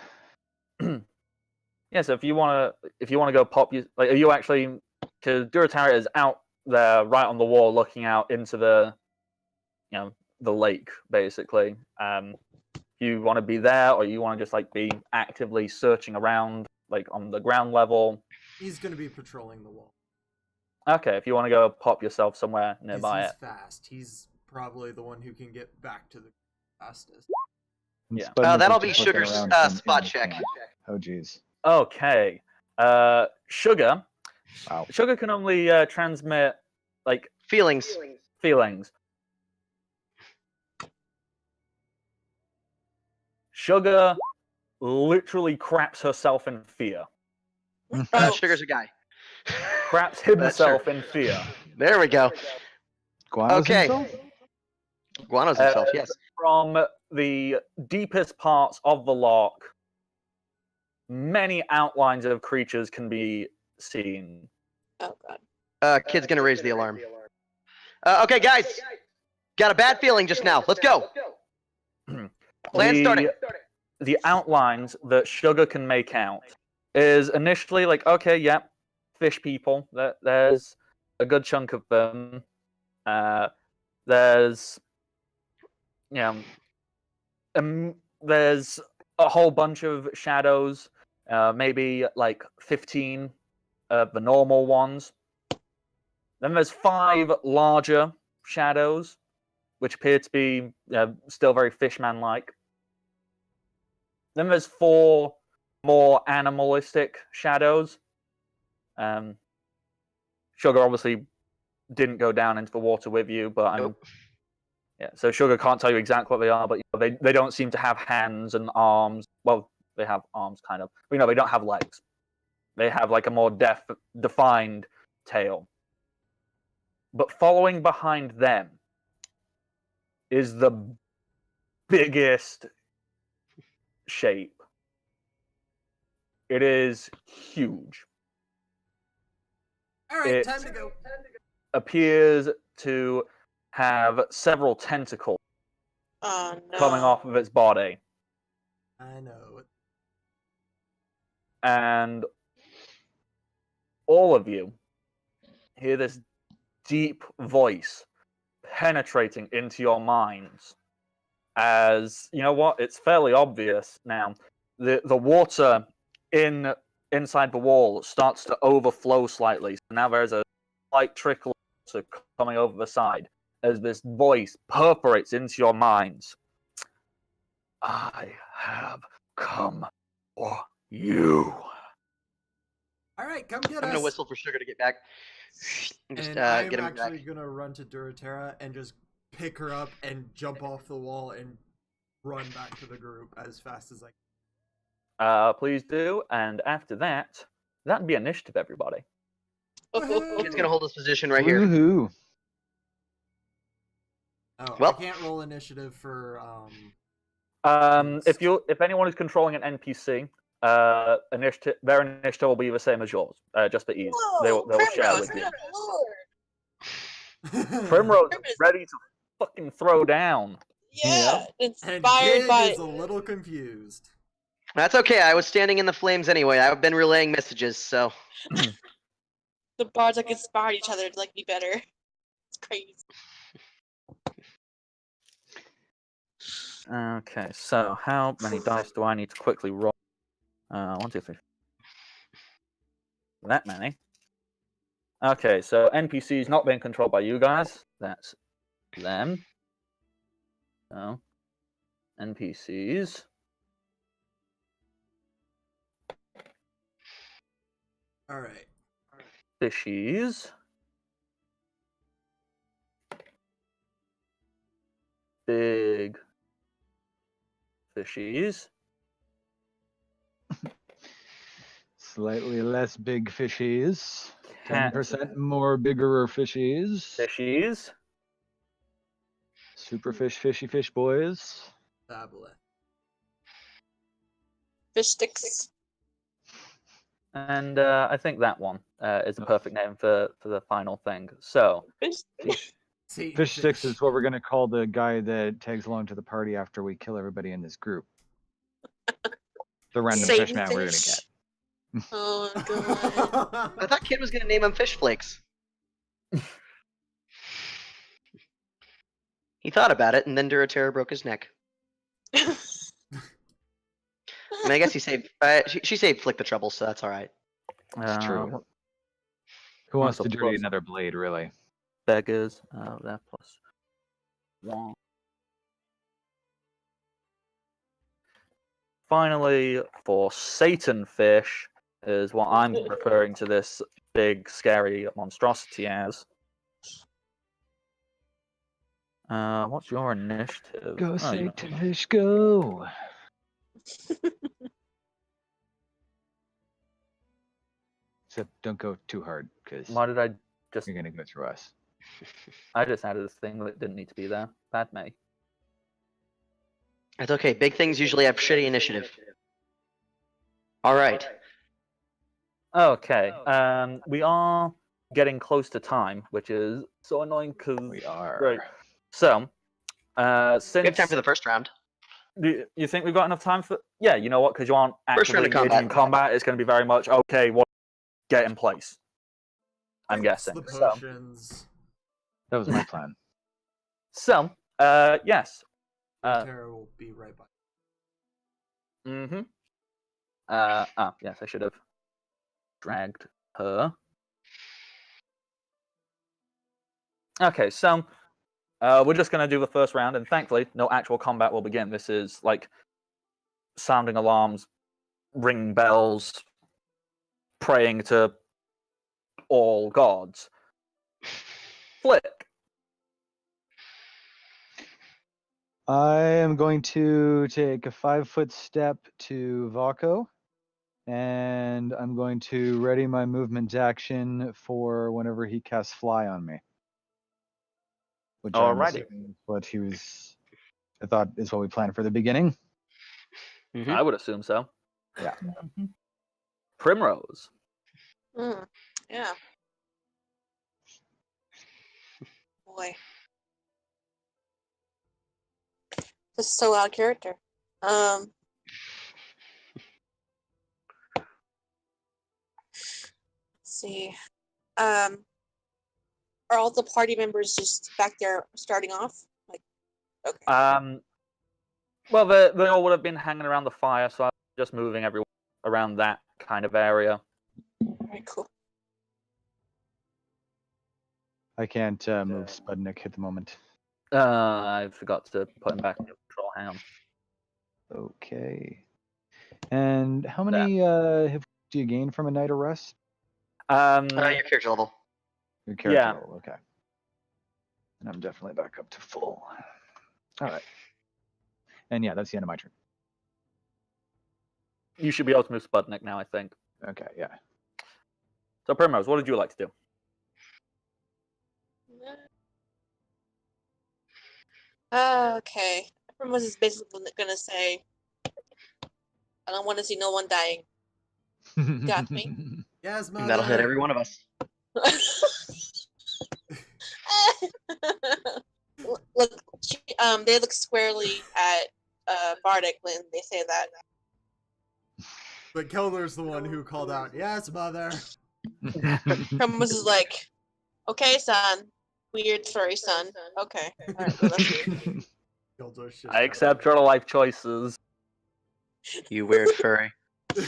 Yeah, so if you wanna go pop, are you actually, because Duratara is out there right on the wall, looking out into the lake basically. You want to be there, or you want to just like be actively searching around, like on the ground level?
He's gonna be patrolling the wall.
Okay, if you want to go pop yourself somewhere
'Cause
nearby
he's
it.
fast. He's probably the one who can get back to the fastest.
And
Yeah.
Spudnik
That'll
is
be
just looking
Sugar's
around from
spot
in the
check.
camp. Oh jeez.
Okay. Sugar.
Wow.
Sugar can only transmit like
Feelings.
feelings. Sugar literally craps herself in fear.
Oh,
Sugar's a guy.
Craps
That's true.
himself in fear.
There we go.
Guano's
Okay.
himself?
Guano's himself, yes.
From the deepest parts of the lock, many outlines of creatures can be seen.
oh god.
Kid's gonna raise the alarm. Okay, guys. Got a bad feeling just now. Let's go. Plan starting.
The outlines that Sugar can make out is initially like, okay, yep, fish people. There's a good chunk of them. There's, there's a whole bunch of shadows, maybe like 15 of the normal ones. Then there's 5 larger shadows, which appear to be still very fishman-like. Then there's 4 more animalistic shadows. Sugar obviously didn't go down into the water with you, but
Nope.
yeah. So Sugar can't tell you exactly what they are, but they don't seem to have hands and arms. Well, they have arms kind of, but they don't have legs. They have like a more defined tail. But following behind them is the biggest shape. It is huge.
All right,
It
time to go.
appears to have several tentacles
Oh no.
coming off of its body.
I know.
And all of you hear this deep voice penetrating into your minds. As you know what, it's fairly obvious now. The water inside the wall starts to overflow slightly. So now there's a slight trickle of water coming over the side as this voice perforates into your minds. I have come for You.
All right, come get
I'm gonna
us.
whistle for Sugar to get back. And just
And I am
get him
actually
back.
gonna run to Duratera and just pick her up and jump off the wall and run back to the group as fast as I can.
Please do. And after that, that'd be initiative, everybody.
Kid's gonna hold his position right here.
Woohoo!
Oh,
Well-
I can't roll initiative for
If anyone is controlling an NPC, their initiative will be the same as yours, just for ease. They will share
Primrose,
with you.
good lord.
Primrose is
Primrose-
ready to fucking throw down.
Yeah,
and
inspired
Kid
by.
is a little confused.
That's okay. I was standing in the flames anyway. I've been relaying messages, so.
The bards like inspired each other to like be better. It's crazy.
Okay, so how many dice do I need to quickly roll? 1, 2, 3. That many. Okay, so NPCs not being controlled by you guys. That's them. So, NPCs.
All right.
Fishies. Big fishies.
Slightly less big fishies.
Cat
10% more bigger fishies.
fishies.
Superfish, fishy fish boys.
Fabulous.
Fish sticks.
And I think that one is the perfect name for the final thing. So,
Fish.
Satan
Fish sticks is what we're gonna call the guy that tags along to the party after we kill everybody in this group. The random fish man we're gonna get.
Oh god.
I thought Kid was gonna name him Fish Flakes. He thought about it, and then Duratera broke his neck. I mean, I guess he saved. She saved Flick the trouble, so that's all right.
It's true.
what-
Who wants
what's
to
the
dirty
plus?
another blade, really?
Beggars. That plus 1. Finally, for Satan fish is what I'm referring to this big, scary monstrosity as. What's your initiative?
Go
Oh, you
Satan
don't-
fish, go! Except don't go too hard, because
Why did I just?
you're gonna go through us.
I just added this thing that didn't need to be there. Bad me.
That's okay. Big things usually have shitty initiative. All right.
Okay. We are getting close to time, which is so annoying because
We are.
Right. So,
We have
since
time for the first round.
do you think we've got enough time for? Yeah, you know what? Because you aren't
First round
actively
of
engaging in combat, it's going to be very much okay. What get in place? I'm
Drinks
guessing.
the
So,
potions.
That was my plan.
yes.
Duratera will be right by.
Mm-hmm. Yes, I should have dragged her. Okay, so we're just going to do the first round, and thankfully, no actual combat will begin. This is like sounding alarms, ringing bells, praying to all gods. Flick.
I am going to take a 5-foot step to Vako, and I'm going to ready my movement action for whenever he casts Fly on me. Which I'm
Alrighty.
assuming is what he was. I thought is what we planned for the beginning.
Mhm.
I would assume so.
Yeah.
Mhm.
Primrose.
Yeah. Boy. This is so out of character. Let's see. Are all the party members just back there starting off? Like, okay.
Well, they all would have been hanging around the fire, so I'm just moving everyone around that kind of area.
Alright, cool.
I can't move Spudnik at the moment.
I forgot to put him back in control. Hang on.
Okay. And how many do you gain from a night of rest?
Um,
Your character level.
Your character
Yeah.
level, okay. And I'm definitely back up to full. All right. And yeah, that's the end of my turn.
you should be able to move Sputnik now, I think.
Okay, yeah.
So, Primrose, what would you like to do?
Okay. Everyone is basically gonna say, I don't want to see no one dying. Got me.
Yes,
And that'll hit
mother.
every one of us.
Look, they look squarely at Bardic when they say that.
But Keldor's the one who called out, "Yes, mother."
Primus is like, okay, son. Weird furry son. Okay. Alright, well, that's weird.
Keldor's just
I accept your life choices.
You weird furry.
Okay,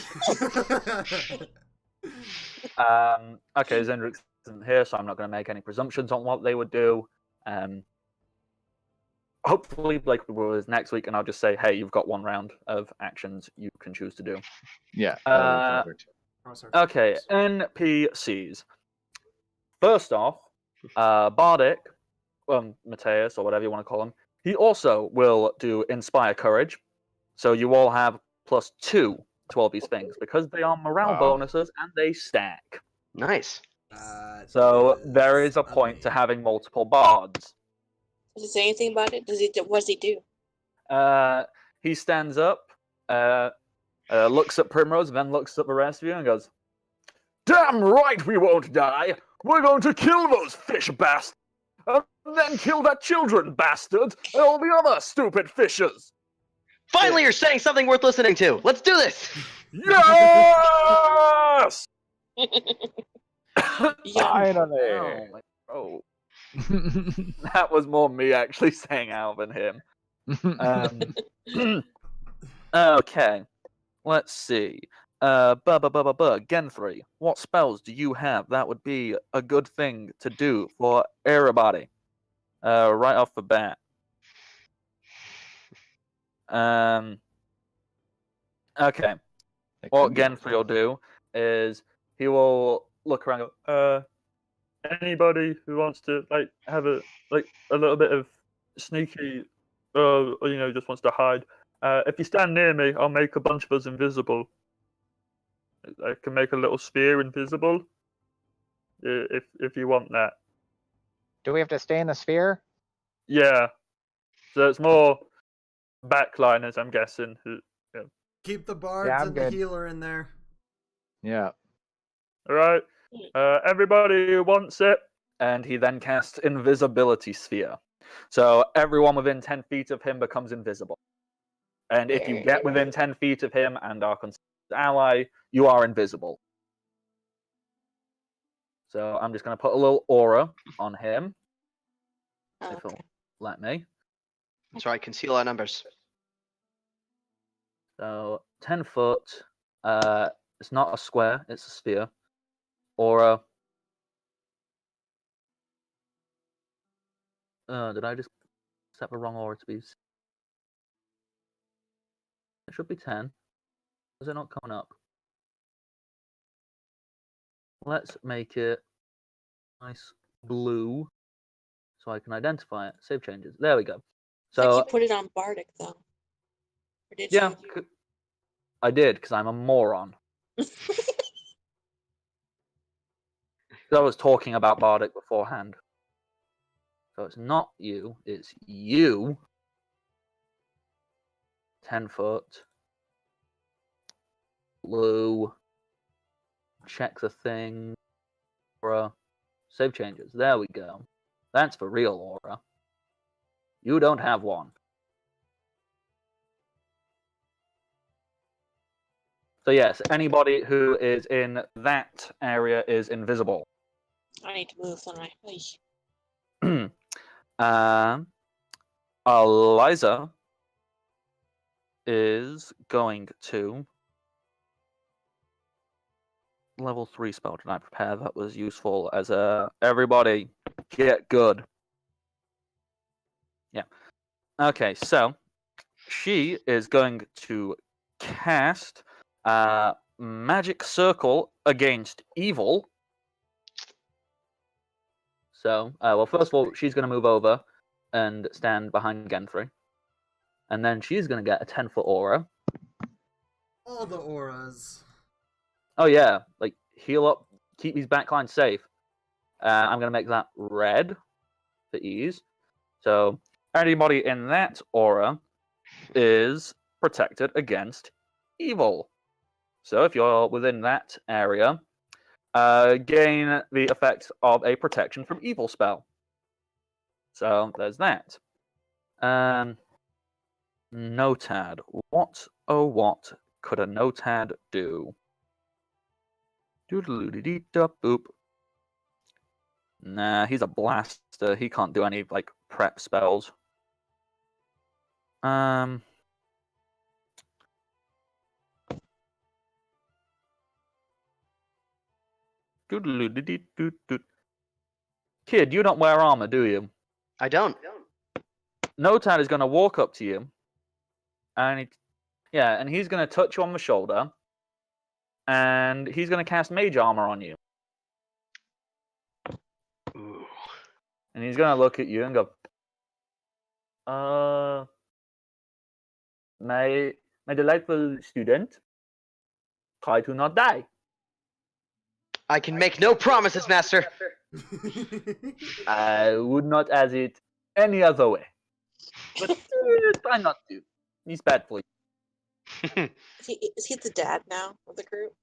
Zendrix isn't here, so I'm not going to make any presumptions on what they would do. Hopefully, Blake will next week, and I'll just say, hey, you've got 1 round of actions you can choose to do.
Yeah. that'll work too.
Okay, NPCs. First off, Bardic, Mateus, or whatever you want to call him, he also will do Inspire Courage. So you all have +2 to all these things, because they are morale bonuses and they stack.
Nice.
So there is a point to having multiple bards.
Does he say anything about it? What does he do?
He stands up, looks at Primrose, then looks at the rest of you and goes, "Damn right we won't die! We're going to kill those fish bastards! And then kill that children bastard and all the other stupid fishes!"
Finally, you're saying something worth listening to. Let's do this.
Yes!
Finally.
Oh, that was more me actually saying out than him. Okay, let's see. Genthry, what spells do you have that would be a good thing to do for everybody? Right off the bat. Okay. What Genthry will do is he will look around and go, anybody who wants to have a little bit of sneaky, just wants to hide. If you stand near me, I'll make a bunch of us invisible. I can make a little sphere invisible. If you want that.
Do we have to stay in the sphere?
Yeah. So it's more backliners, I'm guessing.
Keep the bards and the healer in there.
Yeah.
All right. Everybody who wants it. And he then casts Invisibility Sphere. So everyone within 10 feet of him becomes invisible. And if you get within 10 feet of him and are considered ally, you are invisible. So I'm just going to put a little aura on him. If he'll let me.
That's right, conceal our numbers.
So 10 foot. It's not a square, it's a sphere. Aura. Did I just set the wrong aura to be? It should be 10. Is it not coming up? Let's make it nice blue so I can identify it. Save changes. There we go. So
you put it on Bardic though. Or did
yeah,
you?
I did because I'm a moron. I was talking about Bardic beforehand. So it's not you, it's you. 10 foot. Blue. Check the thing. Aura. Save changes. There we go. That's for real aura. You don't have one. So yes, anybody who is in that area is invisible.
I need to move, don't I?
Eliza is going to level 3 spell. Did I prepare? That was useful as a everybody get good. Yeah. Okay, so she is going to cast Magic Circle against evil. So, well, first of all, she's going to move over and stand behind Genfrey. And then she's going to get a 10-foot aura.
All the auras.
Oh, yeah. Like, heal up, keep his backline safe. I'm going to make that red for ease. So, anybody in that aura is protected against evil. So, if you're within that area, gain the effect of a protection from evil spell. So, there's that. Notad. What, oh what, could a Notad do? Doodle-doo-dee-dee-dup-boop. Nah, he's a blaster. He can't do any, like, prep spells. Doodle-doo-dee-doo-doo. Kid, you don't wear armor, do you?
I don't.
Notad is going to walk up to you, and he's going to touch you on the shoulder, and he's going to cast Mage Armor on you.
Ooh.
And he's going to look at you and go, my delightful student, try to not die.
I can make no promises, Master.
I would not ask it any other way. But try not to. He's bad for you.
Is he the dad now of the group?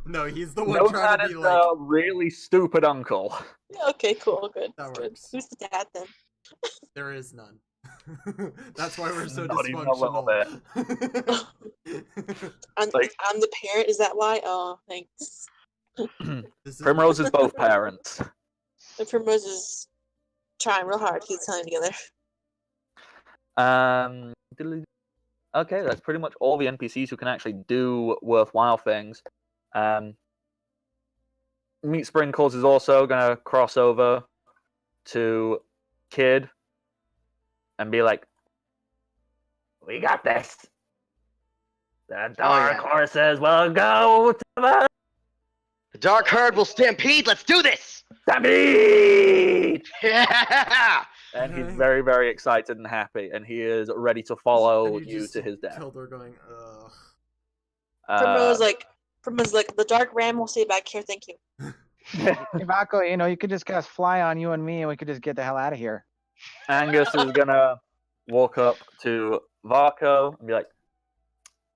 No, he's the one trying
Notad
to be
is
like.
a really stupid uncle.
Okay, cool, good.
That
Good.
works.
Who's the dad then?
There is none. That's why we're so
Not even a little
dysfunctional.
I'm the parent. Is that why? Oh, thanks.
Primrose is both parents.
And Primrose is trying real hard. He's telling together.
Okay, that's pretty much all the NPCs who can actually do worthwhile things. Meat Sprinkles is also going to cross over to Kid and be like, we got this. The dark horses will go to the
The Dark Herd will stampede. Let's do this.
stampede!
Yeah.
And he's very, very excited and happy, and he is ready to follow
And
you
just
to his death.
Keldor going, ugh.
Primrose like, the dark ram will stay back here. Thank you.
Ivako, you could just cast Fly on you and me, and we could just get the hell out of here.
Angus is gonna walk up to Varco and be like,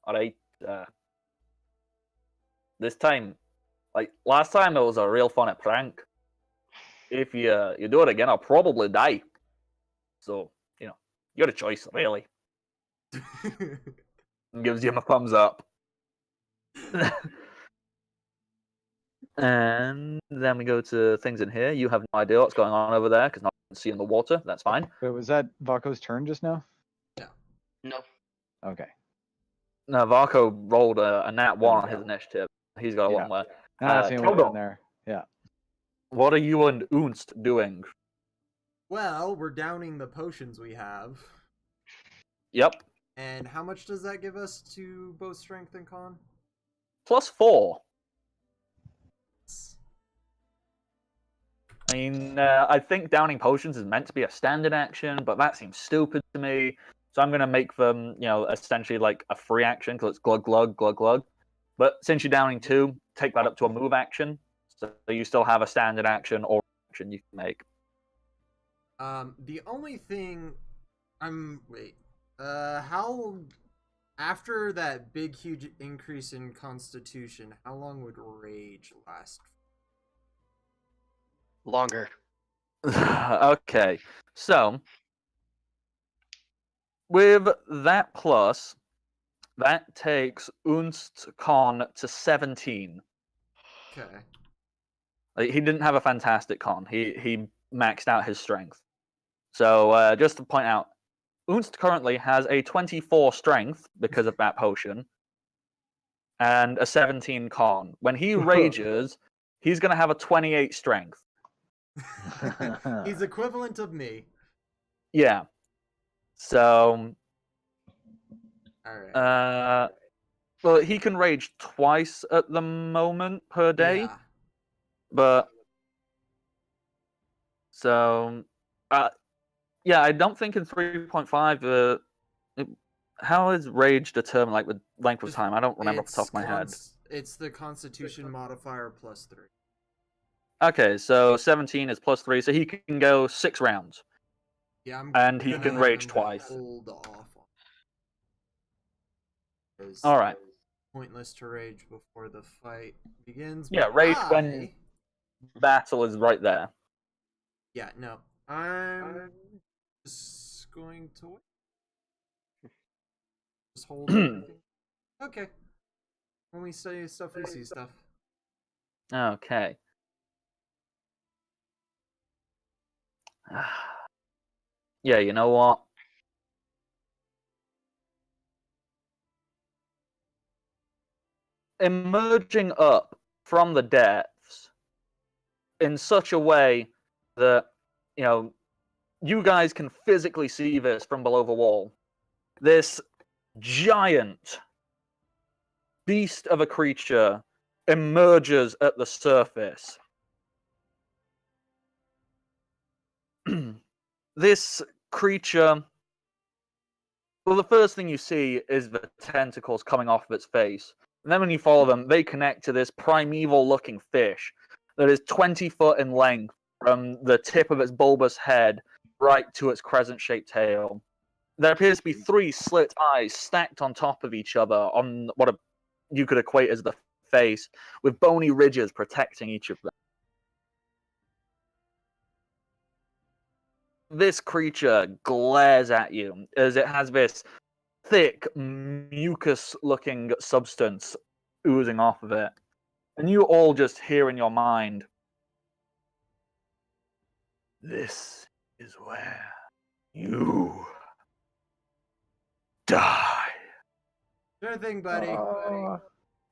alright, this time, like last time it was a real fun prank. If you do it again, I'll probably die. So, you got a choice, really. And gives him a thumbs up. And then we go to things in here. You have no idea what's going on over there because no one can see in the water. That's fine.
Wait, was that Vako's turn just now?
No.
Okay.
No, Varco rolled a nat 1 on his initiative. He's got a one where.
I see what in there. Yeah.
What are you and Unst doing?
Well, we're downing the potions we have.
Yep.
And how much does that give us to both strength and con?
+4. I mean, I think downing potions is meant to be a standard action, but that seems stupid to me. So I'm going to make them, essentially like a free action because it's glug, glug, glug, glug. But since you're downing 2, take that up to a move action. So you still have a standard action or action you can make.
The only thing how after that big huge increase in constitution, how long would rage last?
Longer.
Okay. So with that plus, that takes Unst's con to 17.
Okay.
Like, he didn't have a fantastic con. He maxed out his strength. So just to point out, Unst currently has a 24 strength because of that potion, and a 17 con. When he rages, he's going to have a 28 strength.
He's equivalent of me.
Yeah. So
All right.
Well, he can rage twice at the moment per day,
Yeah.
but so yeah, I don't think in 3.5 how is rage determined, like with length of time? I don't remember off the top of my head.
It's the Constitution modifier plus 3.
Okay, so 17 is plus 3, so he can go 6 rounds.
Yeah,
And he can rage twice.
Hold off.
All right.
Pointless to rage before the fight begins.
Yeah,
but
rage when battle is right there.
Yeah, no. I'm just going to wait. Just hold everything. Okay. When we say stuff, we see stuff.
Okay. Yeah, you know what? Emerging up from the depths in such a way that, you guys can physically see this from below the wall. This giant beast of a creature emerges at the surface. This creature, well, the first thing you see is the tentacles coming off of its face. And then when you follow them, they connect to this primeval-looking fish that is 20 foot in length from the tip of its bulbous head right to its crescent-shaped tail. There appears to be 3 slit eyes stacked on top of each other on what you could equate as the face, with bony ridges protecting each of them. This creature glares at you as it has this thick, mucus-looking substance oozing off of it. And you all just hear in your mind, "This is where you die."
Sure thing, buddy.
Oh,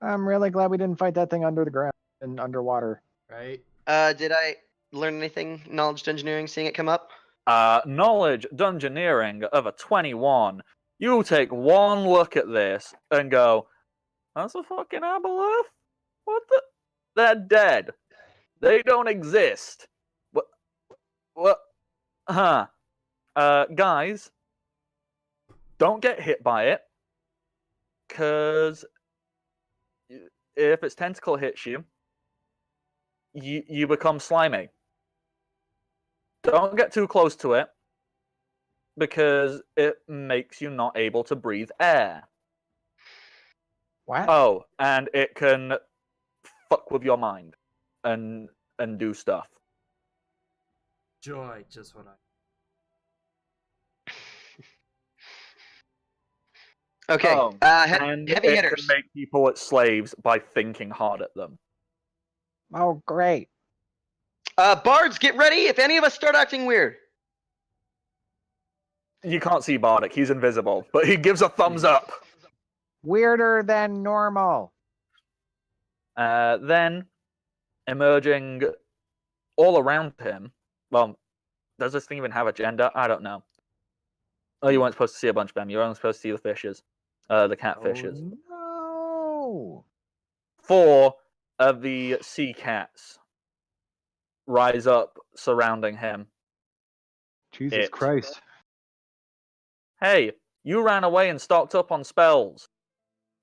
I'm really glad we didn't fight that thing under the ground and underwater.
Right?
Did I learn anything? Knowledge engineering, seeing it come up?
Knowledge dungeoneering of a 21. You take one look at this and go, "That's a fucking aboleth? What the? They're dead. They don't exist. What? Huh. Guys, don't get hit by it, because if its tentacle hits you, you become slimy. Don't get too close to it, because it makes you not able to breathe air.
What?
Oh, and it can fuck with your mind and do stuff.
Joy, just what I.
Okay.
Oh, and
heavy
it
hitters.
can make people its slaves by thinking hard at them.
Oh, great.
Bards, get ready if any of us start acting weird.
You can't see Bardic, he's invisible, but he gives a thumbs up.
Weirder than normal.
Then, emerging all around him, well, does this thing even have a gender? I don't know. Oh, you weren't supposed to see a bunch of them. You were only supposed to see the fishes. The catfishes.
Oh, no.
4 of the sea cats rise up surrounding him.
Jesus Christ.
Hey, you ran away and stocked up on spells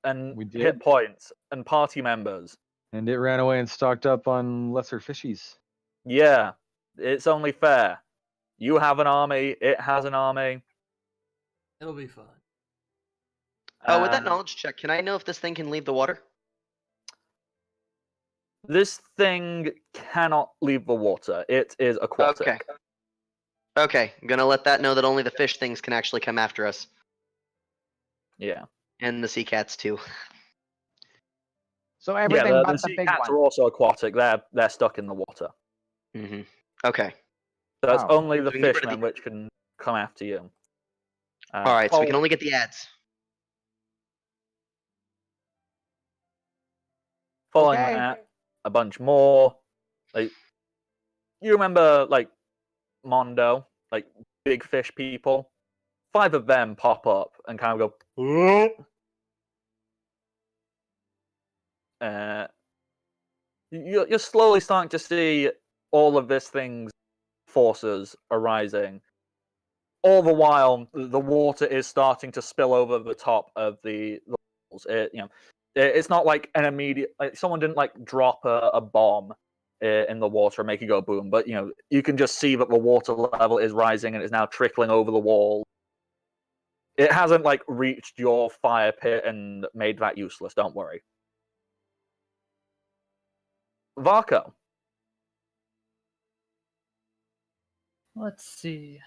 and
We did.
hit points and party members.
And it ran away and stocked up on lesser fishies.
Yeah, it's only fair. You have an army, it has an army.
It'll be fun.
With that knowledge check, can I know if this thing can leave the water?
This thing cannot leave the water. It is aquatic.
Okay. Okay, I'm gonna let that know that only the fish things can actually come after us.
Yeah.
And the sea cats too.
So everything
the
but the
sea
big
cats
one.
are also aquatic. They're stuck in the water.
Mm-hmm. Okay.
So it's
Oh.
only the
So we can get rid of
fishmen which can come after you.
Alright, so we can only get the ads.
Following
Okay.
that, a bunch more. Like, you remember, like, Mondo, like big fish people. 5 of them pop up and kind of go. You're slowly starting to see all of this thing's forces arising. All the while, the water is starting to spill over the top of the walls. It's not like an immediate. Like someone didn't like drop a bomb in the water and make it go boom, but you can just see that the water level is rising and it's now trickling over the wall. It hasn't like reached your fire pit and made that useless. Don't worry. Varco.
Let's see.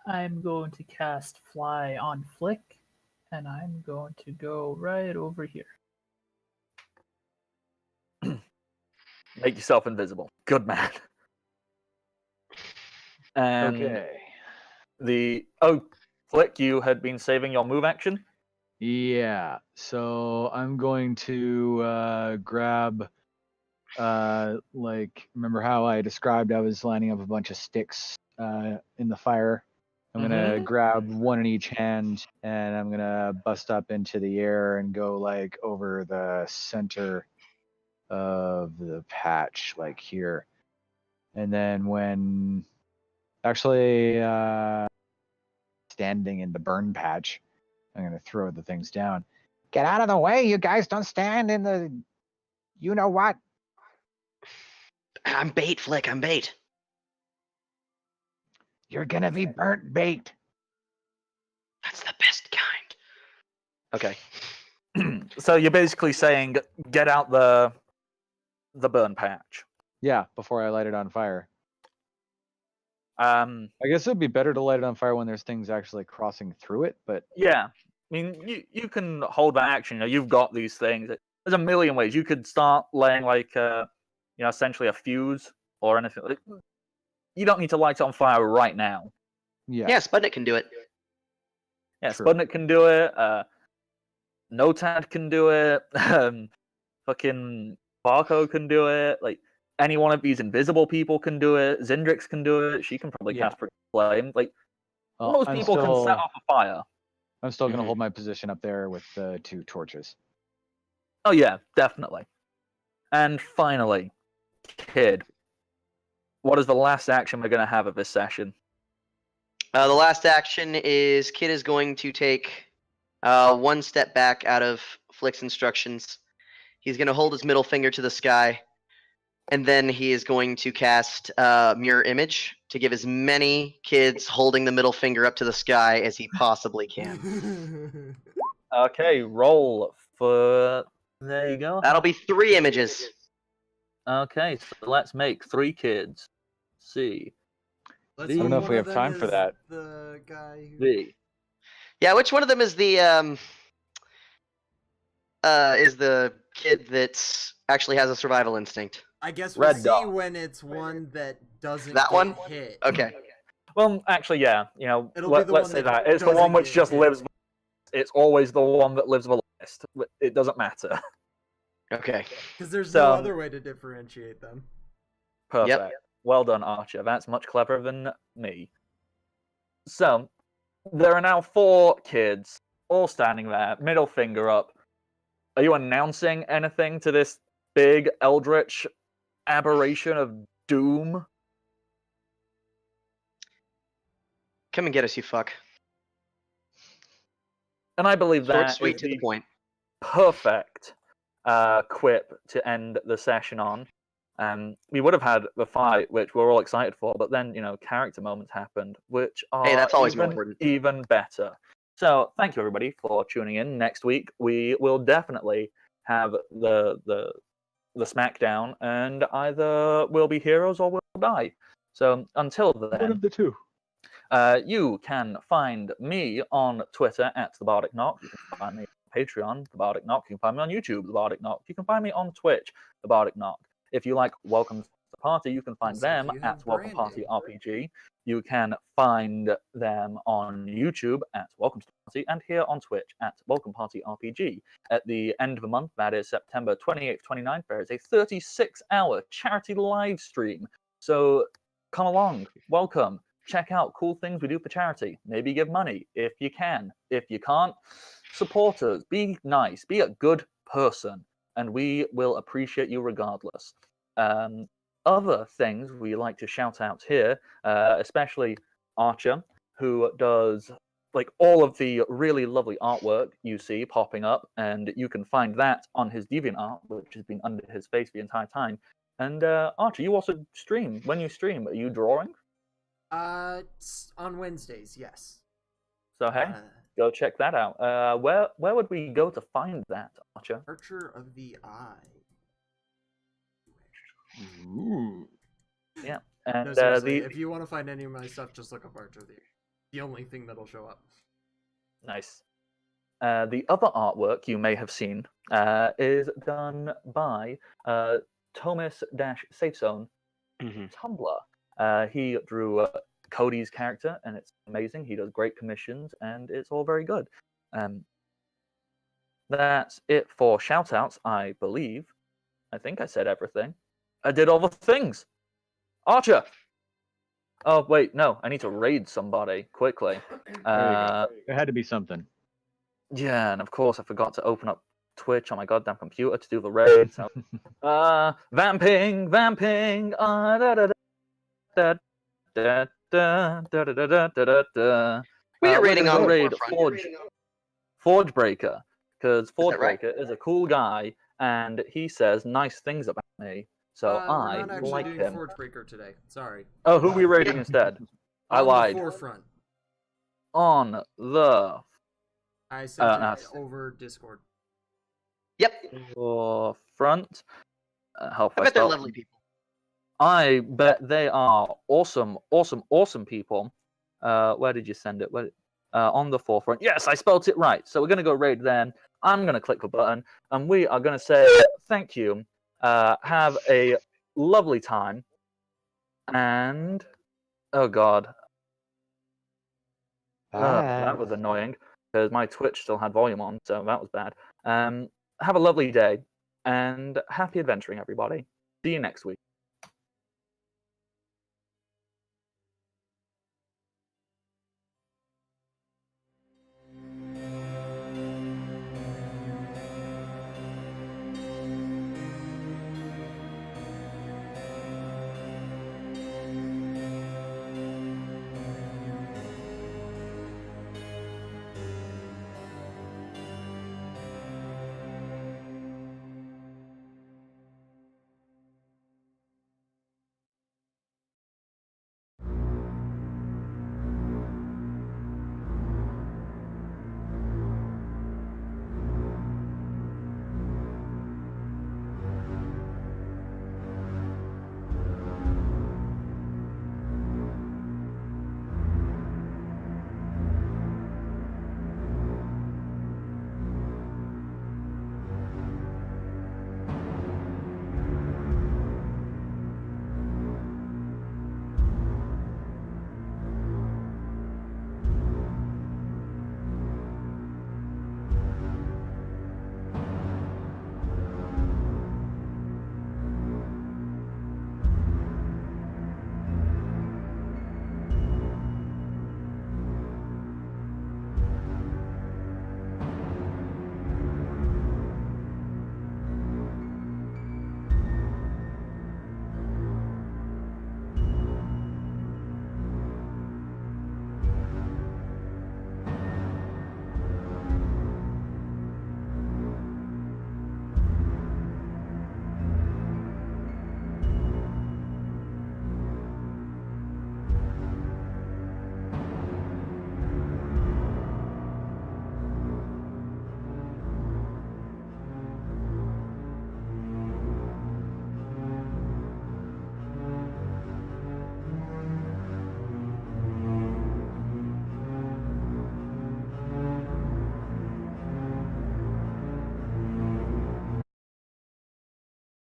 I'm going to cast Fly on Flick, and I'm going to go right over here.
Make yourself invisible. Good man. And
Okay.
Flick, you had been saving your move action?
Yeah. So I'm going to grab remember how I described I was lining up a bunch of sticks in the fire. I'm gonna grab one in each hand and I'm gonna bust up into the air and go like over the center of the patch, like here. And then when actually standing in the burn patch, I'm gonna throw the things down.
Get out of the way, you guys! Don't stand in the. You know what?
I'm bait, Flick. I'm bait.
You're gonna be burnt bait.
That's the best kind. Okay.
So you're basically saying, get out the burn patch.
Yeah, before I light it on fire.
I
guess it would be better to light it on fire when there's things actually crossing through it, but
yeah. I mean, you can hold that action. You've got these things. There's a million ways. You could start laying like essentially a fuse or anything. You don't need to light it on fire right now.
yeah.
Yeah, Sputnik can do it.
Yeah,
True.
Sputnik can do it. Notad can do it. Fucking Barco can do it. Like any one of these invisible people can do it. Zindrix can do it. She can probably cast flame. Like most people can set off a fire.
I'm still gonna hold my position up there with the 2 torches.
Oh yeah, definitely. And finally, Kid. What is the last action we're gonna have of this session?
The last action is Kid is going to take 1 step back out of Flick's instructions. He's going to hold his middle finger to the sky, and then he is going to cast Mirror Image to give as many kids holding the middle finger up to the sky as he possibly can.
Okay, roll for. There you go.
That'll be 3 images.
Okay, so let's make 3 kids. See.
Let's
I don't
hope
know if
one
we
of
have
them
time for
is
that.
The guy who...
The.
Yeah, which one of them is the kid that actually has a survival instinct?
I guess we'll
Red
see
dot.
when it's one that doesn't
That
get
one?
hit.
Okay.
Well, actually, yeah.
It'll be the
let's
one
say
that
that it's the one
doesn't
which
get
just
hit.
lives. It's always the one that lives the longest. It doesn't matter.
Okay.
Because there's
So-
no other way to differentiate them.
Perfect. Well done, Archer. That's much cleverer than me. So, there are now 4 kids, all standing there, middle finger up. Are you announcing anything to this big eldritch aberration of doom?
Come and get us, you fuck.
And I believe
Short,
that
sweet,
is
to the point.
perfect quip to end the session on. We would have had the fight, which we're all excited for, but then, character moments happened, which are
Hey, that's always more important.
even better. So, thank you, everybody, for tuning in. Next week, we will definitely have the SmackDown, and either we'll be heroes or we'll die. So, until
One
then,
of the 2.
you can find me on Twitter at The Bardic Knock. You can find me on Patreon, The Bardic Knock. You can find me on YouTube, The Bardic Knock. You can find me on Twitch, The Bardic Knock. If you like Welcome to the Party. You can find
Also,
them
if you
at
have
Welcome Party
branding.
RPG. You can find them on YouTube at Welcome to the Party and here on Twitch at Welcome Party RPG. At the end of the month, that is September 28th, 29th, there is a 36-hour charity live stream. So come along, welcome, check out cool things we do for charity. Maybe give money if you can. If you can't, support us. Be nice. Be a good person, and we will appreciate you regardless. Other things we like to shout out here, especially Archer, who does like all of the really lovely artwork you see popping up, and you can find that on his DeviantArt, which has been under his face the entire time. And Archer, you also stream. When you stream, are you drawing?
It's on Wednesdays, yes.
So hey, go check that out. Where would we go to find that, Archer?
Archer of the Eye.
Ooh.
Yeah, and
No, seriously, if you want to find any of my stuff, just look up Archer of the Eye. The only thing that'll show up.
Nice. The other artwork you may have seen is done by Thomas-SafeZone Tumblr. He drew Cody's character, and it's amazing. He does great commissions, and it's all very good. That's it for shoutouts, I believe. I think I said everything. I did all the things. Archer! Oh, wait, no. I need to raid somebody quickly.
There had to be something.
Yeah, and of course I forgot to open up Twitch on my goddamn computer to do the raid. So, vamping. Da, da, da, da, da, da, da, da, da, da.
We are raiding on the
raid
forefront.
Forge Breaker, because Forge
right?
Breaker is a cool guy, and he says nice things about me. So
We're
I
not actually
like
doing
him.
Forge Breaker today. Sorry.
Oh, who are we raiding instead? I
On
lied.
the forefront.
On the
I sent it over Discord.
Yep.
front. Help
I bet they're lovely people.
I bet they are awesome people. Where did you send it? On the forefront. Yes, I spelled it right. So we're going to go raid them. I'm going to click the button, and we are going to say thank you. Have a lovely time. And, oh God. That was annoying, because my Twitch still had volume on, so that was bad. Have a lovely day, and happy adventuring, everybody. See you next week.